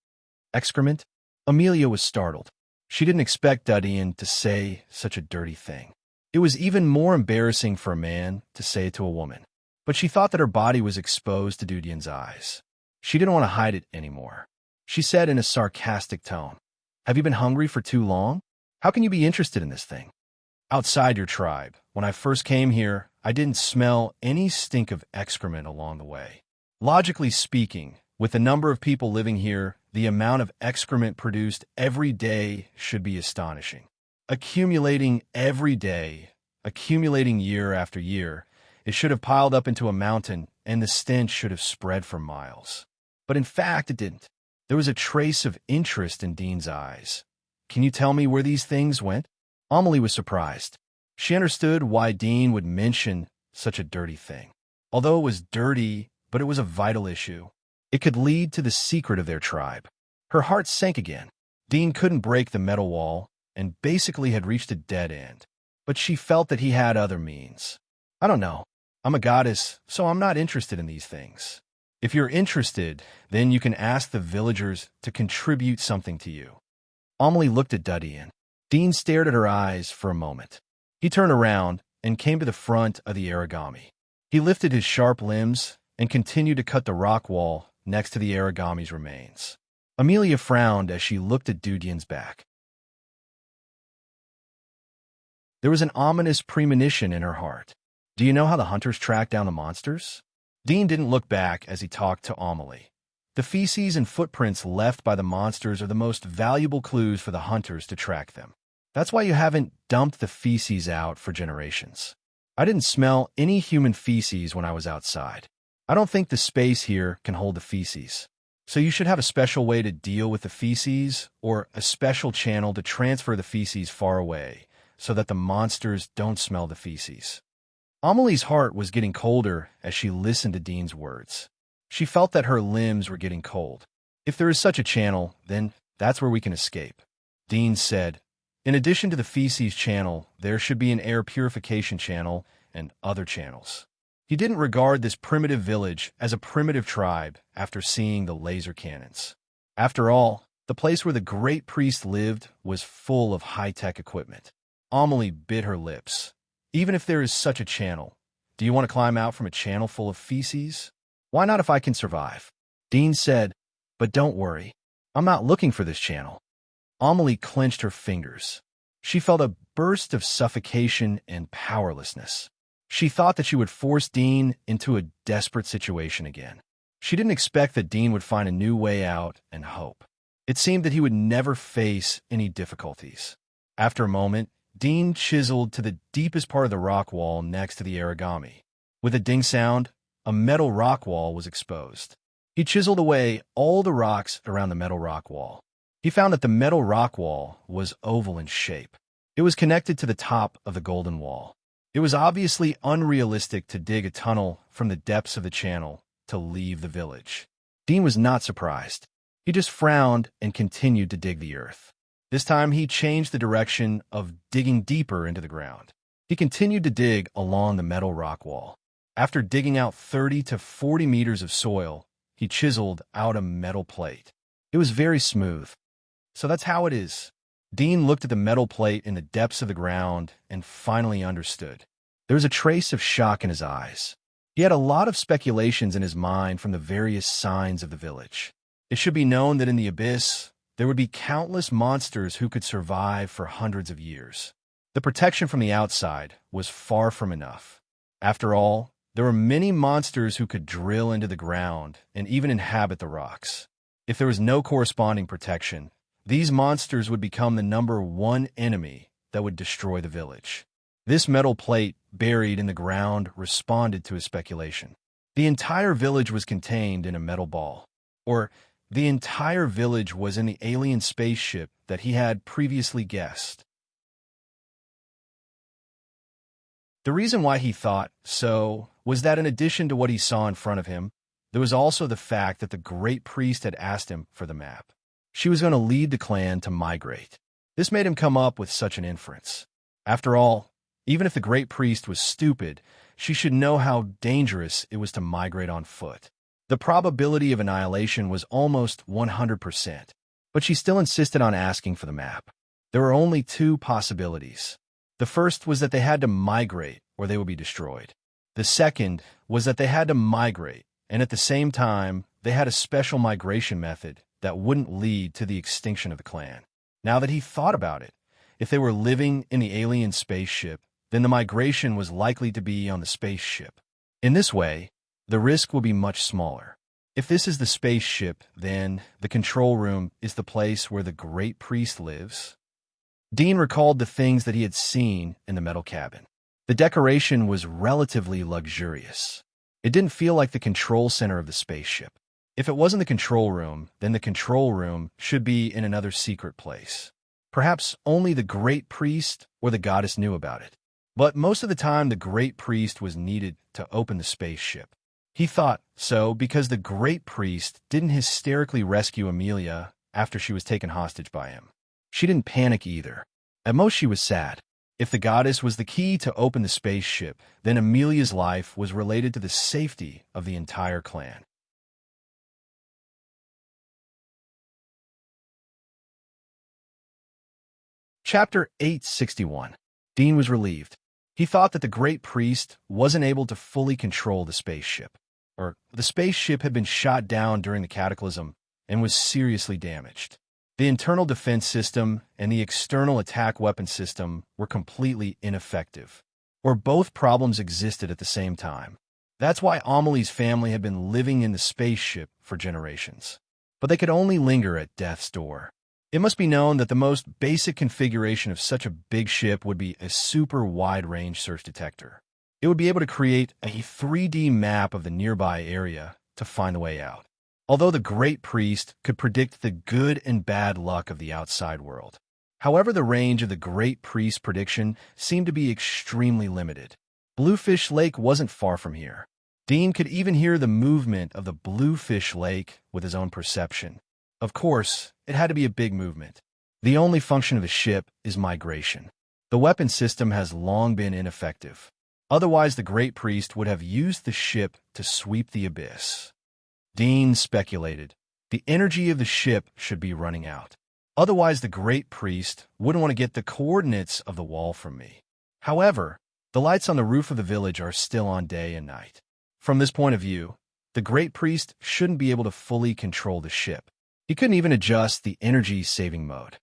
Excrement? Amelia was startled. She didn't expect Dudian to say such a dirty thing. It was even more embarrassing for a man to say it to a woman. But she thought that her body was exposed to Dudian's eyes. She didn't want to hide it anymore. She said in a sarcastic tone, "Have you been hungry for too long? How can you be interested in this thing?" Outside your tribe, when I first came here, I didn't smell any stink of excrement along the way. Logically speaking, with the number of people living here, the amount of excrement produced every day should be astonishing. Accumulating every day, accumulating year after year, it should have piled up into a mountain, and the stench should have spread for miles. But in fact, it didn't. There was a trace of interest in Dean's eyes. Can you tell me where these things went? Amelie was surprised. She understood why Dean would mention such a dirty thing. Although it was dirty, but it was a vital issue. It could lead to the secret of their tribe. Her heart sank again. Dean couldn't break the metal wall and basically had reached a dead end. But she felt that he had other means. I don't know. I'm a goddess, so I'm not interested in these things. If you're interested, then you can ask the villagers to contribute something to you. Amelie looked at Dudian. Dean stared at her eyes for a moment. He turned around and came to the front of the origami. He lifted his sharp limbs and continued to cut the rock wall next to the origami's remains. Amelia frowned as she looked at Dudian's back. There was an ominous premonition in her heart. Do you know how the hunters track down the monsters? Dean didn't look back as he talked to Amelie. The feces and footprints left by the monsters are the most valuable clues for the hunters to track them. That's why you haven't dumped the feces out for generations. I didn't smell any human feces when I was outside. I don't think the space here can hold the feces. So you should have a special way to deal with the feces, or a special channel to transfer the feces far away, so that the monsters don't smell the feces. Amelie's heart was getting colder as she listened to Dean's words. She felt that her limbs were getting cold. If there is such a channel, then that's where we can escape. Dean said, in addition to the feces channel, there should be an air purification channel and other channels. He didn't regard this primitive village as a primitive tribe after seeing the laser cannons. After all, the place where the great priest lived was full of high-tech equipment. Amelie bit her lips. Even if there is such a channel, do you want to climb out from a channel full of feces? Why not if I can survive? Dean said, but don't worry, I'm not looking for this channel. Amelie clenched her fingers. She felt a burst of suffocation and powerlessness. She thought that she would force Dean into a desperate situation again. She didn't expect that Dean would find a new way out and hope. It seemed that he would never face any difficulties. After a moment, Dean chiseled to the deepest part of the rock wall next to the origami. With a ding sound, a metal rock wall was exposed. He chiseled away all the rocks around the metal rock wall. He found that the metal rock wall was oval in shape. It was connected to the top of the golden wall. It was obviously unrealistic to dig a tunnel from the depths of the channel to leave the village. Dean was not surprised. He just frowned and continued to dig the earth. This time he changed the direction of digging deeper into the ground. He continued to dig along the metal rock wall. After digging out 30 to 40 meters of soil, he chiseled out a metal plate. It was very smooth. So that's how it is. Dean looked at the metal plate in the depths of the ground and finally understood. There was a trace of shock in his eyes. He had a lot of speculations in his mind from the various signs of the village. It should be known that in the abyss, there would be countless monsters who could survive for hundreds of years. The protection from the outside was far from enough. After all, there were many monsters who could drill into the ground and even inhabit the rocks. If there was no corresponding protection, these monsters would become the number one enemy that would destroy the village. This metal plate buried in the ground responded to his speculation. The entire village was contained in a metal ball, or the entire village was in the alien spaceship that he had previously guessed. The reason why he thought so was that in addition to what he saw in front of him, there was also the fact that the great priest had asked him for the map. She was going to lead the clan to migrate. This made him come up with such an inference. After all, even if the great priest was stupid, she should know how dangerous it was to migrate on foot. The probability of annihilation was almost 100%, but she still insisted on asking for the map. There were only two possibilities. The first was that they had to migrate or they would be destroyed. The second was that they had to migrate, and at the same time, they had a special migration method that wouldn't lead to the extinction of the clan. Now that he thought about it, if they were living in the alien spaceship, then the migration was likely to be on the spaceship. In this way, the risk will be much smaller. If this is the spaceship, then the control room is the place where the great priest lives. Dean recalled the things that he had seen in the metal cabin. The decoration was relatively luxurious. It didn't feel like the control center of the spaceship. If it wasn't the control room, then the control room should be in another secret place. Perhaps only the great priest or the goddess knew about it. But most of the time, the great priest was needed to open the spaceship. He thought so because the great priest didn't hysterically rescue Amelia after she was taken hostage by him. She didn't panic either. At most, she was sad. If the goddess was the key to open the spaceship, then Amelia's life was related to the safety of the entire clan. Chapter 861. Dean was relieved. He thought that the great priest wasn't able to fully control the spaceship. Or the spaceship had been shot down during the cataclysm and was seriously damaged. The internal defense system and the external attack weapon system were completely ineffective. Or both problems existed at the same time. That's why Amelie's family had been living in the spaceship for generations. But they could only linger at death's door. It must be known that the most basic configuration of such a big ship would be a super wide-range search detector. It would be able to create a 3D map of the nearby area to find the way out. Although the great priest could predict the good and bad luck of the outside world. However, the range of the great priest's prediction seemed to be extremely limited. Bluefish Lake wasn't far from here. Dean could even hear the movement of the Bluefish Lake with his own perception. Of course, it had to be a big movement. The only function of the ship is migration. The weapon system has long been ineffective. Otherwise, the Great Priest would have used the ship to sweep the abyss. Dean speculated. The energy of the ship should be running out. Otherwise, the Great Priest wouldn't want to get the coordinates of the wall from me. However, the lights on the roof of the village are still on day and night. From this point of view, the Great Priest shouldn't be able to fully control the ship. He couldn't even adjust the energy-saving mode.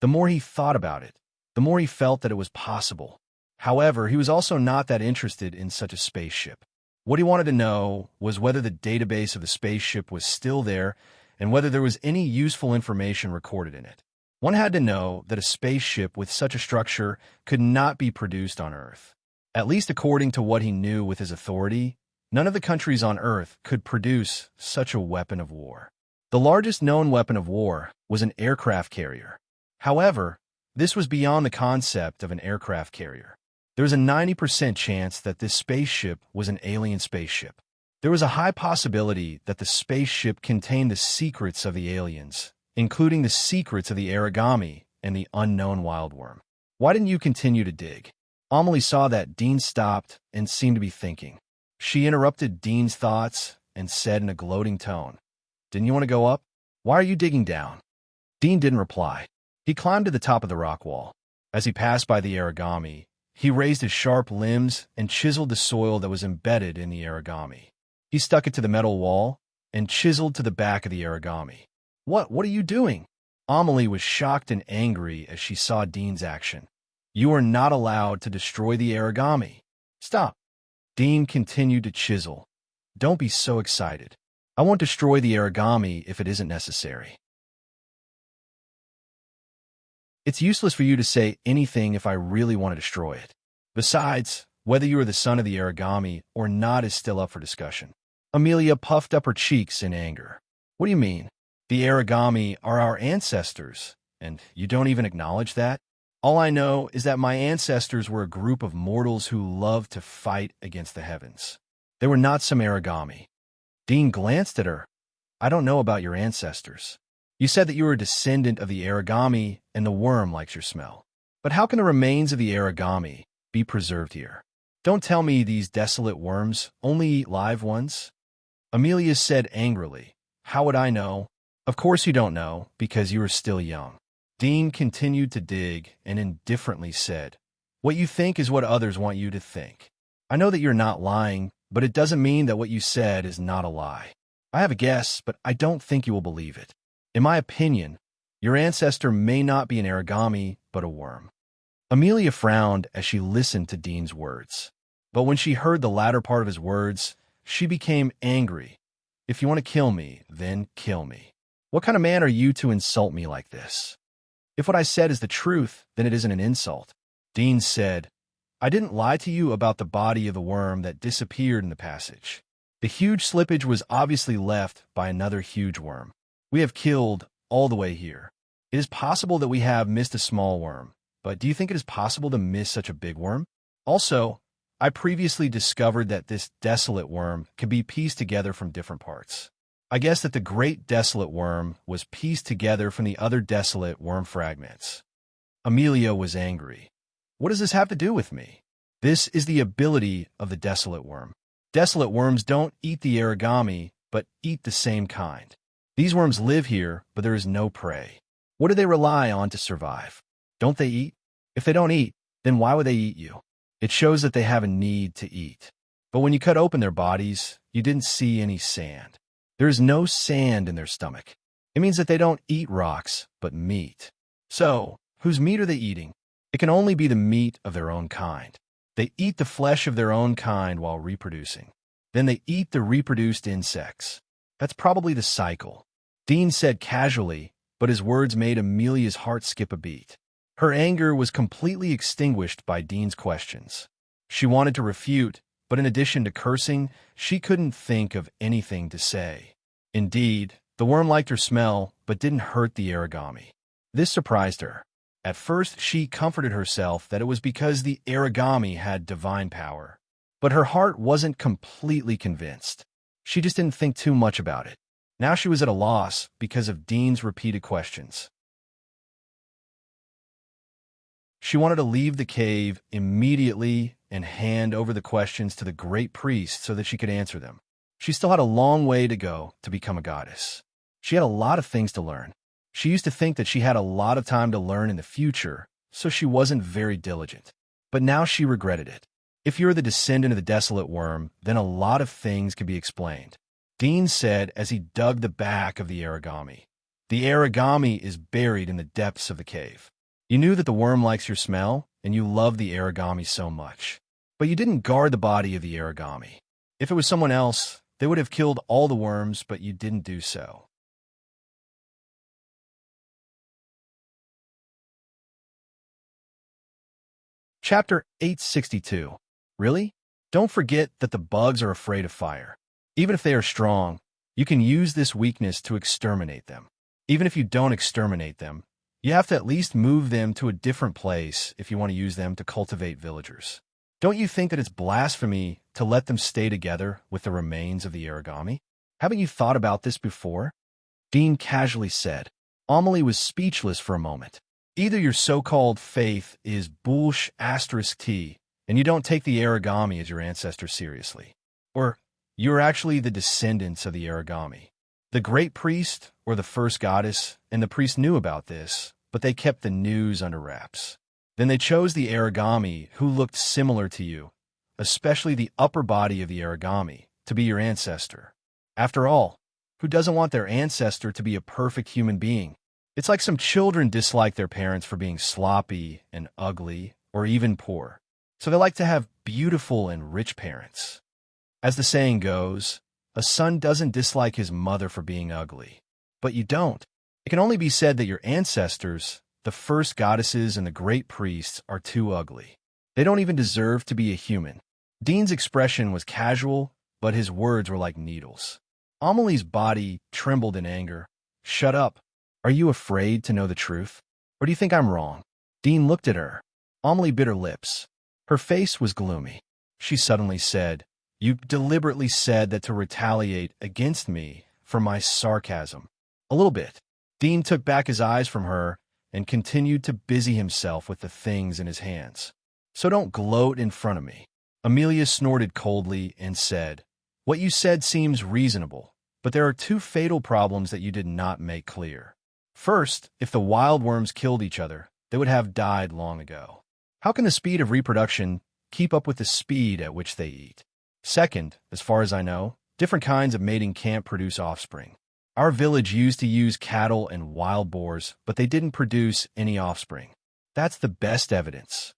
The more he thought about it, the more he felt that it was possible. However, he was also not that interested in such a spaceship. What he wanted to know was whether the database of the spaceship was still there and whether there was any useful information recorded in it. One had to know that a spaceship with such a structure could not be produced on Earth. At least according to what he knew with his authority, none of the countries on Earth could produce such a weapon of war. The largest known weapon of war was an aircraft carrier. However, this was beyond the concept of an aircraft carrier. There was a 90% chance that this spaceship was an alien spaceship. There was a high possibility that the spaceship contained the secrets of the aliens, including the secrets of the origami and the unknown wildworm. Why didn't you continue to dig? Amelie saw that Dean stopped and seemed to be thinking. She interrupted Dean's thoughts and said in a gloating tone, "Didn't you want to go up? Why are you digging down?" Dean didn't reply. He climbed to the top of the rock wall. As he passed by the origami, he raised his sharp limbs and chiseled the soil that was embedded in the origami. He stuck it to the metal wall and chiseled to the back of the origami. What are you doing?" Amelie was shocked and angry as she saw Dean's action. "You are not allowed to destroy the origami." "Stop." Dean continued to chisel. "Don't be so excited. I won't destroy the origami if it isn't necessary. It's useless for you to say anything if I really want to destroy it. Besides, whether you are the son of the origami or not is still up for discussion." Amelia puffed up her cheeks in anger. "What do you mean? The origami are our ancestors, and you don't even acknowledge that? All I know is that my ancestors were a group of mortals who loved to fight against the heavens. They were not some origami." Dean glanced at her. "I don't know about your ancestors. You said that you were a descendant of the origami and the worm likes your smell. But how can the remains of the origami be preserved here? Don't tell me these desolate worms only eat live ones." Amelia said angrily, "How would I know?" "Of course you don't know, because you are still young." Dean continued to dig and indifferently said, "What you think is what others want you to think. I know that you're not lying, but it doesn't mean that what you said is not a lie. I have a guess, but I don't think you will believe it. In my opinion, your ancestor may not be an origami, but a worm." Amelia frowned as she listened to Dean's words. But when she heard the latter part of his words, she became angry. "If you want to kill me, then kill me. What kind of man are you to insult me like this? If what I said is the truth, then it isn't an insult." Dean said, "I didn't lie to you about the body of the worm that disappeared in the passage. The huge slippage was obviously left by another huge worm. We have killed all the way here. It is possible that we have missed a small worm, but do you think it is possible to miss such a big worm? Also, I previously discovered that this desolate worm can be pieced together from different parts. I guess that the great desolate worm was pieced together from the other desolate worm fragments." Amelia was angry. "What does this have to do with me? This is the ability of the desolate worm. Desolate worms don't eat the origami, but eat the same kind. These worms live here, but there is no prey. What do they rely on to survive? Don't they eat? If they don't eat, then why would they eat you? It shows that they have a need to eat. But when you cut open their bodies, you didn't see any sand. There is no sand in their stomach. It means that they don't eat rocks, but meat. So, whose meat are they eating? It can only be the meat of their own kind. They eat the flesh of their own kind while reproducing. Then they eat the reproduced insects. That's probably the cycle." Dean said casually, but his words made Amelia's heart skip a beat. Her anger was completely extinguished by Dean's questions. She wanted to refute, but in addition to cursing, she couldn't think of anything to say. Indeed, the worm liked her smell, but didn't hurt the origami. This surprised her. At first, she comforted herself that it was because the origami had divine power. But her heart wasn't completely convinced. She just didn't think too much about it. Now she was at a loss because of Dean's repeated questions. She wanted to leave the cave immediately and hand over the questions to the great priest so that she could answer them. She still had a long way to go to become a goddess. She had a lot of things to learn. She used to think that she had a lot of time to learn in the future, so she wasn't very diligent. But now she regretted it. If you're the descendant of the desolate worm, then a lot of things can be explained. Dean said as he dug the back of the origami. The origami is buried in the depths of the cave. You knew that the worm likes your smell, and you love the origami so much. But you didn't guard the body of the origami. If it was someone else, they would have killed all the worms, but you didn't do so. Chapter 862. Really? Don't forget that the bugs are afraid of fire. Even if they are strong, you can use this weakness to exterminate them. Even if you don't exterminate them, you have to at least move them to a different place if you want to use them to cultivate villagers. Don't you think that it's blasphemy to let them stay together with the remains of the origami? Haven't you thought about this before? Dean casually said. Amelie was speechless for a moment. Either your so-called faith is *T, and you don't take the origami as your ancestor seriously, or you're actually the descendants of the origami. The great priest, or the first goddess, and the priest knew about this, but they kept the news under wraps. Then they chose the origami who looked similar to you, especially the upper body of the origami, to be your ancestor. After all, who doesn't want their ancestor to be a perfect human being? It's like some children dislike their parents for being sloppy and ugly, or even poor. So they like to have beautiful and rich parents. As the saying goes, a son doesn't dislike his mother for being ugly. But you don't. It can only be said that your ancestors, the first goddesses and the great priests, are too ugly. They don't even deserve to be a human. Dean's expression was casual, but his words were like needles. Amelie's body trembled in anger. Shut up. Are you afraid to know the truth? Or do you think I'm wrong? Dean looked at her. Amelie bit her lips. Her face was gloomy. She suddenly said, You deliberately said that to retaliate against me for my sarcasm. A little bit. Dean took back his eyes from her and continued to busy himself with the things in his hands. So don't gloat in front of me. Amelia snorted coldly and said, What you said seems reasonable, but there are two fatal problems that you did not make clear. First, if the wild worms killed each other, they would have died long ago. How can the speed of reproduction keep up with the speed at which they eat? Second, as far as I know, different kinds of mating can't produce offspring. Our village used to use cattle and wild boars, but they didn't produce any offspring. That's the best evidence.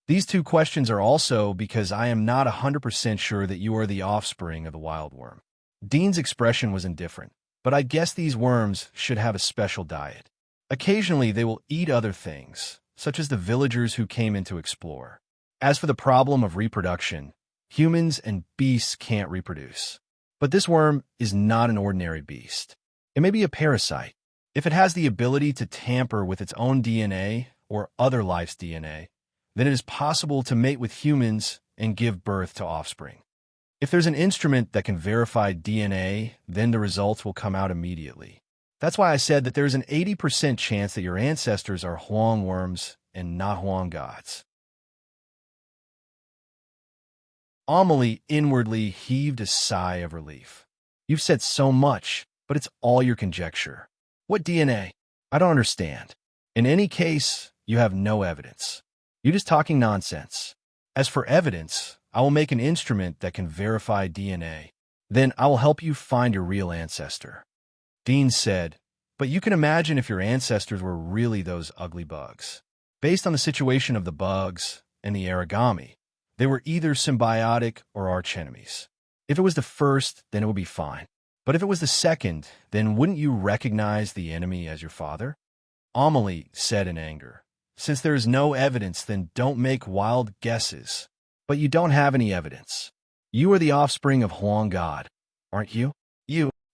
These two questions are also because I am not 100% sure that you are the offspring of the wild worm. Dean's expression was indifferent, but I guess these worms should have a special diet. Occasionally they will eat other things, such as the villagers who came in to explore. As for the problem of reproduction, humans and beasts can't reproduce. But this worm is not an ordinary beast. It may be a parasite. If it has the ability to tamper with its own DNA or other life's DNA, then it is possible to mate with humans and give birth to offspring. If there's an instrument that can verify DNA, then the results will come out immediately. That's why I said that there's an 80% chance that your ancestors are Huang worms and not Huang gods. Amelie inwardly heaved a sigh of relief. You've said so much, but it's all your conjecture. What DNA? I don't understand. In any case, you have no evidence. You're just talking nonsense. As for evidence, I will make an instrument that can verify DNA. Then I will help you find your real ancestor. Dean said, But you can imagine if your ancestors were really those ugly bugs. Based on the situation of the bugs and the origami, they were either symbiotic or archenemies. If it was the first, then it would be fine. But if it was the second, then wouldn't you recognize the enemy as your father? Amelie said in anger, Since there is no evidence, then don't make wild guesses. But you don't have any evidence. You are the offspring of Huang God, aren't you?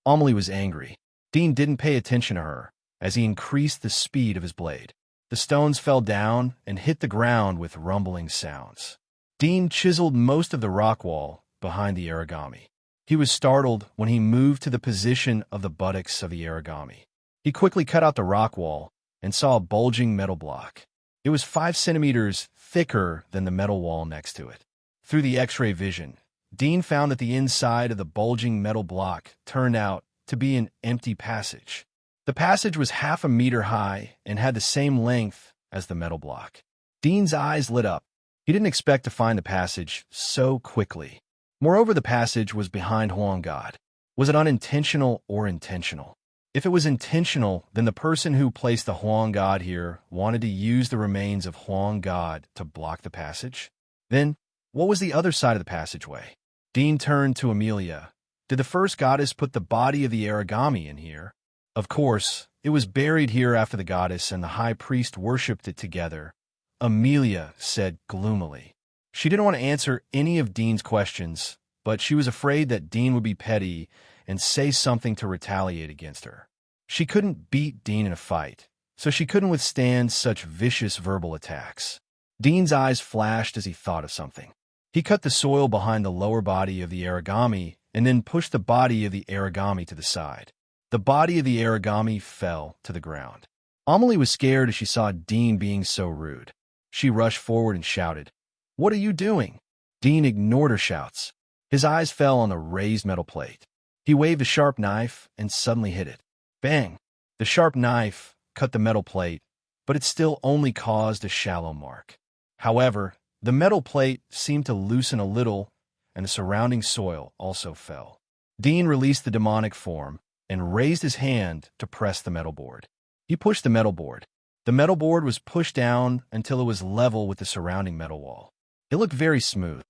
Amelie was angry. Dean didn't pay attention to her as he increased the speed of his blade. The stones fell down and hit the ground with rumbling sounds. Dean chiseled most of the rock wall behind the origami. He was startled when he moved to the position of the buttocks of the origami. He quickly cut out the rock wall and saw a bulging metal block. It was 5 centimeters thicker than the metal wall next to it. Through the X-ray vision, Dean found that the inside of the bulging metal block turned out to be an empty passage. The passage was half a meter high and had the same length as the metal block. Dean's eyes lit up. He didn't expect to find the passage so quickly. Moreover, the passage was behind Huang God. Was it unintentional or intentional? If it was intentional, then the person who placed the Huang God here wanted to use the remains of Huang God to block the passage. Then, what was the other side of the passageway? Dean turned to Amelia. Did the first goddess put the body of the origami in here? Of course, it was buried here after the goddess and the high priest worshipped it together, Amelia said gloomily. She didn't want to answer any of Dean's questions, but she was afraid that Dean would be petty and say something to retaliate against her. She couldn't beat Dean in a fight, so she couldn't withstand such vicious verbal attacks. Dean's eyes flashed as he thought of something. He cut the soil behind the lower body of the origami and then pushed the body of the origami to the side. The body of the origami fell to the ground. Amelie was scared as she saw Dean being so rude. She rushed forward and shouted, "What are you doing?" Dean ignored her shouts. His eyes fell on the raised metal plate. He waved a sharp knife and suddenly hit it. Bang! The sharp knife cut the metal plate, but it still only caused a shallow mark. However, the metal plate seemed to loosen a little, and the surrounding soil also fell. Dean released the demonic form and raised his hand to press the metal board. He pushed the metal board. The metal board was pushed down until it was level with the surrounding metal wall. It looked very smooth.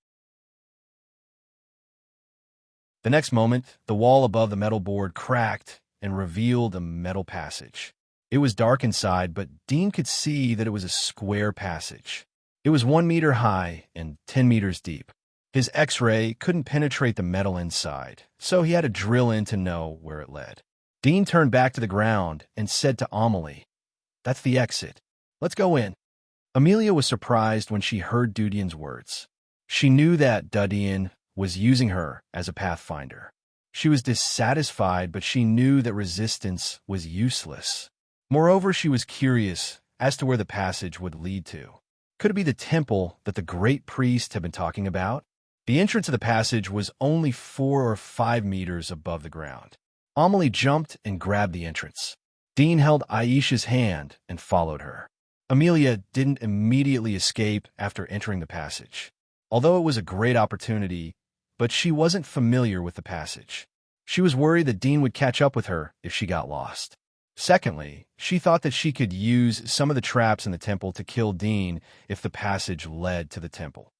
The next moment, the wall above the metal board cracked and revealed a metal passage. It was dark inside, but Dean could see that it was a square passage. It was 1 meter high and 10 meters deep. His X-ray couldn't penetrate the metal inside, so he had to drill in to know where it led. Dean turned back to the ground and said to Amelie, "That's the exit. Let's go in." Amelia was surprised when she heard Dudian's words. She knew that Dudian was using her as a pathfinder. She was dissatisfied, but she knew that resistance was useless. Moreover, she was curious as to where the passage would lead to. Could it be the temple that the great priest had been talking about? The entrance of the passage was only 4 or 5 meters above the ground. Amelie jumped and grabbed the entrance. Dean held Aisha's hand and followed her. Amelia didn't immediately escape after entering the passage, although it was a great opportunity, but she wasn't familiar with the passage. She was worried that Dean would catch up with her if she got lost. Secondly, she thought that she could use some of the traps in the temple to kill Dean if the passage led to the temple.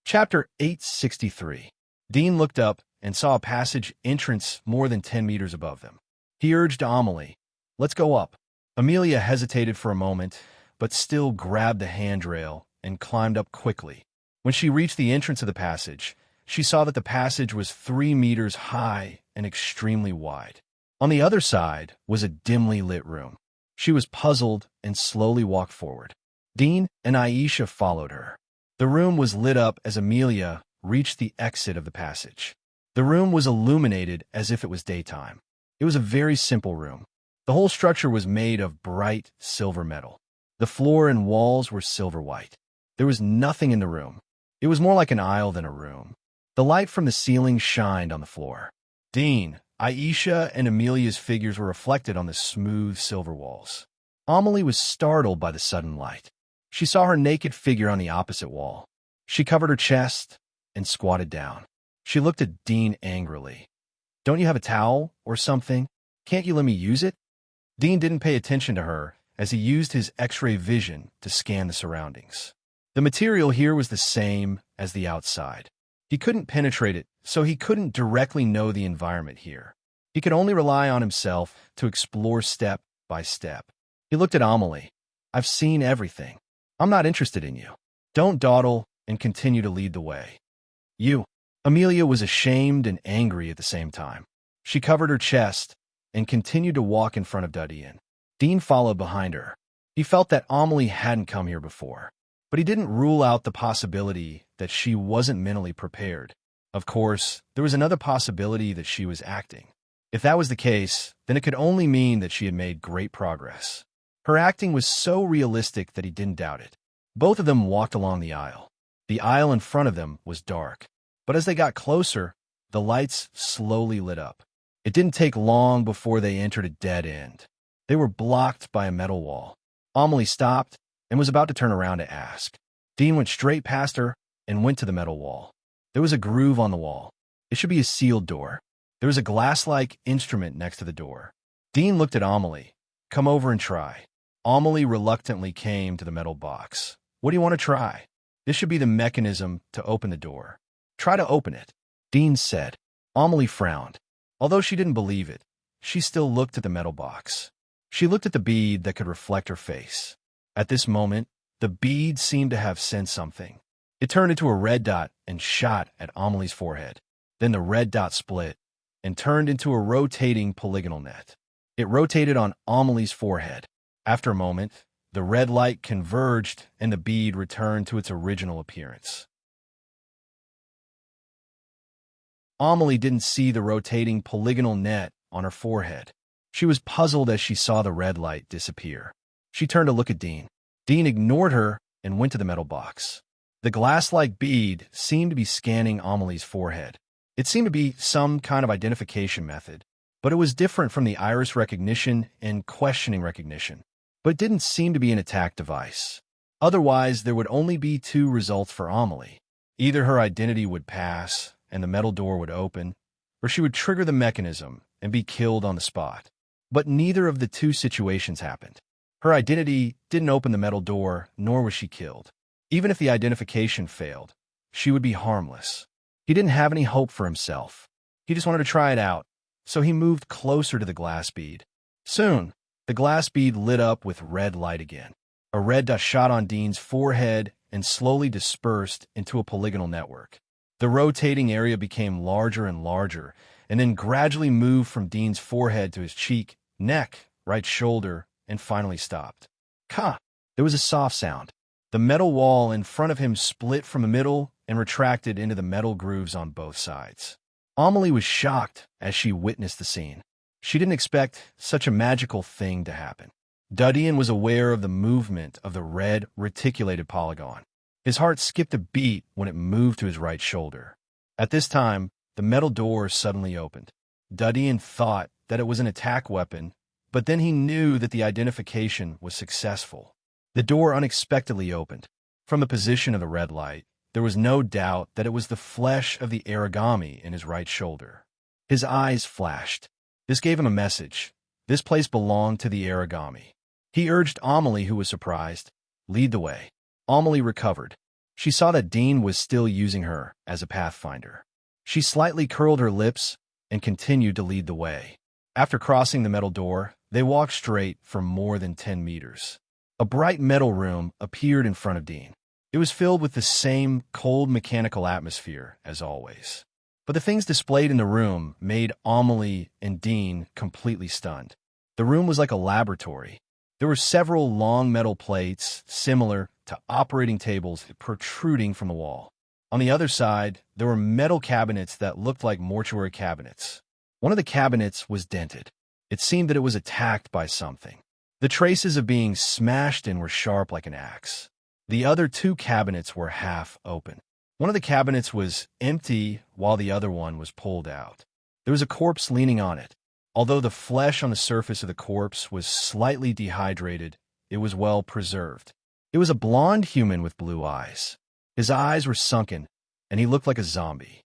Chapter 863. Dean looked up and saw a passage entrance more than 10 meters above them. He urged Amelie, "Let's go up." Amelia hesitated for a moment, but still grabbed the handrail and climbed up quickly. When she reached the entrance of the passage, she saw that the passage was 3 meters high and extremely wide. On the other side was a dimly lit room. She was puzzled and slowly walked forward. Dean and Aisha followed her. The room was lit up as Amelia reached the exit of the passage. The room was illuminated as if it was daytime. It was a very simple room. The whole structure was made of bright silver metal. The floor and walls were silver white. There was nothing in the room. It was more like an aisle than a room. The light from the ceiling shined on the floor. Dean, Aisha, and Amelia's figures were reflected on the smooth silver walls. Amelie was startled by the sudden light. She saw her naked figure on the opposite wall. She covered her chest and squatted down. She looked at Dean angrily. "Don't you have a towel or something? Can't you let me use it?" Dean didn't pay attention to her as he used his X-ray vision to scan the surroundings. The material here was the same as the outside. He couldn't penetrate it, so he couldn't directly know the environment here. He could only rely on himself to explore step by step. He looked at Amelie. "I've seen everything. I'm not interested in you. Don't dawdle and continue to lead the way." "You." Amelia was ashamed and angry at the same time. She covered her chest and continued to walk in front of Dudian. Dean followed behind her. He felt that Amelie hadn't come here before, but he didn't rule out the possibility that she wasn't mentally prepared. Of course, there was another possibility that she was acting. If that was the case, then it could only mean that she had made great progress. Her acting was so realistic that he didn't doubt it. Both of them walked along the aisle. The aisle in front of them was dark, but as they got closer, the lights slowly lit up. It didn't take long before they entered a dead end. They were blocked by a metal wall. Amelie stopped and was about to turn around to ask. Dean went straight past her and went to the metal wall. There was a groove on the wall. It should be a sealed door. There was a glass-like instrument next to the door. Dean looked at Amelie. Come over and try. Amelie reluctantly came to the metal box. What do you want to try? This should be the mechanism to open the door. Try to open it, Dean said. Amelie frowned. Although she didn't believe it, she still looked at the metal box. She looked at the bead that could reflect her face. At this moment, the bead seemed to have sensed something. It turned into a red dot and shot at Amelie's forehead. Then the red dot split and turned into a rotating polygonal net. It rotated on Amelie's forehead. After a moment, the red light converged and the bead returned to its original appearance. Amelie didn't see the rotating polygonal net on her forehead. She was puzzled as she saw the red light disappear. She turned to look at Dean. Dean ignored her and went to the metal box. The glass-like bead seemed to be scanning Amelie's forehead. It seemed to be some kind of identification method, but it was different from the iris recognition and questioning recognition. But it didn't seem to be an attack device. Otherwise, there would only be two results for Amelie. Either her identity would pass and the metal door would open, or she would trigger the mechanism and be killed on the spot. But neither of the two situations happened. Her identity didn't open the metal door, nor was she killed. Even if the identification failed, she would be harmless. He didn't have any hope for himself. He just wanted to try it out, so he moved closer to the glass bead. Soon, the glass bead lit up with red light again. A red dot shot on Dean's forehead and slowly dispersed into a polygonal network. The rotating area became larger and larger, and then gradually moved from Dean's forehead to his cheek, neck, right shoulder, and finally stopped. Ka! There was a soft sound. The metal wall in front of him split from the middle and retracted into the metal grooves on both sides. Amelie was shocked as she witnessed the scene. She didn't expect such a magical thing to happen. Dudian was aware of the movement of the red, reticulated polygon. His heart skipped a beat when it moved to his right shoulder. At this time, the metal door suddenly opened. Dudian thought that it was an attack weapon, but then he knew that the identification was successful. The door unexpectedly opened. From the position of the red light, there was no doubt that it was the flesh of the origami in his right shoulder. His eyes flashed. This gave him a message. This place belonged to the origami. He urged Amelie, who was surprised, lead the way. Amelie recovered. She saw that Dean was still using her as a pathfinder. She slightly curled her lips and continued to lead the way. After crossing the metal door, they walked straight for more than 10 meters. A bright metal room appeared in front of Dean. It was filled with the same cold mechanical atmosphere as always. But the things displayed in the room made Amelie and Dean completely stunned. The room was like a laboratory. There were several long metal plates, similar to operating tables, protruding from the wall. On the other side, there were metal cabinets that looked like mortuary cabinets. One of the cabinets was dented. It seemed that it was attacked by something. The traces of being smashed in were sharp like an axe. The other two cabinets were half open. One of the cabinets was empty while the other one was pulled out. There was a corpse leaning on it. Although the flesh on the surface of the corpse was slightly dehydrated, it was well preserved. It was a blonde human with blue eyes. His eyes were sunken, and he looked like a zombie.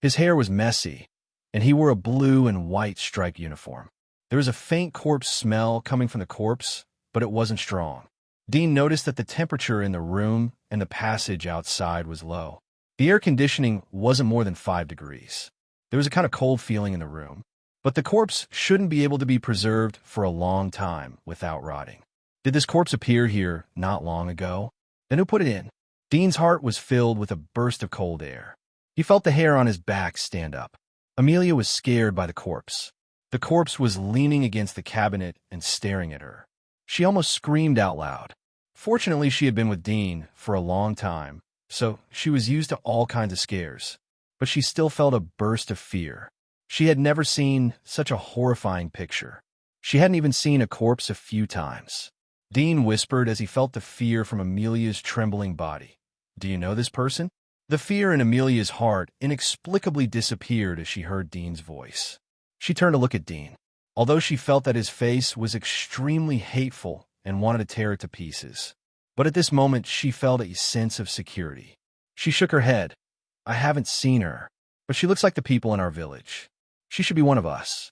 His hair was messy, and he wore a blue and white striped uniform. There was a faint corpse smell coming from the corpse, but it wasn't strong. Dean noticed that the temperature in the room and the passage outside was low. The air conditioning wasn't more than 5 degrees. There was a kind of cold feeling in the room, but the corpse shouldn't be able to be preserved for a long time without rotting. Did this corpse appear here not long ago? Then who put it in? Dean's heart was filled with a burst of cold air. He felt the hair on his back stand up. Amelia was scared by the corpse. The corpse was leaning against the cabinet and staring at her. She almost screamed out loud. Fortunately, she had been with Dean for a long time, so she was used to all kinds of scares. But she still felt a burst of fear. She had never seen such a horrifying picture. She hadn't even seen a corpse a few times. Dean whispered as he felt the fear from Amelia's trembling body. "Do you know this person?" The fear in Amelia's heart inexplicably disappeared as she heard Dean's voice. She turned to look at Dean, although she felt that his face was extremely hateful and wanted to tear it to pieces. But at this moment, she felt a sense of security. She shook her head. "I haven't seen her, but she looks like the people in our village. She should be one of us."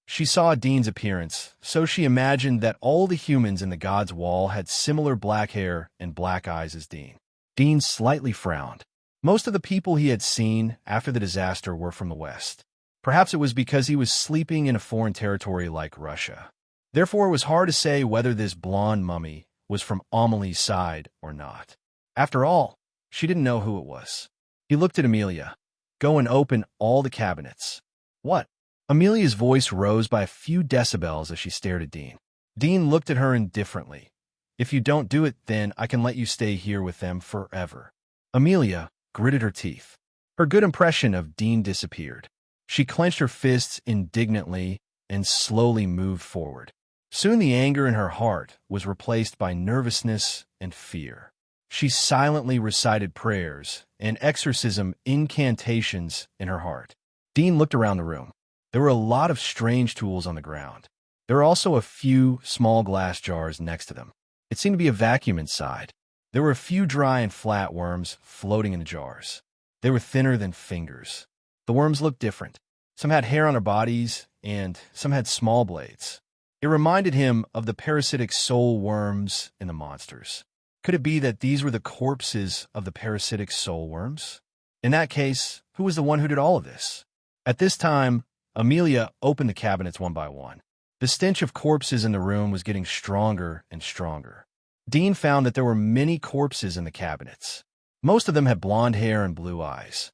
She saw Dean's appearance, so she imagined that all the humans in the God's Wall had similar black hair and black eyes as Dean. Dean slightly frowned. Most of the people he had seen after the disaster were from the West. Perhaps it was because he was sleeping in a foreign territory like Russia. Therefore, it was hard to say whether this blonde mummy was from Amelie's side or not. After all, she didn't know who it was. He looked at Amelia. "Go and open all the cabinets." "What?" Amelia's voice rose by a few decibels as she stared at Dean. Dean looked at her indifferently. "If you don't do it, then I can let you stay here with them forever." Amelia gritted her teeth. Her good impression of Dean disappeared. She clenched her fists indignantly and slowly moved forward. Soon the anger in her heart was replaced by nervousness and fear. She silently recited prayers and exorcism incantations in her heart. Dean looked around the room. There were a lot of strange tools on the ground. There were also a few small glass jars next to them. It seemed to be a vacuum inside. There were a few dry and flat worms floating in the jars. They were thinner than fingers. The worms looked different. Some had hair on their bodies, and some had small blades. It reminded him of the parasitic soul worms in the monsters. Could it be that these were the corpses of the parasitic soul worms? In that case, who was the one who did all of this? At this time, Amelia opened the cabinets one by one. The stench of corpses in the room was getting stronger and stronger. Dean found that there were many corpses in the cabinets. Most of them had blonde hair and blue eyes.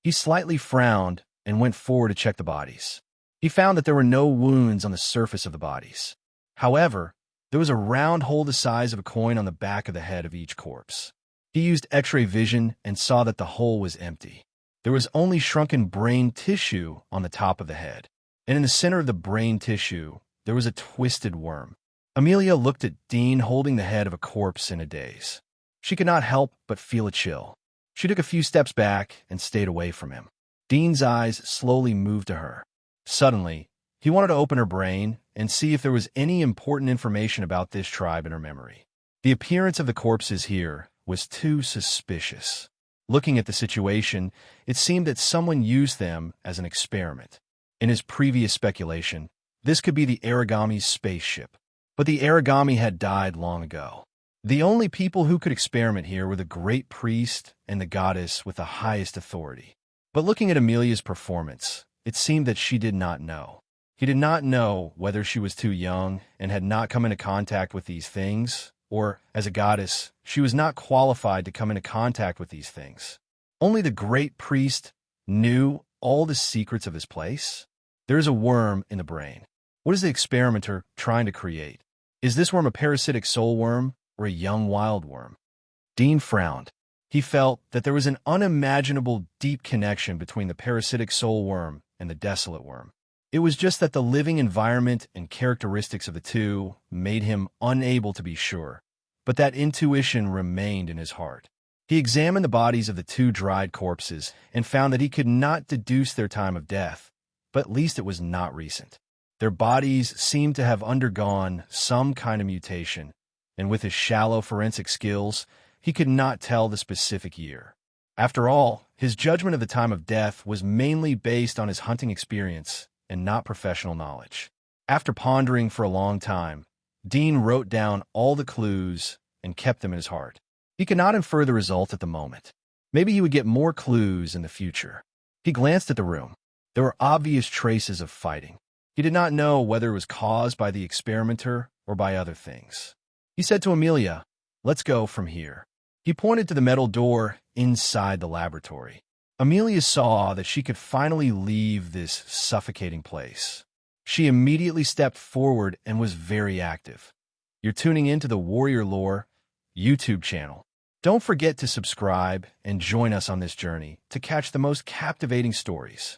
He slightly frowned and went forward to check the bodies. He found that there were no wounds on the surface of the bodies. However, there was a round hole the size of a coin on the back of the head of each corpse. He used X-ray vision and saw that the hole was empty. There was only shrunken brain tissue on the top of the head, and in the center of the brain tissue, there was a twisted worm. Amelia looked at Dean holding the head of a corpse in a daze. She could not help but feel a chill. She took a few steps back and stayed away from him. Dean's eyes slowly moved to her. Suddenly, he wanted to open her brain and see if there was any important information about this tribe in her memory. The appearance of the corpses here was too suspicious. Looking at the situation, it seemed that someone used them as an experiment. In his previous speculation, this could be the Aragami's spaceship. But the Aragami had died long ago. The only people who could experiment here were the great priest and the goddess with the highest authority. But looking at Amelia's performance, it seemed that she did not know. He did not know whether she was too young and had not come into contact with these things, or, as a goddess, she was not qualified to come into contact with these things. Only the great priest knew all the secrets of his place. There is a worm in the brain. What is the experimenter trying to create? Is this worm a parasitic soul worm or a young wild worm? Dean frowned. He felt that there was an unimaginable deep connection between the parasitic soul worm and the desolate worm. It was just that the living environment and characteristics of the two made him unable to be sure, but that intuition remained in his heart. He examined the bodies of the two dried corpses and found that he could not deduce their time of death, but at least it was not recent. Their bodies seemed to have undergone some kind of mutation, and with his shallow forensic skills, he could not tell the specific year. After all, his judgment of the time of death was mainly based on his hunting experience and not professional knowledge. After pondering for a long time, Dean wrote down all the clues and kept them in his heart. He could not infer the result at the moment. Maybe he would get more clues in the future. He glanced at the room. There were obvious traces of fighting. He did not know whether it was caused by the experimenter or by other things. He said to Amelia, "Let's go from here." He pointed to the metal door inside the laboratory. Amelia saw that she could finally leave this suffocating place. She immediately stepped forward and was very active. You're tuning into the Warrior Lore YouTube channel. Don't forget to subscribe and join us on this journey to catch the most captivating stories.